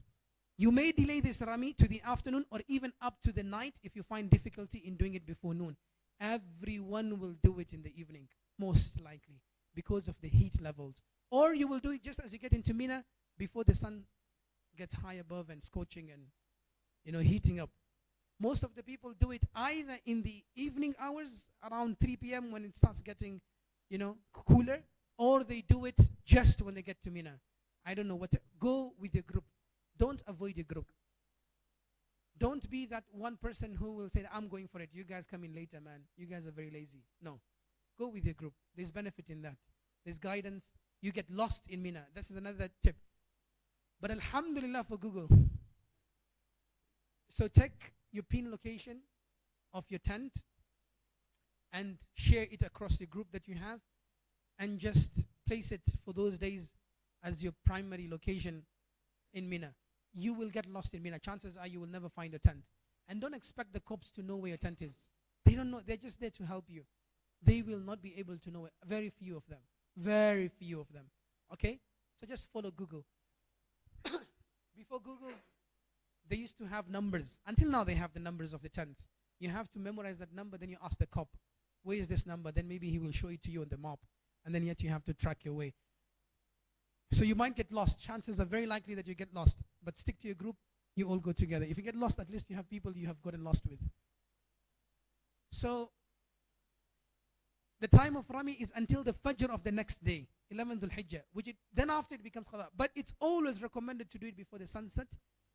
You may delay this Rami to the afternoon or even up to the night if you find difficulty in doing it before noon. Everyone will do it in the evening, most likely, because of the heat levels. Or you will do it just as you get into Mina, before the sun gets high above and scorching and heating up. Most of the people do it either in the evening hours around 3 p.m. when it starts getting, cooler, or they do it just when they get to Mina. I don't know what go with your group. Don't avoid your group. Don't be that one person who will say, I'm going for it. You guys come in later, man. You guys are very lazy. No. Go with your group. There's benefit in that. There's guidance. You get lost in Mina. This is another tip. But alhamdulillah for Google. So take your pin location of your tent and share it across your group that you have and just place it for those days as your primary location in Mina. You will get lost in Mina. Chances are you will never find a tent. And don't expect the cops to know where your tent is. They don't know. They're just there to help you. They will not be able to know it. Very few of them. Very few of them. Okay? So just follow Google. Before Google, they used to have numbers. Until now, they have the numbers of the tents. You have to memorize that number, then you ask the cop, where is this number? Then maybe he will show it to you on the map. And then yet you have to track your way. So you might get lost. Chances are very likely that you get lost. But stick to your group. You all go together. If you get lost, at least you have people you have gotten lost with. So the time of Rami is until the Fajr of the next day, 11th al-Hijjah, then after it becomes Qada. But it's always recommended to do it before the sunset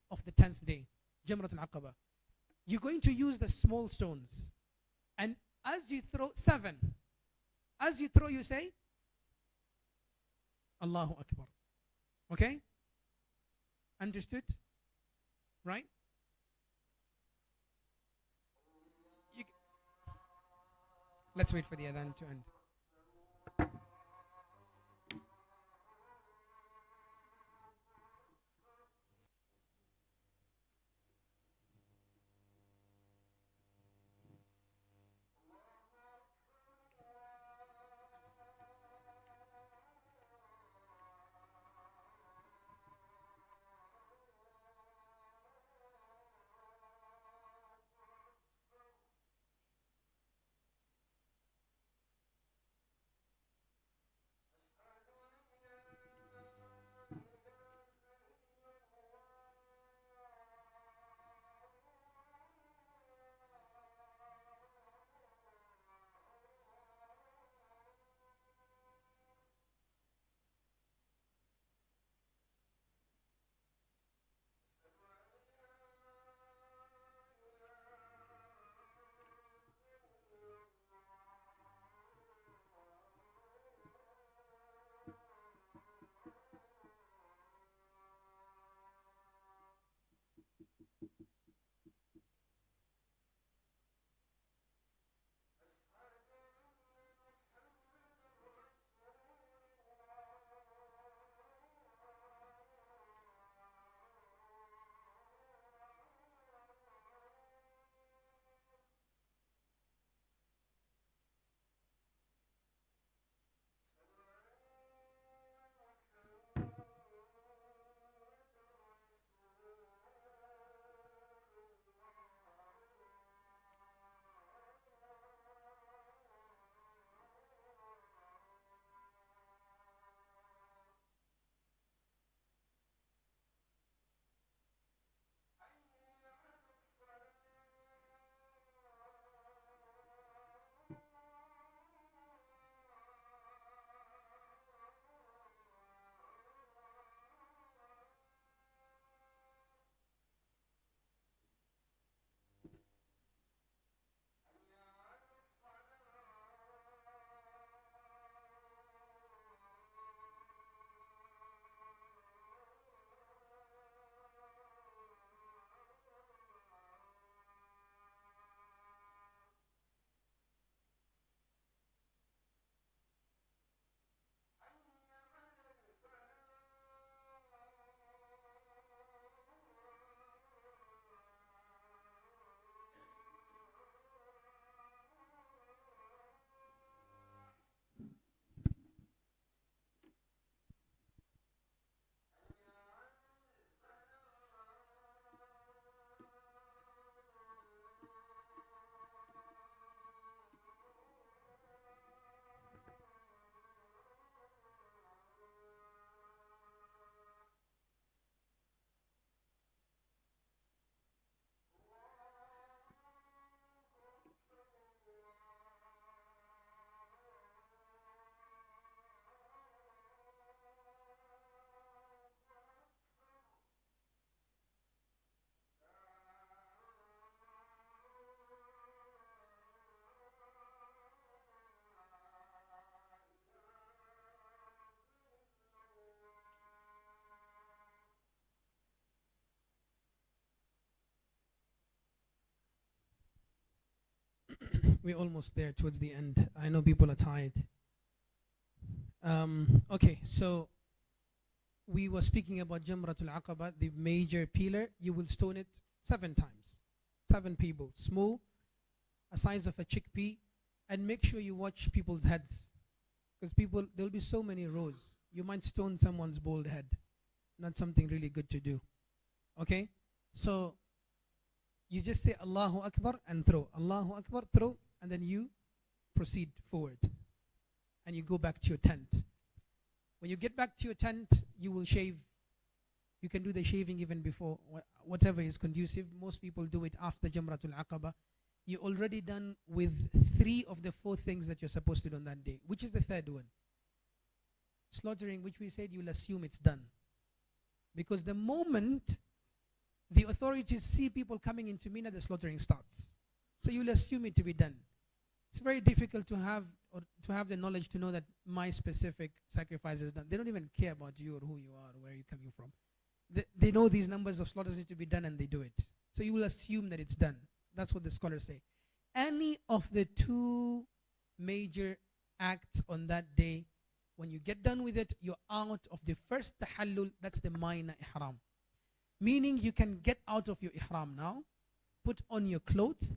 of the 10th day, Jamrat al-Aqaba. You're going to use the small stones. And as you throw, 7. As you throw, you say, Allahu Akbar. Okay? Understood? Right? Let's wait for the adhan to end. We're almost there towards the end. I know people are tired. Okay, so we were speaking about Jamratul Aqaba, the major pillar. You will stone it 7 times. 7 people, small, a size of a chickpea, and make sure you watch people's heads. Because there'll be so many rows. You might stone someone's bald head. Not something really good to do. Okay? So, you just say Allahu Akbar and throw. Allahu Akbar, throw, and then you proceed forward. And you go back to your tent. When you get back to your tent, you will shave. You can do the shaving even before, whatever is conducive. Most people do it after Jamratul Aqaba. You're already done with 3 of the 4 things that you're supposed to do on that day. Which is the third one? Slaughtering, which we said you'll assume it's done. Because the moment the authorities see people coming into Mina, the slaughtering starts. So you'll assume it to be done. It's very difficult to have the knowledge to know that my specific sacrifice is done. They don't even care about you or who you are or where you're coming from. They know these numbers of slaughters need to be done and they do it. So you will assume that it's done. That's what the scholars say. Any of the 2 major acts on that day, when you get done with it, you're out of the first tahallul, that's the Mina Ihram. Meaning you can get out of your Ihram now, put on your clothes.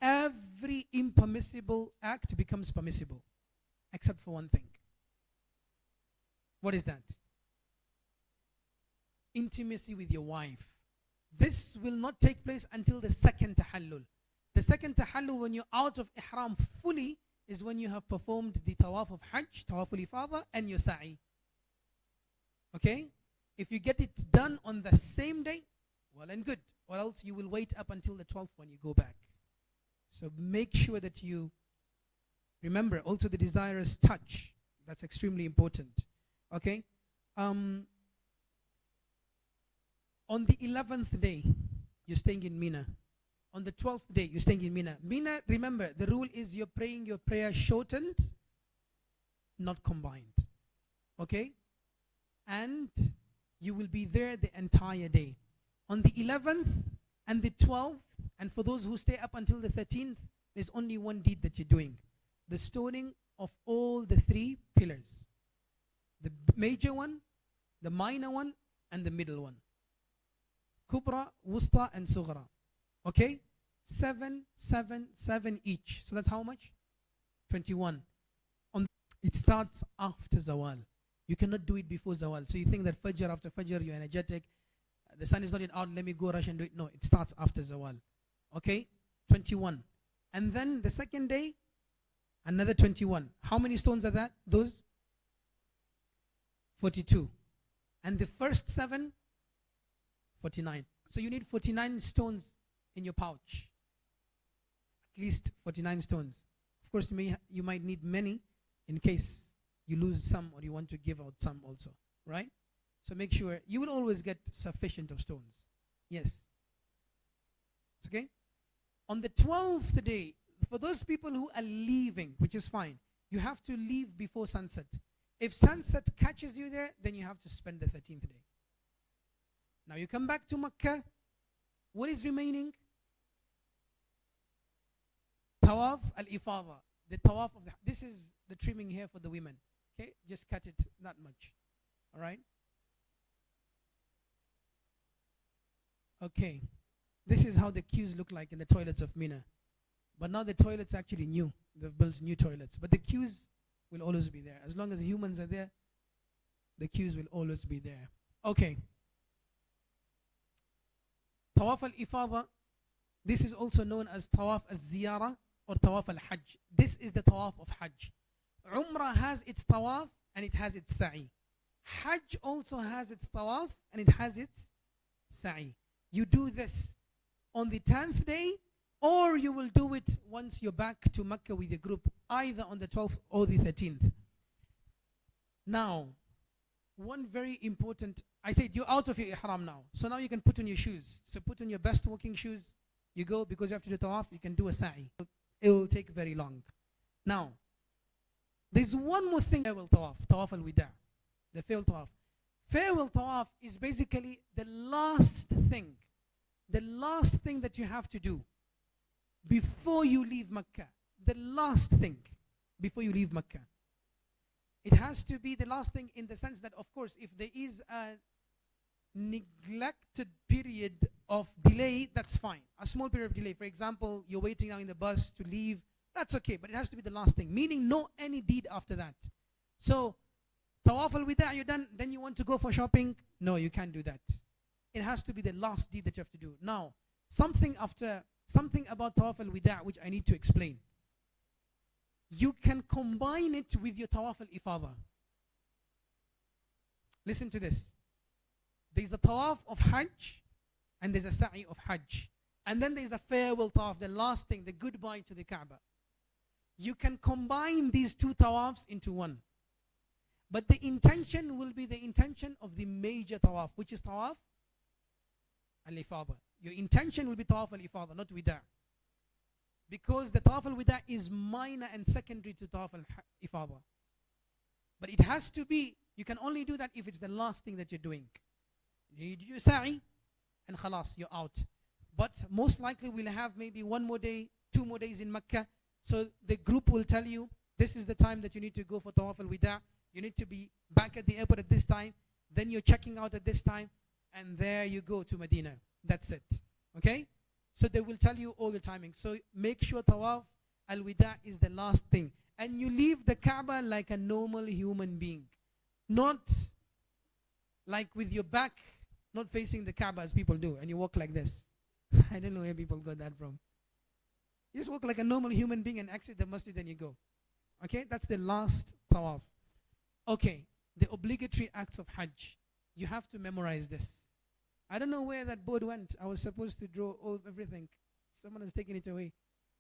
Every impermissible act becomes permissible, except for one thing. What is that? Intimacy with your wife. This will not take place until the second tahallul. The second tahallul, when you're out of Ihram fully, is when you have performed the Tawaf of Hajj, Tawaf al-Ifadah, and your Sa'i. Okay? If you get it done on the same day, well and good. Or else you will wait up until the 12th when you go back. So make sure that you remember also the desirous touch. That's extremely important. Okay? On the 11th day, you're staying in Mina. On the 12th day, you're staying in Mina. Mina, remember, the rule is you're praying your prayer shortened, not combined. Okay? And you will be there the entire day. On the 11th And the 12th, and for those who stay up until the 13th, there's only one deed that you're doing. The stoning of all the 3 pillars. The major one, the minor one, and the middle one. Kubra, Wusta, and Sughra. Okay? 7, 7, 7 each. So that's how much? 21. It starts after Zawal. You cannot do it before Zawal. So you think that Fajr after Fajr, you're energetic. The sun is not yet out, let me go rush and do it. No, it starts after Zawal. Okay? 21. And then the second day, another 21. How many stones are that? Those? 42. And the first 7? 49. So you need 49 stones in your pouch. At least 49 stones. Of course, you might need many in case you lose some or you want to give out some also. Right? So make sure you will always get sufficient of stones. Yes. Okay? On the 12th day, for those people who are leaving, which is fine, you have to leave before sunset. If sunset catches you there, then you have to spend the 13th day. Now you come back to Makkah. What is remaining? Tawaf al-Ifadah. The Tawaf of this is the trimming here for the women. Okay? Just cut it that much. Alright? Okay. This is how the queues look like in the toilets of Mina. But now the toilets are actually new. They've built new toilets. But the queues will always be there. As long as humans are there, the queues will always be there. Okay. Tawaf al-Ifadah. This is also known as Tawaf al-Ziyarah or Tawaf al-Hajj. This is the Tawaf of Hajj. Umrah has its Tawaf and it has its Sa'i. Hajj also has its Tawaf and it has its Sa'i. You do this on the 10th day, or you will do it once you're back to Mecca with your group, either on the 12th or the 13th. Now, one very important, I said you're out of your ihram now. So now you can put on your shoes. So put on your best walking shoes. You go, because you have to do tawaf, you can do a sa'i. It will take very long. Now, there's one more thing, farewell tawaf, tawaf al-wida', the farewell tawaf. Farewell tawaf is basically the last thing that you have to do before you leave Mecca. The last thing before you leave Mecca. It has to be the last thing in the sense that, of course, if there is a neglected period of delay, that's fine. A small period of delay. For example, you're waiting now in the bus to leave, that's okay, but it has to be the last thing, meaning no any deed after that. So, Tawaf al-Wida', you're done, then you want to go for shopping? No, you can't do that. It has to be the last deed that you have to do. Now, something about Tawaf al-Wida' which I need to explain. You can combine it with your Tawaf al-Ifadah. Listen to this. There's a Tawaf of Hajj and there's a Sa'i of Hajj. And then there's a farewell Tawaf, the last thing, the goodbye to the Kaaba. You can combine these two Tawafs into one. But the intention will be the intention of the major Tawaf, which is Tawaf al-Ifadah. Your intention will be Tawaf al-Ifadah, not Wida'. Because the Tawaf al-Wida' is minor and secondary to Tawaf al-Ifadah. But it has to be, you can only do that if it's the last thing that you're doing. You do your sa'i and khalas, you're out. But most likely we'll have maybe 1 more day, 2 more days in Mecca. So the group will tell you, this is the time that you need to go for Tawaf al-Wida'. You need to be back at the airport at this time. Then you're checking out at this time. And there you go to Medina. That's it. Okay? So they will tell you all the timing. So make sure Tawaf al-Wida' is the last thing. And you leave the Kaaba like a normal human being. Not like with your back not facing the Kaaba as people do. And you walk like this. I don't know where people got that from. You just walk like a normal human being and exit the masjid and you go. Okay? That's the last Tawaf. Okay. The obligatory acts of Hajj. You have to memorize this. I don't know where that board went. I was supposed to draw everything. Someone has taken it away.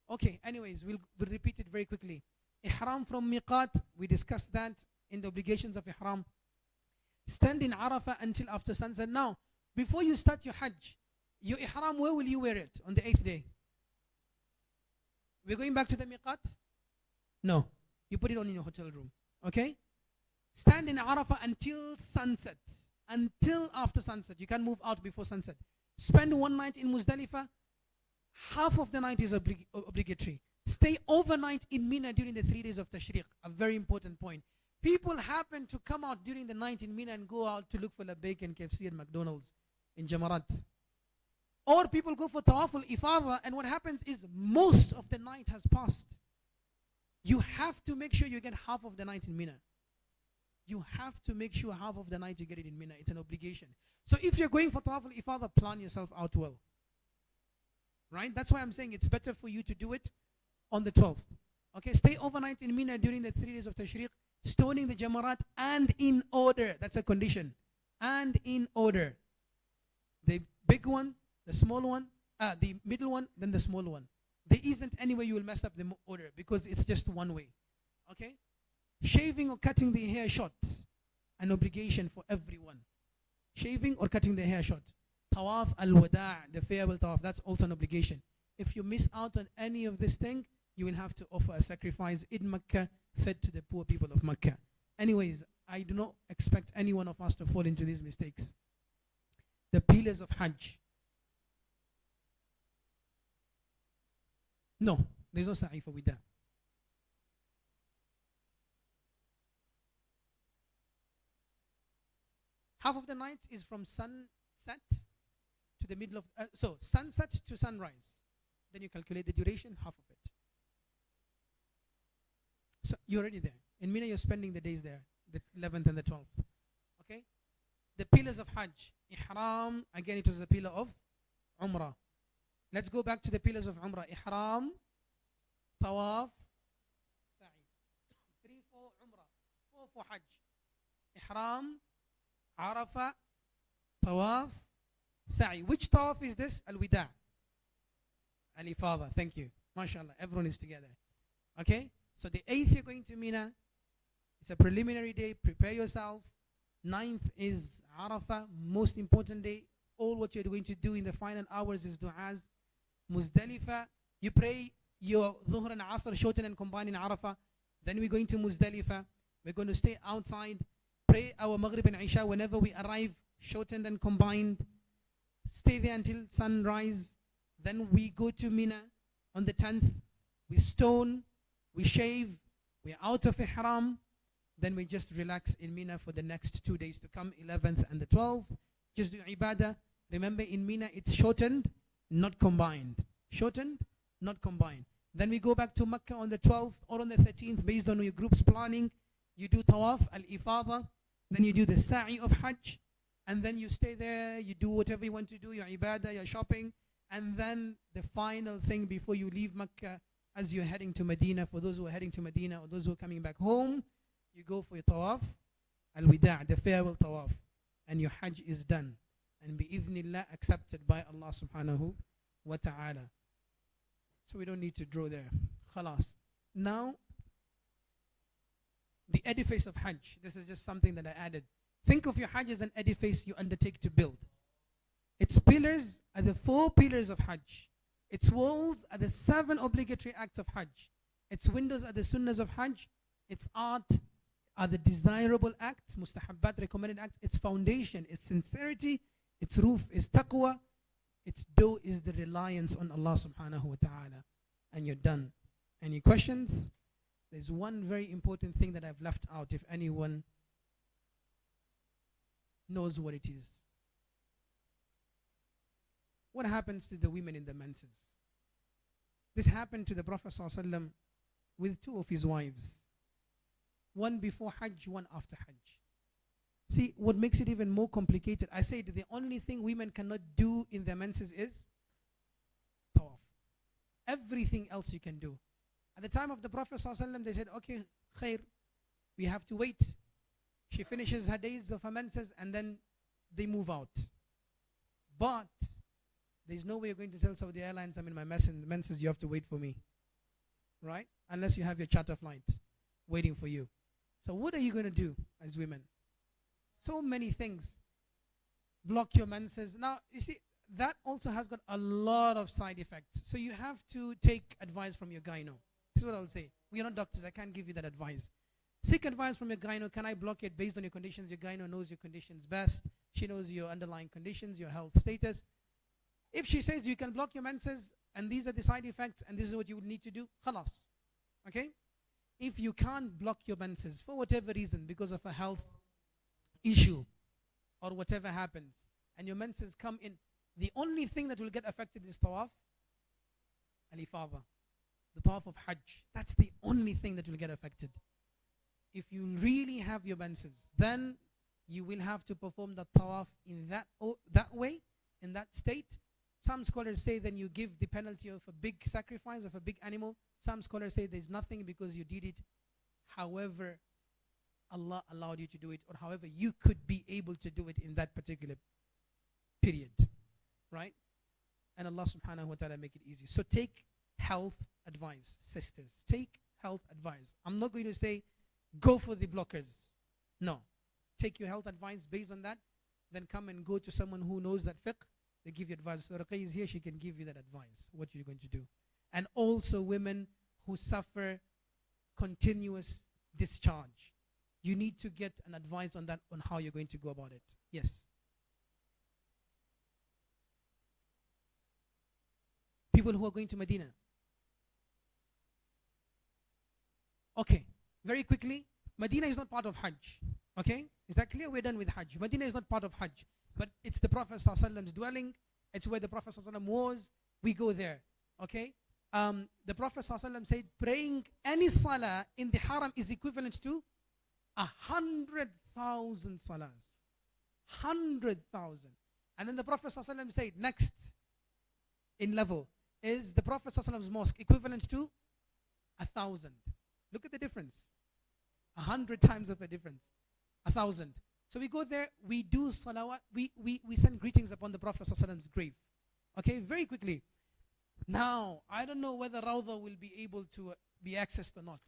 Okay, anyways, we'll repeat it very quickly. Ihram from Miqat, we discussed that in the obligations of Ihram. Stand in Arafah until after sunset. Now, before you start your Hajj, your Ihram, where will you wear it on the 8th day? We're going back to the Miqat? No. You put it on in your hotel room. Okay? Stand in Arafah until sunset. Until after sunset. You can't move out before sunset. Spend one night in Muzdalifa, half of the night is obligatory. Stay overnight in Mina during the 3 days of Tashriq. A very important point. People happen to come out during the night in Mina and go out to look for Labbaik and KFC and McDonald's in Jamarat. Or people go for Tawaf al-Ifadah, and what happens is most of the night has passed. You have to make sure you get half of the night in Mina. You have to make sure half of the night you get it in Mina. It's an obligation. So if you're going for Tawaf al-Ifadah, plan yourself out well. Right? That's why I'm saying it's better for you to do it on the 12th. Okay, stay overnight in Mina during the 3 days of Tashriq, stoning the Jamarat, and in order. That's a condition. And in order. The big one, the small one, the middle one, then the small one. There isn't any way you will mess up the order because it's just one way. Okay? Shaving or cutting the hair short, an obligation for everyone. Shaving or cutting the hair short. Tawaf al-Wada', the farewell tawaf, that's also an obligation. If you miss out on any of this thing, you will have to offer a sacrifice in Mecca, fed to the poor people of Mecca. Anyways, I do not expect any one of us to fall into these mistakes. The pillars of Hajj. No, there's no sa'i for wida'. Half of the night is from sunset to the middle of, sunset to sunrise. Then you calculate the duration, half of it. So you're already there. In Mina, you're spending the days there, the 11th and the 12th. Okay? The pillars of Hajj. Ihram, again, it was a pillar of Umrah. Let's go back to the pillars of Umrah. Ihram, Tawaf, Sa'i. 3 for Umrah, 4 for Hajj. Ihram, Arafah, Tawaf, Sa'i. Which Tawaf is this? Al-Wida'. Al-Ifadah. Thank you. MashaAllah. Everyone is together. Okay? So the 8th you're going to Mina. It's a preliminary day. Prepare yourself. 9th is Arafah. Most important day. All what you're going to do in the final hours is du'as. Muzdalifa. You pray your Dhuhr and Asr shorten and combine in Arafah. Then we're going to Muzdalifa. We're going to stay outside. Pray our Maghrib and Isha whenever we arrive. Shortened and combined. Stay there until sunrise. Then we go to Mina on the 10th. We stone. We shave. We're out of Ihram. Then we just relax in Mina for the next 2 days to come, 11th and the 12th. Just do ibadah. Remember, in Mina it's shortened, not combined. Shortened, not combined. Then we go back to Mecca on the 12th or on the 13th based on your group's planning. You do Tawaf, al-Ifadah. Then you do the Sa'i of Hajj. And then you stay there. You do whatever you want to do, your ibadah, your shopping. And then the final thing before you leave Mecca, as you're heading to Medina, for those who are heading to Medina or those who are coming back home, you go for your Tawaf, al-Wida', the farewell Tawaf. And your Hajj is done. And bi-idhnillah, accepted by Allah subhanahu wa ta'ala. So we don't need to draw there. Khalas. Now, the edifice of Hajj. This is just something that I added. Think of your Hajj as an edifice you undertake to build. Its pillars are the 4 pillars of Hajj. Its walls are the 7 obligatory acts of Hajj. Its windows are the sunnahs of Hajj. Its art are the desirable acts, mustahabbat, recommended acts. Its foundation is sincerity. Its roof is taqwa. Its door is the reliance on Allah subhanahu wa ta'ala. And you're done. Any questions? There's one very important thing that I've left out if anyone knows what it is. What happens to the women in the menses? This happened to the Prophet ﷺ with 2 of his wives. One before Hajj, one after Hajj. See, what makes it even more complicated, I said the only thing women cannot do in their menses is Tawaf. Everything else you can do. At the time of the Prophet ﷺ, they said, okay, khair, we have to wait. She finishes her days of her menses and then they move out. But there's no way you're going to tell Saudi Airlines, I'm in my menses, you have to wait for me. Right? Unless you have your charter flight waiting for you. So what are you going to do as women? So many things. Block your menses. Now, you see, that also has got a lot of side effects. So you have to take advice from your gyno. This is what I'll say. We are not doctors. I can't give you that advice. Seek advice from your gyno. Can I block it based on your conditions? Your gyno knows your conditions best. She knows your underlying conditions, your health status. If she says you can block your menses and these are the side effects and this is what you would need to do, khalas. Okay? If you can't block your menses for whatever reason, because of a health issue or whatever happens, and your menses come in, the only thing that will get affected is Tawaf, al-Ifadah, the Tawaf of Hajj. That's the only thing that will get affected. If you really have your menses, then you will have to perform the Tawaf in that way, in that state. Some scholars say then you give the penalty of a big sacrifice of a big animal. Some scholars say there's nothing because you did it however Allah allowed you to do it, or however you could be able to do it in that particular period. Right? And Allah subhanahu wa ta'ala make it easy. So take health advice, sisters. Take health advice. I'm not going to say go for the blockers. No. Take your health advice based on that. Then come and go to someone who knows that fiqh. They give you advice. So Raqi is here, she can give you that advice, what you're going to do. And also women who suffer continuous discharge. You need to get an advice on that, on how you're going to go about it. Yes. People who are going to Medina. Okay, very quickly, Medina is not part of Hajj. Okay, is that clear? We're done with Hajj. Medina is not part of Hajj, but it's the Prophet ﷺ's dwelling. It's where the Prophet ﷺ was. We go there. Okay, the Prophet ﷺ said praying any salah in the haram is equivalent to 100,000 salahs. 100,000. And then the Prophet ﷺ said next in level is the Prophet ﷺ's mosque equivalent to 1,000. Look at the difference. 100 times of the difference. 1,000. So we go there, we do salawat, we send greetings upon the Prophet ﷺ's grave. Okay, very quickly. Now, I don't know whether Rawda will be able to be accessed or not.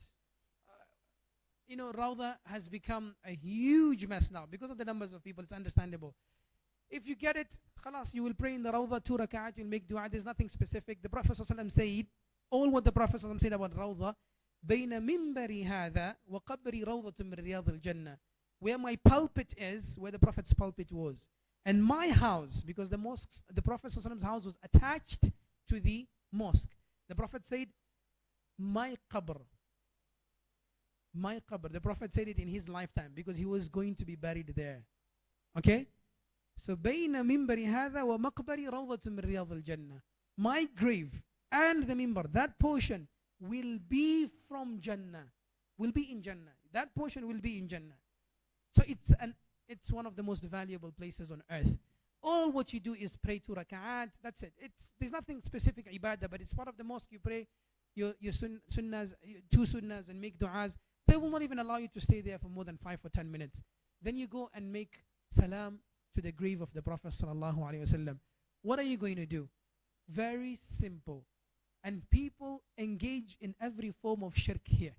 You know, Rawda has become a huge mess now because of the numbers of people. It's understandable. If you get it, khalas, you will pray in the Rawda 2 rak'at, you'll make dua. There's nothing specific. The Prophet ﷺ said, all what the Prophet ﷺ said about Rawda, بين منبري هذا وقبري روضة من رياض الجنة. Where my pulpit is, where the Prophet's pulpit was, and my house, because the mosque's, the Prophet ﷺ's house was attached to the mosque. The Prophet said, my qabr. My qabr. The Prophet said it in his lifetime because he was going to be buried there. Okay? So بين منبري هذا ومقبري روضة من رياض الجنة. My grave and the minbar, that portion will be from Jannah, will be in Jannah. That portion will be in Jannah. So it's one of the most valuable places on earth. All what you do is pray 2 rak'at. That's it. There's nothing specific ibadah, but it's part of the mosque. You pray your sunnahs, 2 sunnahs, and make du'as. They will not even allow you to stay there for more than 5 or 10 minutes. Then you go and make salam to the grave of the Prophet sallallahu alaihi wasallam. What are you going to do? Very simple. And people engage in every form of shirk here.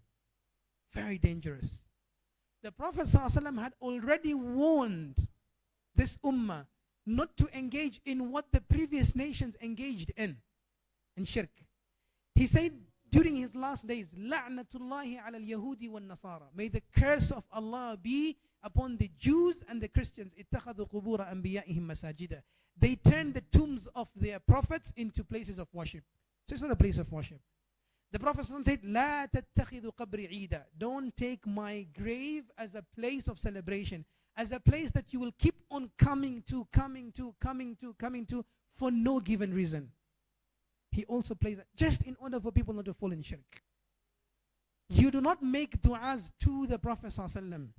Very dangerous. The Prophet ﷺ had already warned this ummah not to engage in what the previous nations engaged in shirk. He said during his last days, La'natullahi ala al-Yahudi wal Nasara. May the curse of Allah be upon the Jews and the Christians. Ittakhadhu qubura anbiya'ihim masajida. They turned the tombs of their prophets into places of worship. So it's not a place of worship. The Prophet said, "La tattakhidhu qabri eida." Don't take my grave as a place of celebration, as a place that you will keep on coming to for no given reason. He also plays that just in order for people not to fall in shirk. You do not make du'as to the Prophet ﷺ.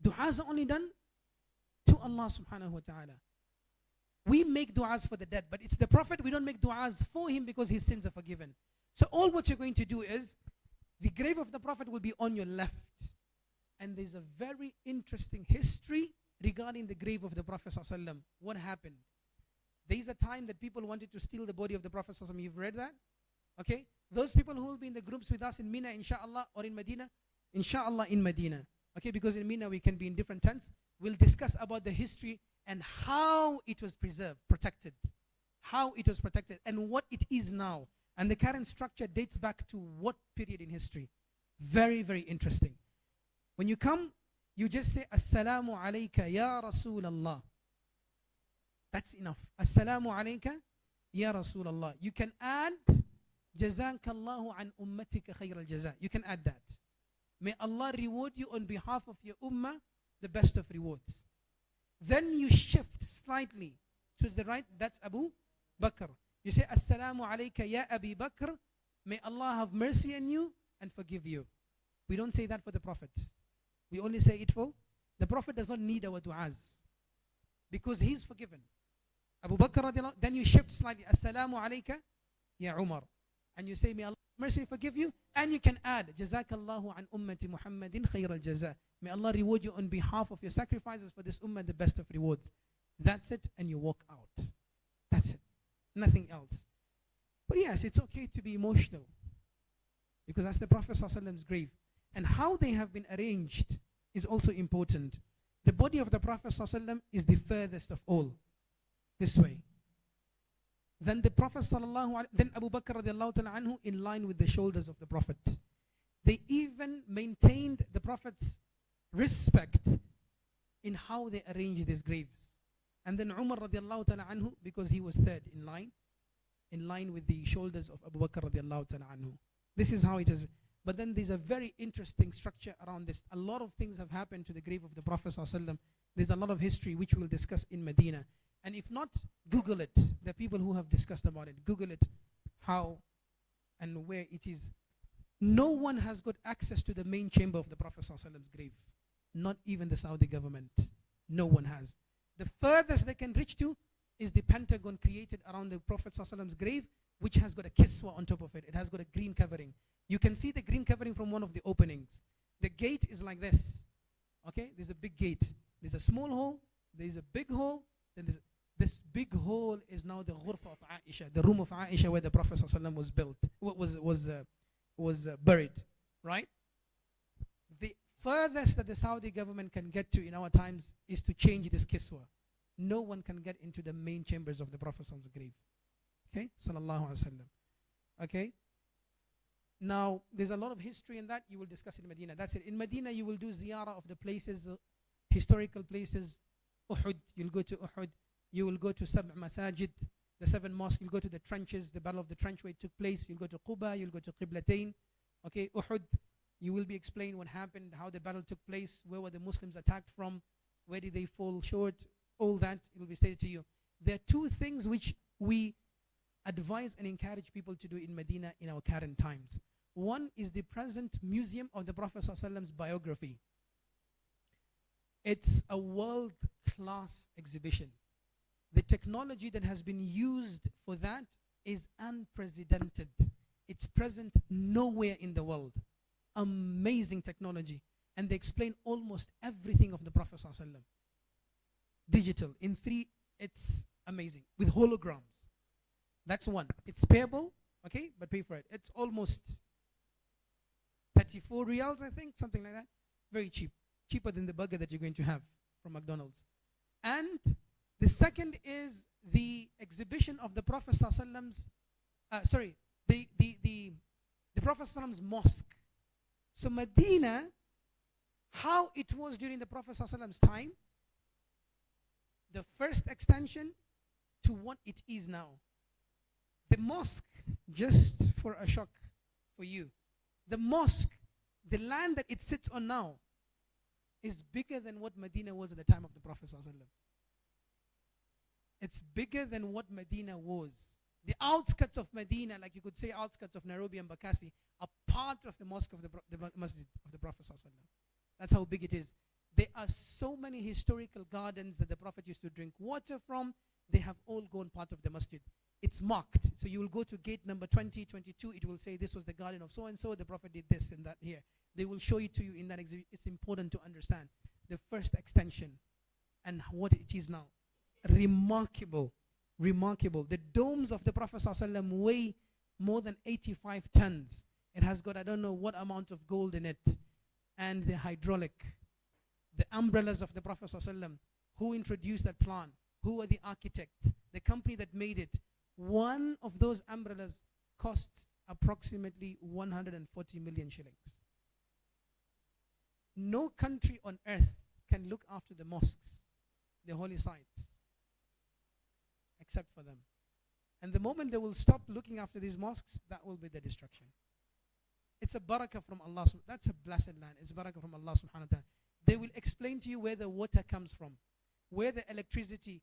Du'as are only done to Allah subhanahu wa ta'ala. We make du'as for the dead, but it's the Prophet, we don't make du'as for him because his sins are forgiven. So all what you're going to do is, the grave of the Prophet will be on your left. And there's a very interesting history regarding the grave of the Prophet ﷺ. What happened? There's a time that people wanted to steal the body of the Prophet ﷺ. You've read that? Okay? Those people who will be in the groups with us in Mina, inshallah, or in Medina, inshallah in Medina. Okay, because in Mina we can be in different tents. We'll discuss about the history and how it was preserved, protected. How it was protected and what it is now. And the current structure dates back to what period in history? Very, very interesting. When you come, you just say, Assalamu alayka ya Rasulallah. That's enough. Assalamu alayka ya Rasulallah. You can add Jazakallahu an ummatika khayr al-jaza. You can add that. May Allah reward you on behalf of your ummah the best of rewards. Then you shift slightly to the right. That's Abu Bakr. You say Assalamu alayka ya Abi Bakr. May Allah have mercy on you and forgive you. We don't say that for the Prophet. We only say it for the Prophet. Does not need our du'as because he's forgiven. Abu Bakr radiallahu, then you shift slightly. Assalamu alayka ya Umar. And you say, may Allah mercy forgive you. And you can add, Jazakallahu an ummati Muhammadin khayr al-jaza. May Allah reward you on behalf of your sacrifices for this ummah the best of rewards. That's it, and you walk out. That's it. Nothing else. But yes, it's okay to be emotional. Because that's the Prophet ﷺ's grave. And how they have been arranged is also important. The body of the Prophet ﷺ is the furthest of all. This way. Then the Prophet then Abu Bakr radiallahu ta'ala anhu in line with the shoulders of the Prophet. They even maintained the Prophet's respect in how they arranged his graves. And then Umar radiallahu ta'ala anhu, because he was third in line with the shoulders of Abu Bakr radiallahu ta'ala anhu. This is how it is. But then there's a very interesting structure around this. A lot of things have happened to the grave of the Prophet ﷺ. There's a lot of history which we'll discuss in Medina. And if not, Google it. There are people who have discussed about it. Google it, how and where it is. No one has got access to the main chamber of the Prophet ﷺ's grave. Not even the Saudi government. No one has. The furthest they can reach to is the Pentagon created around the Prophet ﷺ's grave, which has got a kiswa on top of it. It has got a green covering. You can see the green covering from one of the openings. The gate is like this. Okay? There's a big gate. There's a small hole. There's a big hole. Then there's this big hole is now the ghurfa of Aisha, the room of Aisha where the Prophet ﷺ was built, was buried, right? The furthest that the Saudi government can get to in our times is to change this kiswa. No one can get into the main chambers of the Prophet ﷺ's grave. Okay, sallallahu alaihi wasallam. Okay. Now there's a lot of history in that. You will discuss in Medina. That's it. In Medina, you will do ziyarah of the places, historical places. Uhud, you'll go to Uhud. You will go to Masajid, the 7 mosques. You'll go to the trenches, the battle of the trench where it took place. You'll go to Quba, you'll go to Qiblatain. Okay, Uhud, you will be explained what happened, how the battle took place, where were the Muslims attacked from, where did they fall short, all that will be stated to you. There are 2 things which we advise and encourage people to do in Medina in our current times. One is the present museum of the Prophet ﷺ's biography. It's a world-class exhibition. The technology that has been used for that is unprecedented. It's present nowhere in the world. Amazing technology. And they explain almost everything of the Prophet ﷺ. Digital. In 3, it's amazing. With holograms. That's one. It's payable, okay, but pay for it. It's almost 34 riyals, I think, something like that. Very cheap. Cheaper than the burger that you're going to have from McDonald's. And the second is the exhibition of the Prophet ﷺ's, the Prophet ﷺ's mosque. So Medina, how it was during the Prophet ﷺ's time, the first extension to what it is now. The mosque, just for a shock for you, the mosque, the land that it sits on now, is bigger than what Medina was at the time of the Prophet ﷺ. It's bigger than what Medina was. The outskirts of Medina, like you could say outskirts of Nairobi and Bakassi, are part of the mosque of the masjid of the Prophet ﷺ. That's how big it is. There are so many historical gardens that the Prophet used to drink water from. They have all gone part of the masjid. It's marked. So you will go to gate number 20, 22. It will say this was the garden of so-and-so. The Prophet did this and that here. They will show it to you in that exhibit. It's important to understand the first extension and what it is now. Remarkable. Remarkable. The domes of the Prophet ﷺ weigh more than 85 tons. It has got, I don't know what amount of gold in it. And the hydraulic. The umbrellas of the Prophet ﷺ. Who introduced that plan? Who are the architects? The company that made it. One of those umbrellas costs approximately 140 million shillings. No country on earth can look after the mosques, the holy sites, except for them. And the moment they will stop looking after these mosques, that will be the destruction. It's a barakah from Allah. That's a blessed land. It's a barakah from Allah subhanahu wa ta'ala. They will explain to you where the water comes from, where the electricity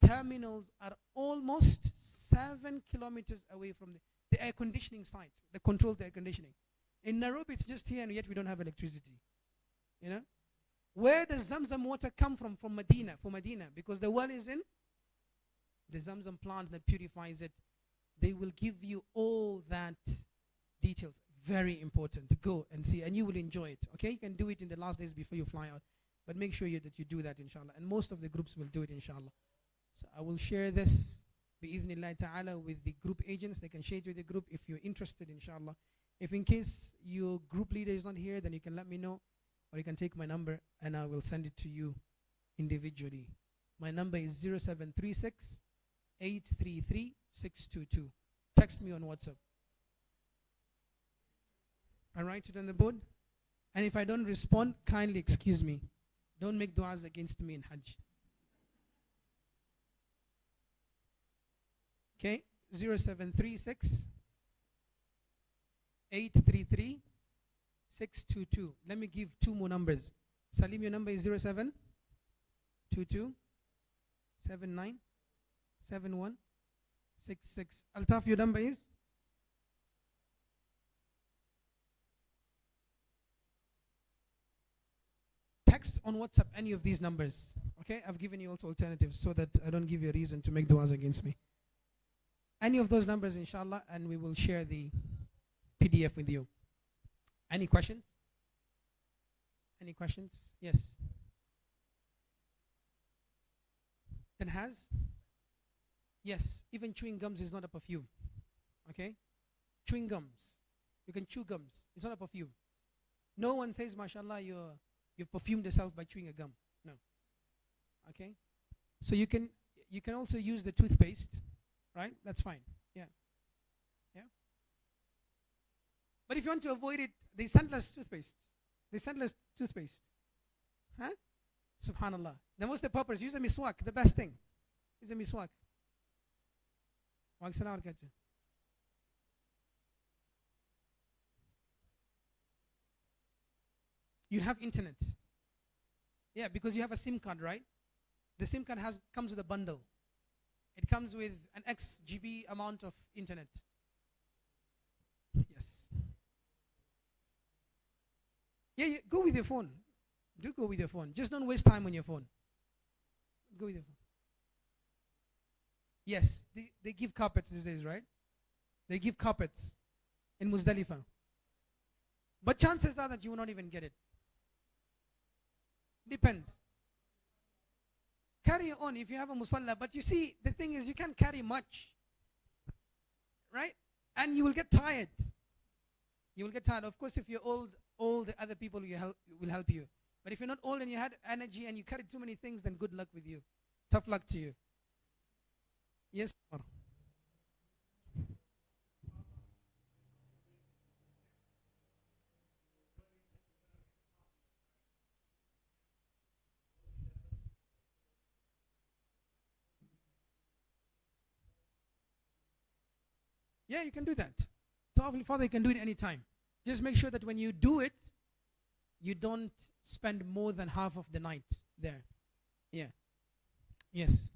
terminals are almost 7 kilometers away from the air conditioning site, the controlled air conditioning. In Nairobi, it's just here, and yet we don't have electricity. You know? Where does Zamzam water come from? From Medina, for Medina, because the well is in the Zamzam plant that purifies it. They will give you all that details. Very important. Go and see, and you will enjoy it. Okay, you can do it in the last days before you fly out, but make sure that you do that, inshallah. And most of the groups will do it, inshallah. So I will share this bi'idhnillah ta'ala with the group agents. They can share it with the group if you're interested, inshallah. If in case your group leader is not here, then you can let me know, or you can take my number and I will send it to you individually. My number is 0736 833 622. Text me on WhatsApp. I write it on the board. And if I don't respond, kindly excuse me. Don't make du'as against me in Hajj. Okay, 0736 833 622. Let me give two more numbers. Salim, your number is 0722 79 7166. Altaf, your number is? Text on WhatsApp any of these numbers. Okay, I've given you also alternatives so that I don't give you a reason to make du'as against me. Any of those numbers, inshallah, and we will share the PDF with you. Any questions? Any questions? Yes. Then has? Yes, even chewing gums is not a perfume. Okay? Chewing gums. You can chew gums. It's not a perfume. No one says, mashallah, you've perfumed yourself by chewing a gum. No. Okay? So you can also use the toothpaste, right? That's fine. Yeah. Yeah. But if you want to avoid it, there's scentless toothpaste. There's scentless toothpaste. Huh? Subhanallah. Then what's the purpose? Use a miswak, the best thing. Use a miswak. You have internet. Yeah, because you have a SIM card, right? The SIM card comes with a bundle. It comes with an X GB amount of internet. Yes. Yeah, go with your phone. Do go with your phone. Just don't waste time on your phone. Go with your phone. Yes, they give carpets these days, right? They give carpets in Muzdalifa. But chances are that you will not even get it. Depends. Carry your own if you have a musalla. But you see, the thing is you can't carry much. Right? And you will get tired. You will get tired. Of course, if you're old, all the other people will help you. But if you're not old and you had energy and you carried too many things, then good luck with you. Tough luck to you. Yes. Yeah, you can do that. Tawaf al-Ifadah, you can do it anytime. Just make sure that when you do it, you don't spend more than half of the night there. Yeah. Yes.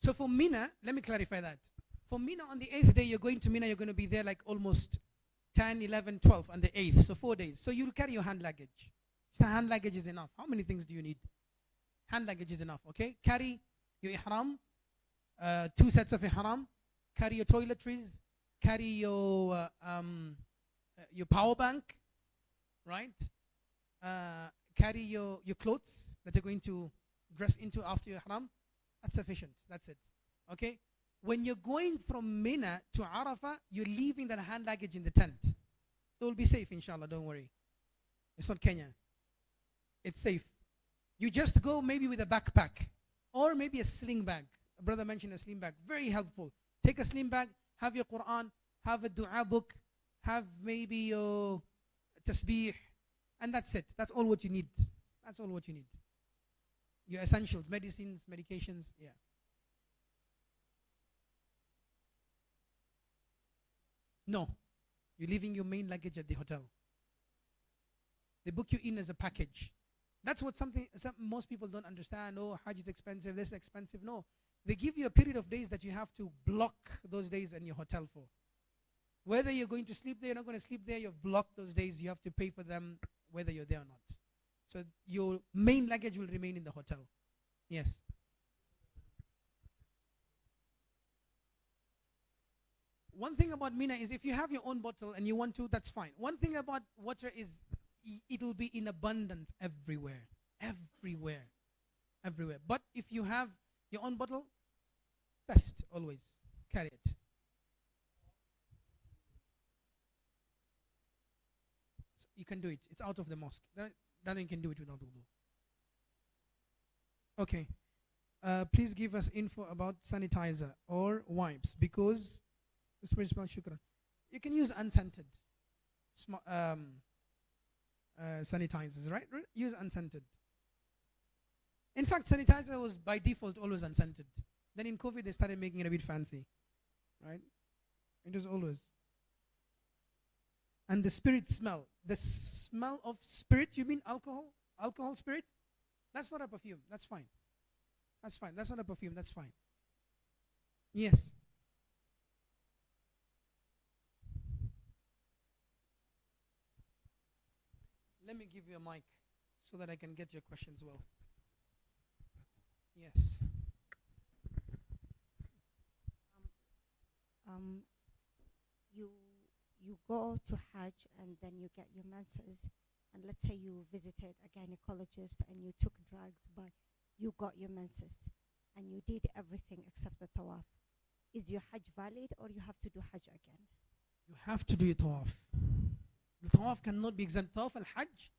So for Mina, let me clarify that. For Mina, on the 8th day, you're going to Mina, you're going to be there like almost 10, 11, 12 on the 8th, so 4 days. So you'll carry your hand luggage. So hand luggage is enough. How many things do you need? Hand luggage is enough, okay? Carry your Ihram, 2 sets of Ihram, carry your toiletries, carry your power bank, right? Carry your clothes that you're going to dress into after your Ihram. That's sufficient. That's it. Okay? When you're going from Mina to Arafah, you're leaving that hand luggage in the tent. It will be safe, inshallah. Don't worry. It's not Kenya. It's safe. You just go maybe with a backpack or maybe a sling bag. A brother mentioned a sling bag. Very helpful. Take a sling bag, have your Quran, have a dua book, have maybe your tasbih, and that's it. That's all what you need. That's all what you need. Your essentials, medicines, medications, yeah. No. You're leaving your main luggage at the hotel. They book you in as a package. That's what most people don't understand. Oh, Hajj is expensive, this is expensive. No. They give you a period of days that you have to block those days in your hotel for. Whether you're going to sleep there, you're not going to sleep there, you've blocked those days, you have to pay for them whether you're there or not. So your main luggage will remain in the hotel. Yes. One thing about Mina is if you have your own bottle and you want to, that's fine. One thing about water is it'll be in abundance everywhere. Everywhere. Everywhere. But if you have your own bottle, best always carry it. So you can do it. It's out of the mosque. Then you can do it without wudu. Okay. Please give us info about sanitizer or wipes because you can use unscented sanitizers, right? Use unscented. In fact, sanitizer was by default always unscented. Then in COVID, they started making it a bit fancy, right? It was always. And the spirit smell. The smell of spirit, you mean alcohol? Alcohol spirit? That's not a perfume. That's fine. That's fine. That's not a perfume. That's fine. Yes. Let me give you a mic so that I can get your questions well. Yes. You go to Hajj and then you get your menses, and let's say you visited a gynecologist and you took drugs, but you got your menses and you did everything except the Tawaf. Is your Hajj valid or you have to do Hajj again? You have to do your Tawaf. The Tawaf cannot be exempt. Tawaf al-Hajj,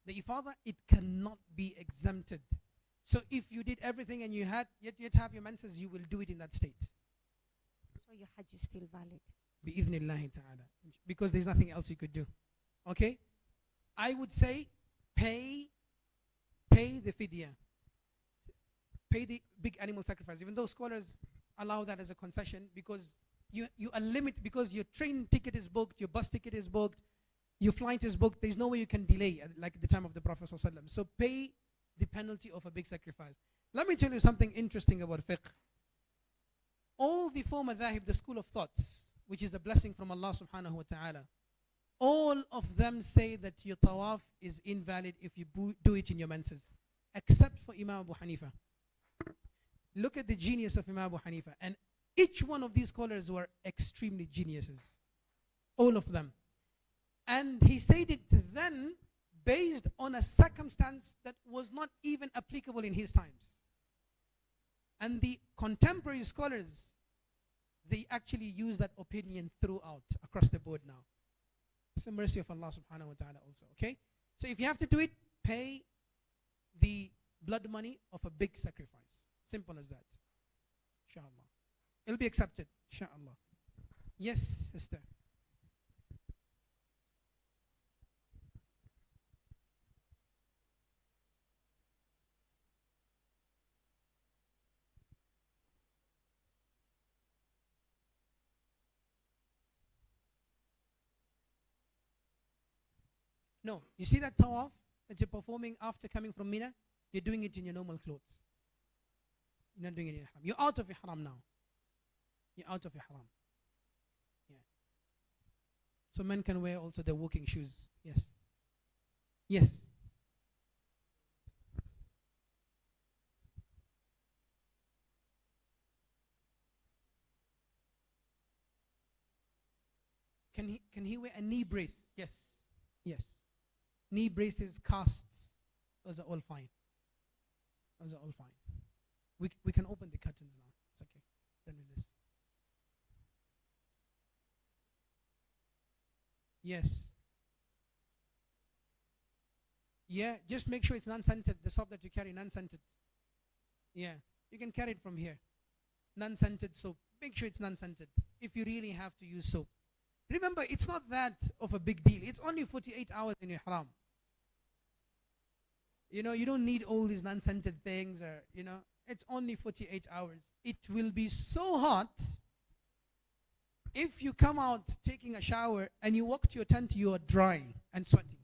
the Ifadah, it cannot be exempted. So if you did everything and you had yet have your menses, you will do it in that state. So your Hajj is still valid? Bi-idhnillahi ta'ala. Because there's nothing else you could do. Okay? I would say pay the fidya. Pay the big animal sacrifice. Even though scholars allow that as a concession because you are limited, because your train ticket is booked, your bus ticket is booked, your flight is booked, there's no way you can delay like the time of the Prophet ﷺ. So pay the penalty of a big sacrifice. Let me tell you something interesting about fiqh. All the four madhahib, the school of thoughts, which is a blessing from Allah subhanahu wa ta'ala, all of them say that your tawaf is invalid if you do it in your menses, except for Imam Abu Hanifa. Look at the genius of Imam Abu Hanifa. And each one of these scholars were extremely geniuses. All of them. And he said it then based on a circumstance that was not even applicable in his times. And the contemporary scholars, they actually use that opinion throughout, across the board now. It's the mercy of Allah subhanahu wa ta'ala also, okay? So if you have to do it, pay the blood money of a big sacrifice. Simple as that. Inshallah. It'll be accepted, inshallah. Yes, sister. No, you see that tawaf that you're performing after coming from Mina? You're doing it in your normal clothes. You're not doing it in Ihram. You're out of Ihram now. You're out of Ihram. Yeah. So men can wear also their walking shoes. Yes. Yes. Can he wear a knee brace? Yes. Yes. Knee braces, casts, those are all fine. Those are all fine. We can open the curtains now. It's okay. Done with this. Yes. Yeah, just make sure it's non-scented. The soap that you carry, non-scented. Yeah, you can carry it from here. Non-scented soap. Make sure it's non-scented. If you really have to use soap. Remember, it's not that of a big deal. It's only 48 hours in Ihram. You don't need all these non-scented things, or it's only 48 hours. It will be so hot. If you come out taking a shower and you walk to your tent, you are dry and sweating.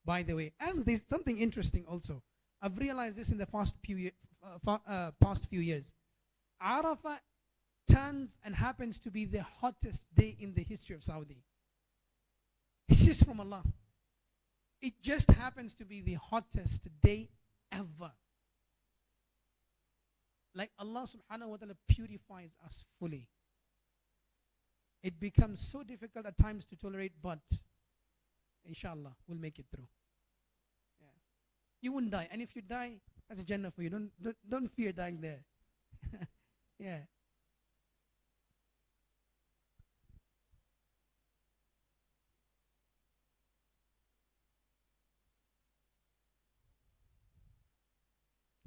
By the way, and there's something interesting also. I've realized this in the past few years. Arafah turns and happens to be the hottest day in the history of Saudi. It's just from Allah. It just happens to be the hottest day ever. Like Allah subhanahu wa ta'ala purifies us fully. It becomes so difficult at times to tolerate, but inshallah, we'll make it through. Yeah. You won't die. And if you die, that's a Jannah for you. Don't fear dying there. Yeah.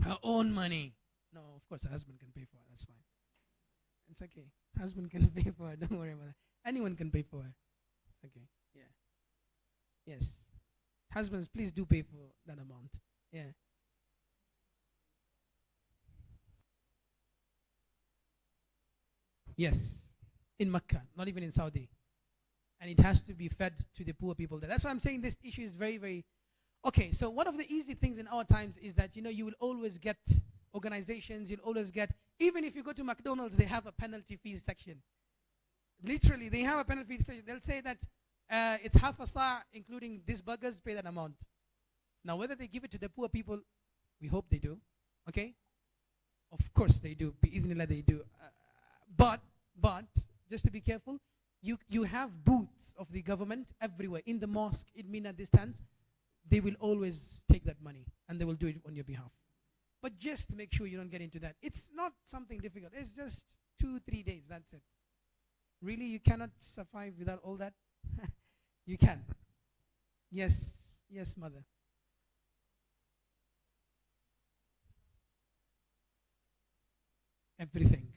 Her own money. No, of course, her husband can pay for it. That's fine. It's okay. Husband can pay for it. Don't worry about that. Anyone can pay for it. It's okay. Yeah. Yes. Husbands, please do pay for that amount. Yeah. Yes. In Mecca, not even in Saudi. And it has to be fed to the poor people there. That's why I'm saying this issue is very, very... Okay, so one of the easy things in our times is that, you will always get organizations, you'll always get... Even if you go to McDonald's, they have a penalty fee section. Literally, they have a penalty fee section. They'll say that it's half a sa', including these burgers, pay that amount. Now, whether they give it to the poor people, we hope they do. Okay? Of course they do. Bi'idhnillah they do. But, just to be careful, you have booths of the government everywhere. In the mosque, in Mina, they stand. They will always take that money, and they will do it on your behalf. But just make sure you don't get into that. It's not something difficult. It's just 2-3 days. That's it. Really, you cannot survive without all that? You can. Yes. Yes, mother. Everything.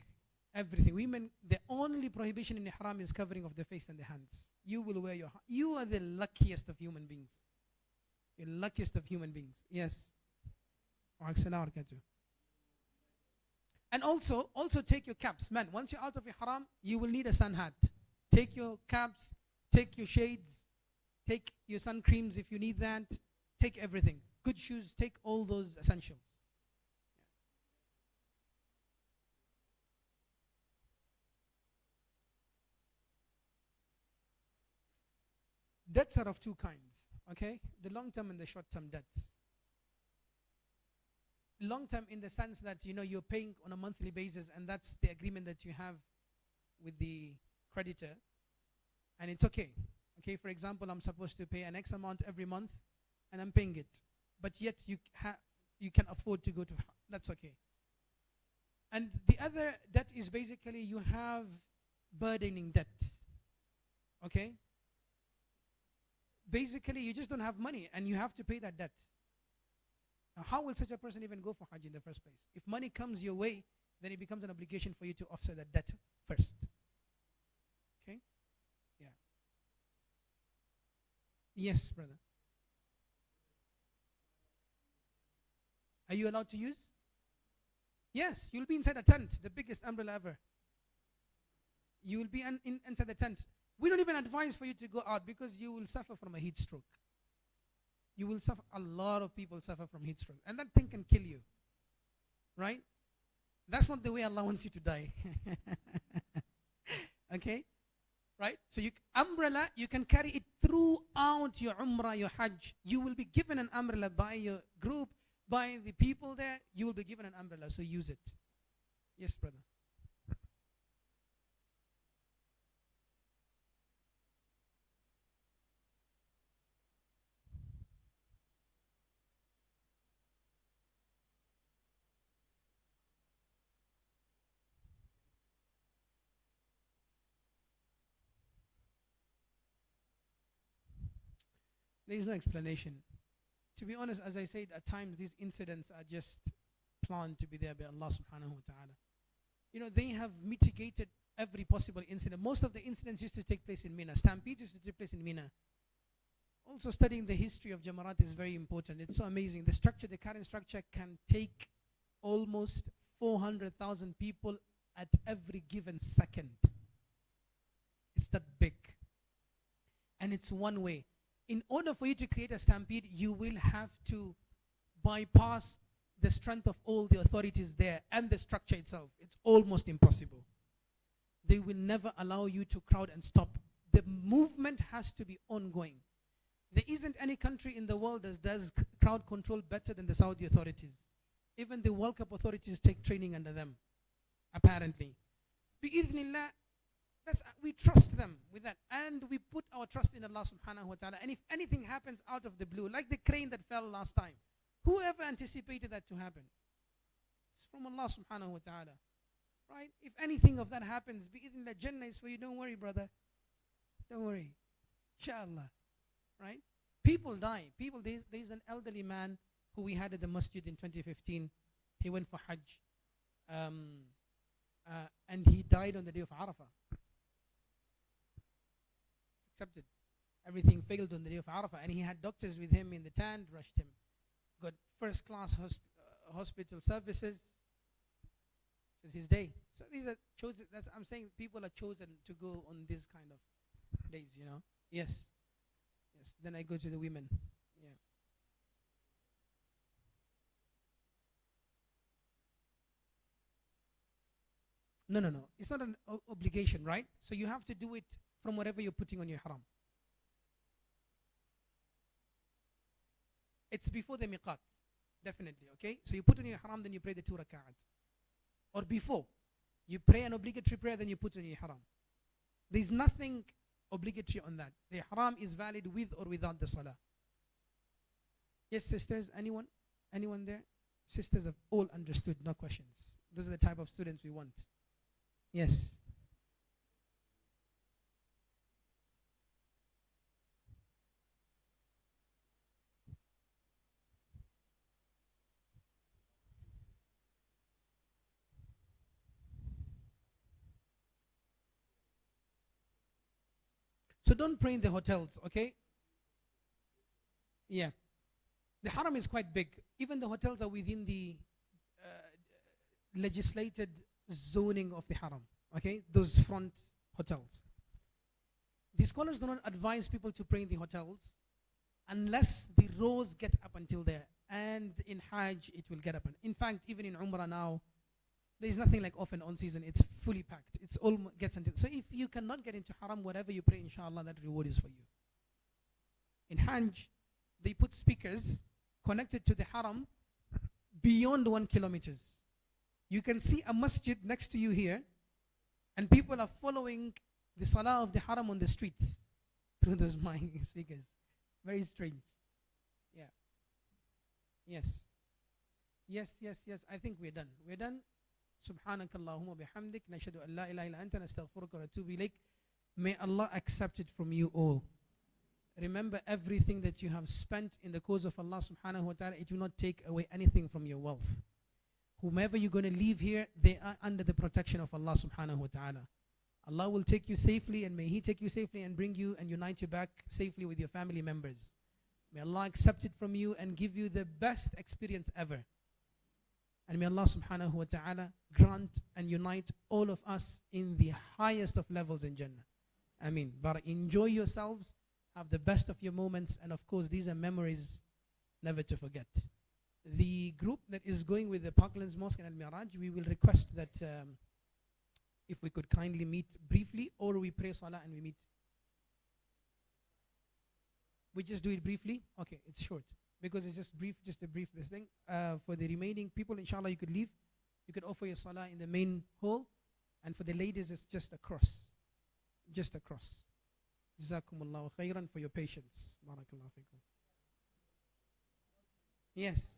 Everything. Women, the only prohibition in Ihram is covering of the face and the hands. You will wear your... You are the luckiest of human beings. The luckiest of human beings. Yes. And also take your caps. Man, once you're out of Ihram, you will need a sun hat. Take your caps, take your shades, take your sun creams if you need that. Take everything. Good shoes, take all those essentials. Debts are of two kinds, okay? The long-term and the short-term debts. Long-term in the sense that, you're paying on a monthly basis, and that's the agreement that you have with the creditor, and it's okay. Okay, for example, I'm supposed to pay an X amount every month, and I'm paying it. But yet you can afford to go to, that's okay. And the other debt is basically you have burdening debt, okay? Basically, you just don't have money, and you have to pay that debt. Now, how will such a person even go for Hajj in the first place? If money comes your way, then it becomes an obligation for you to offset that debt first. Okay? Yeah. Yes, brother. Are you allowed to use? Yes, you'll be inside a tent, the biggest umbrella ever. You will be inside the tent. We don't even advise for you to go out because you will suffer from a heat stroke. You will suffer. A lot of people suffer from heat stroke, and that thing can kill you. Right? That's not the way Allah wants you to die. Okay? Right? So umbrella, you can carry it throughout your Umrah, your Hajj. You will be given an umbrella by your group, by the people there. You will be given an umbrella, so use it. Yes, brother. There is no explanation. To be honest, as I said, at times these incidents are just planned to be there by Allah subhanahu wa ta'ala. They have mitigated every possible incident. Most of the incidents used to take place in Mina. Stampedes used to take place in Mina. Also, studying the history of Jamarat is very important. It's so amazing. The structure, the current structure, can take almost 400,000 people at every given second. It's that big. And it's one way. In order for you to create a stampede, you will have to bypass the strength of all the authorities there and the structure itself. It's almost impossible. They will never allow you to crowd and stop. The movement has to be ongoing. There isn't any country in the world that does crowd control better than the Saudi authorities. Even the World Cup authorities take training under them, apparently. Bi-idhnillah, we trust them with that. And we put our trust in Allah subhanahu wa ta'ala. And if anything happens out of the blue, like the crane that fell last time, whoever anticipated that to happen? It's from Allah subhanahu wa ta'ala. Right? If anything of that happens, bi-idhnillah, Jannah is for you. Don't worry, brother. Don't worry. Inshallah. Right? People die. There's an elderly man who we had at the masjid in 2015. He went for Hajj. And he died on the day of Arafah. It's accepted. Everything failed on the day of Arafah. And he had doctors with him in the tent, rushed him. Got first class hospital services. It was his day. So these are chosen. I'm saying people are chosen to go on these kind of days, you know. Yes. Yes. Then I go to the women. Yeah. No. It's not an obligation, right? So you have to do it from whatever you're putting on your ihram. It's before the miqat, definitely, okay? So you put on your ihram, then you pray the 2 rak'at. Or before, you pray an obligatory prayer, then you put on your ihram. There's nothing obligatory on that. The ihram is valid with or without the salah. Yes, sisters, anyone? Anyone there? Sisters have all understood, no questions. Those are the type of students we want. Yes. So don't pray in the hotels, okay? Yeah. The haram is quite big. Even the hotels are within the legislated zoning of the haram, okay? Those front hotels. The scholars do not advise people to pray in the hotels unless the rows get up until there. And in Hajj, it will get up. In fact, even in Umrah now, there is nothing like off and on season. It's fully packed. It's all gets until. So if you cannot get into haram, whatever you pray, inshallah, that reward is for you. In Hajj, they put speakers connected to the haram beyond 1 kilometer. You can see a masjid next to you here, and people are following the salah of the haram on the streets through those mic speakers. Very strange. Yeah. Yes. Yes. I think we're done. We're done. سبحانك اللهم وبحمدك نشهد أن لا إله إلا أنت نستغفرك ونتوب إليك. May Allah accept it from you all. Remember, everything that you have spent in the cause of Allah subhanahu wa ta'ala, it will not take away anything from your wealth. Whomever you're going to leave here, they are under the protection of Allah subhanahu wa ta'ala. Allah will take you safely, and may He take you safely and bring you and unite you back safely with your family members. May Allah accept it from you and give you the best experience ever. And may Allah subhanahu wa ta'ala grant and unite all of us in the highest of levels in Jannah. Ameen. But enjoy yourselves, have the best of your moments, and of course these are memories never to forget. The group that is going with the Parklands Mosque and Al-Miraj, we will request that if we could kindly meet briefly, or we pray salah and we meet. We just do it briefly? Okay, it's short. Because it's just a brief this thing. For the remaining people, inshallah, you could leave. You could offer your salah in the main hall. And for the ladies, it's just a cross. Just a cross. Jazakumullahu khairan for your patience. Barakallahu fikum. Yes.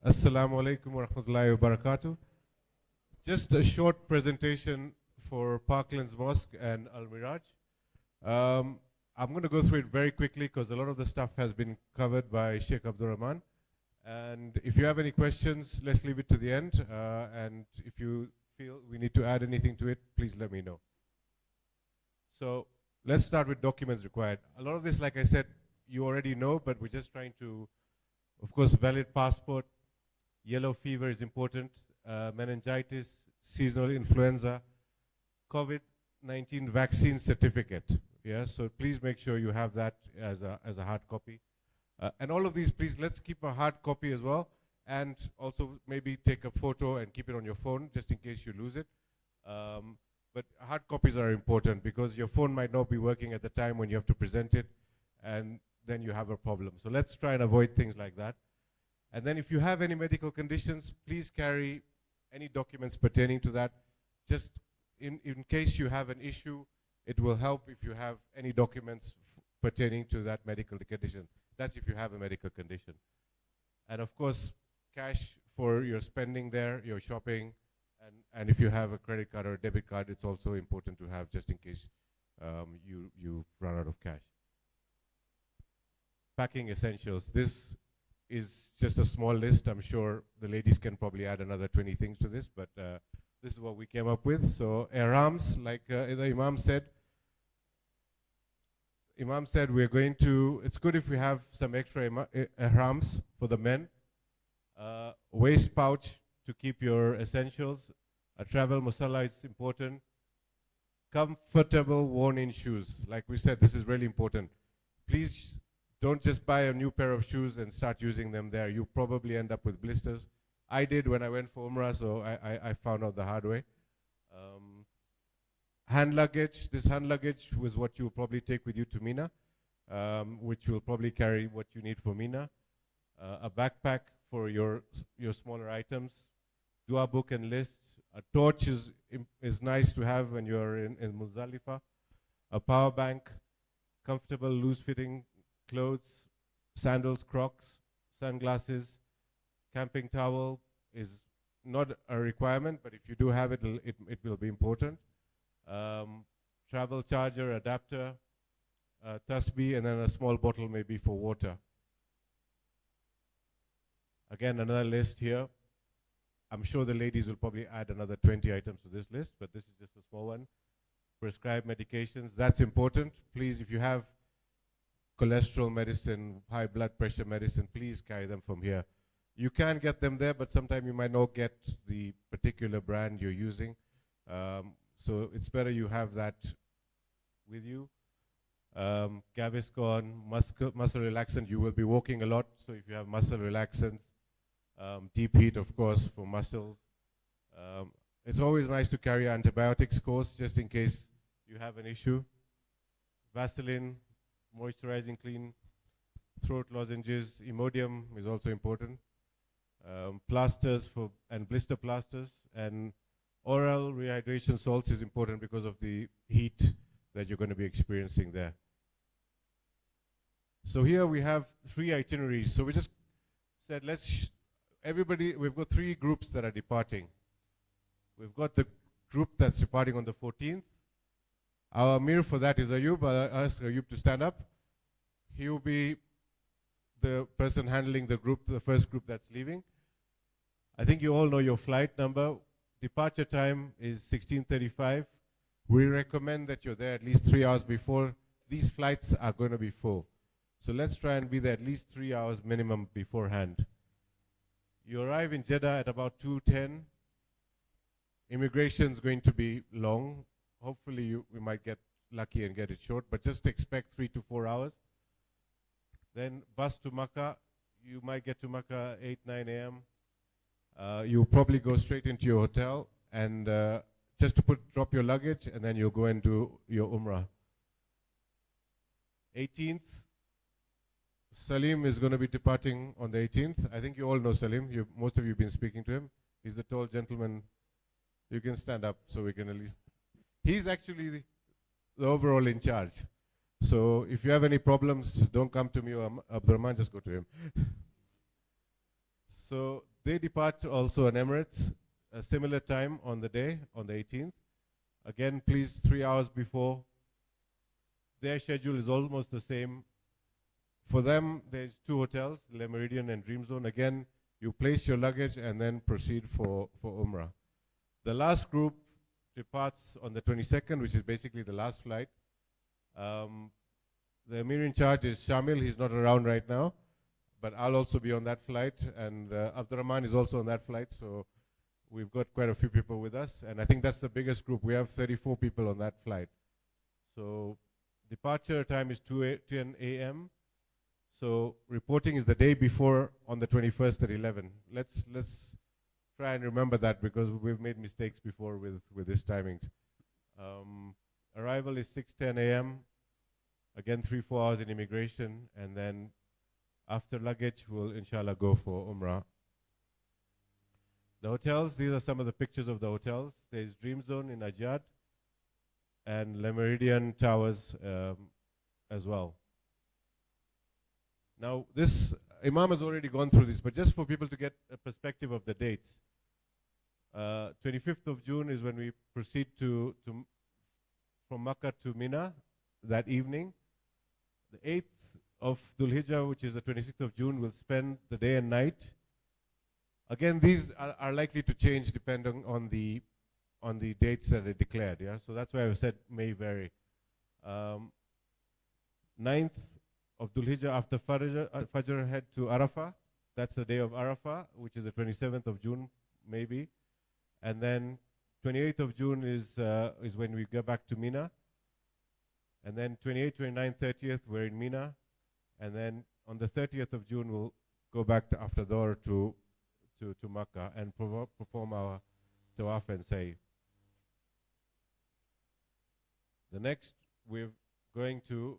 Assalamu alaikum wa rahmatullahi wa barakatuh. Just a short presentation for Parklands Mosque and Al Miraj. I'm going to go through it very quickly because a lot of the stuff has been covered by Sheikh Abdul Rahman. And if you have any questions, let's leave it to the end. And if you feel we we need to add anything to it, please let me know. So let's start with documents required. A lot of this, like I said, you already know, but we're just trying to, of course, valid passport, yellow fever is important, meningitis, seasonal influenza, COVID-19 vaccine certificate. Yeah, so please make sure you have that as a hard copy. And all of these, please, let's keep a hard copy as well, and also maybe take a photo and keep it on your phone, just in case you lose it. But hard copies are important, because your phone might not be working at the time when you have to present it, and then you have a problem. So let's try and avoid things like that. And then if you have any medical conditions, please carry any documents pertaining to that. Just in case you have an issue, it will help if you have any documents pertaining to that medical condition. That's if you have a medical condition. And of course, cash for your spending there, your shopping, and if you have a credit card or a debit card, it's also important to have, just in case you run out of cash. Packing essentials. This is just a small list. I'm sure the ladies can probably add another 20 things to this, but this is what we came up with. So Ihrams, like the Imam said, we're going to, it's good if we have some extra Ihrams for the men. Waist pouch to keep your essentials. A travel musalla is important. Comfortable worn-in shoes. Like we said, this is really important. Please don't just buy a new pair of shoes and start using them there. You probably end up with blisters. I did when I went for Umrah, so I found out the hard way. Hand luggage. This hand luggage was what you'll probably take with you to Mina, which will probably carry what you need for Mina. A backpack for your smaller items. Dua book and list. A torch is nice to have when you're in Muzdalifa. A power bank. Comfortable, loose-fitting clothes. Sandals, Crocs. Sunglasses. Camping towel is not a requirement, but if you do have it, it will be important. Travel charger, adapter, tasbih, and then a small bottle maybe for water. Again, another list here. I'm sure the ladies will probably add another 20 items to this list, but this is just a small one. Prescribed medications, that's important. Please, if you have cholesterol medicine, high blood pressure medicine, please carry them from here. You can get them there, but sometimes you might not get the particular brand you're using. So it's better you have that with you. Gaviscon, muscle relaxant, you will be walking a lot, so if you have muscle relaxants, deep heat, of course, for muscles. It's always nice to carry antibiotics course, just in case you have an issue. Vaseline, moisturizing clean, throat lozenges, Imodium is also important. Plasters and blister plasters, and oral rehydration salts is important because of the heat that you're going to be experiencing there. So here we have 3 itineraries. So we just said, everybody, we've got 3 groups that are departing. We've got the group that's departing on the 14th. Our Amir for that is Ayub. I'll ask Ayub to stand up. He will be the person handling the group, the first group that's leaving. I think you all know your flight number. Departure time is 16:35. We recommend that you're there at least 3 hours before. These flights are going to be full. So let's try and be there at least 3 hours minimum beforehand. You arrive in Jeddah at about 2:10. Immigration is going to be long. Hopefully we might get lucky and get it short, but just expect 3 to 4 hours. Then bus to Makkah. You might get to Makkah 8, 9 a.m. You'll probably go straight into your hotel and just to drop your luggage, and then you'll go and do your Umrah. 18th, Salim is going to be departing on the 18th. I think you all know Salim. Most of you have been speaking to him. He's the tall gentleman. You can stand up so we can at least... He's actually the overall in charge. So if you have any problems, don't come to me or Abdurrahman, just go to him. So they depart also on Emirates, a similar time on the day, on the 18th. Again, please, 3 hours before. Their schedule is almost the same. For them, there's 2 hotels, Le Méridien and Dream Zone. Again, you place your luggage and then proceed for Umrah. The last group departs on the 22nd, which is basically the last flight. The Emir in charge is Shamil. He's not around right now, but I'll also be on that flight, and Abdurrahman is also on that flight, so we've got quite a few people with us, and I think that's the biggest group. We have 34 people on that flight. So departure time is 10 a.m. So reporting is the day before on the 21st at 11. Let's try and remember that, because we've made mistakes before with this timings. Arrival is 6:10 a.m. Again, 3-4 hours in immigration, and then after luggage, we'll inshallah go for Umrah. The hotels, these are some of the pictures of the hotels. There's Dream Zone in Ajad and Le Meridian Towers as well. Now, this, Imam has already gone through this, but just for people to get a perspective of the dates. 25th of June is when we proceed from Makkah to Mina that evening. The 8th of Dhul Hijjah, which is the 26th of June, we'll spend the day and night. Again, these are likely to change depending on the dates that are declared. Yeah, so that's why I said may vary. 9th of Dhul Hijjah after Fajr head to Arafah. That's the day of Arafah, which is the 27th of June, maybe. And then 28th of June is when we go back to Mina. And then 28th, 29th, 30th, we're in Mina. And then on the 30th of June, we'll go back to after Dhuhr to Makkah and perform our Tawaf and Sa'i. The next, we're going to,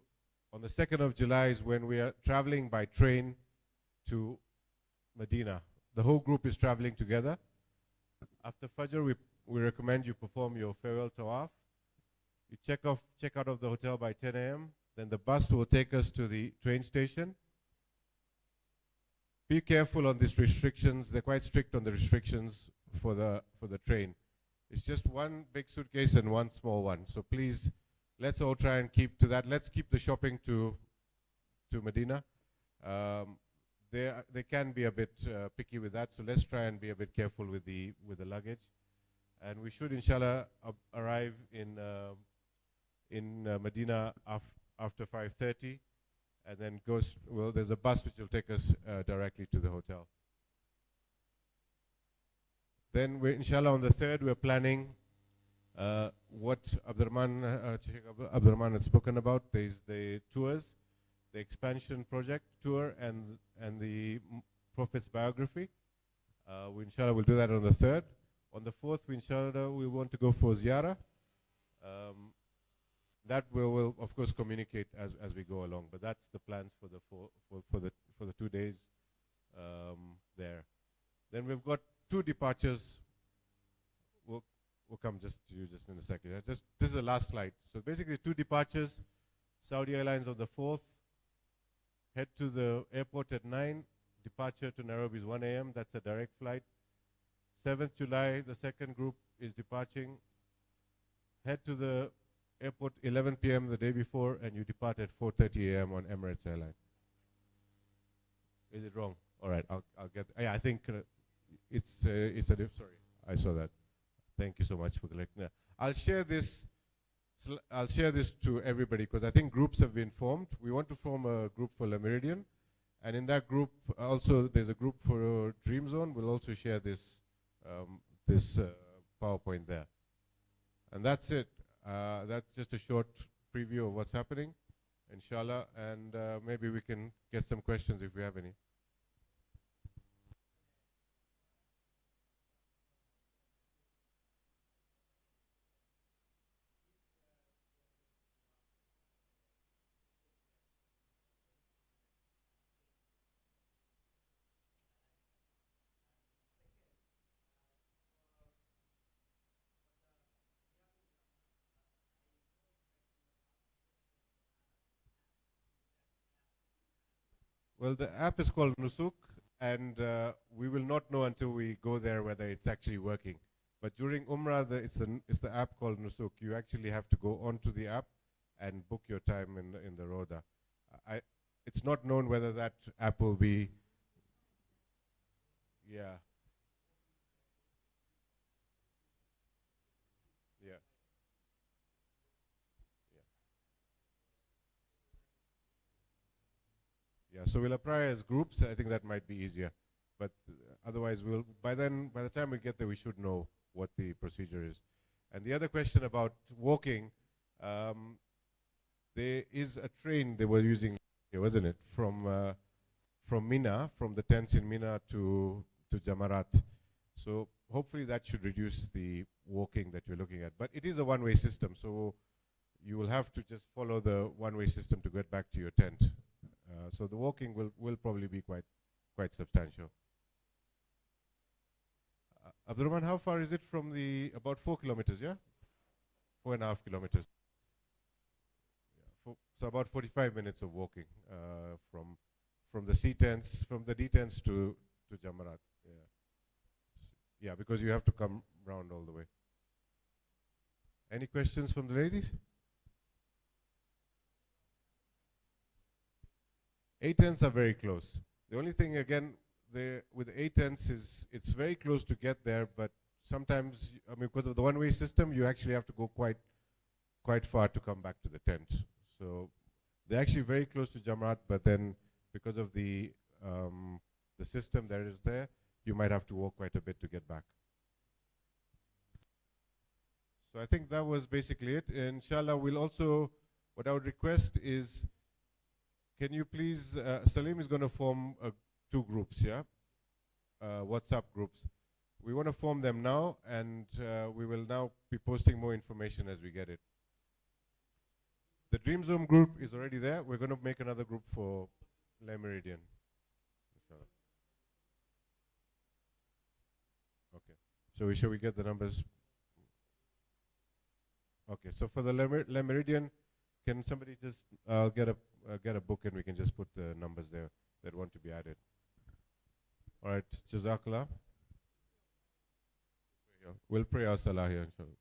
on the 2nd of July is when we are traveling by train to Medina. The whole group is traveling together. After Fajr, we recommend you perform your farewell Tawaf. You check out of the hotel by 10 a.m. Then the bus will take us to the train station. Be careful on these restrictions. They're quite strict on the restrictions for the train. It's just one big suitcase and one small one. So please, let's all try and keep to that. Let's keep the shopping to Medina. They can be a bit picky with that, so let's try and be a bit careful with the luggage. And we should, inshallah, arrive in Medina after 5:30, and then there's a bus which will take us directly to the hotel. Then, inshallah, on the 3rd, we're planning what Abdurrahman had spoken about. There's the tours, the expansion project tour, and the Prophet's biography. Inshallah, we'll do that on the 3rd. On the 4th, inshallah, we want to go for ziyarah. That we'll of course communicate as we go along. But that's the plans for the 2 days there. Then we've got 2 departures. We'll come just to you just in a second. This is the last slide. So basically 2 departures. Saudi Airlines on the 4th. Head to the airport at 9. Departure to Nairobi is 1 a.m. That's a direct flight. 7th July, the second group is departing. Head to the airport 11 p.m. the day before, and you depart at 4:30 a.m. on Emirates Airline. Is it wrong? All right, I'll get. Yeah, I think it's a sorry, I saw that. Thank you so much for collecting that. I'll share this to everybody because I think groups have been formed. We want to form a group for Le Meridian, and in that group also there's a group for Dream Zone. We'll also share this PowerPoint there, and that's it. That's just a short preview of what's happening, inshallah, and maybe we can get some questions if we have any. Well, the app is called Nusuk, and we will not know until we go there whether it's actually working. But during Umrah, it's the app called Nusuk. You actually have to go onto the app and book your time in the Roda. It's not known whether that app will be. Yeah. Yeah. So we'll apply as groups. I think that might be easier. But otherwise, by the time we get there, we should know what the procedure is. And the other question about walking, there is a train they were using here, wasn't it? From Mina, from the tents in Mina to Jamarat. So hopefully that should reduce the walking that you're looking at. But it is a one-way system, so you will have to just follow the one-way system to get back to your tent. So the walking will probably be quite substantial. Abdurrahman, how far is it from about 4 kilometers, yeah? 4.5 kilometers. Yeah, so about 45 minutes of walking from the D tents to Jamarat. Yeah, because you have to come round all the way. Any questions from the ladies? 8 tents are very close. The only thing, again, with 8 tents is it's very close to get there, but sometimes, because of the one-way system, you actually have to go quite far to come back to the tent. So they're actually very close to Jamarat, but then because of the system that is there, you might have to walk quite a bit to get back. So I think that was basically it. Inshallah, what I would request is, can you please, Salim is going to form 2 groups, yeah? WhatsApp groups. We want to form them now, and we will now be posting more information as we get it. The Dream Zone group is already there. We're going to make another group for Le Meridian. Inshallah. Okay. Shall we get the numbers? Okay. So for the Le Meridian, can somebody just get a book and we can just put the numbers there that want to be added. All right, Jazakallah. We'll pray our salah here, inshallah.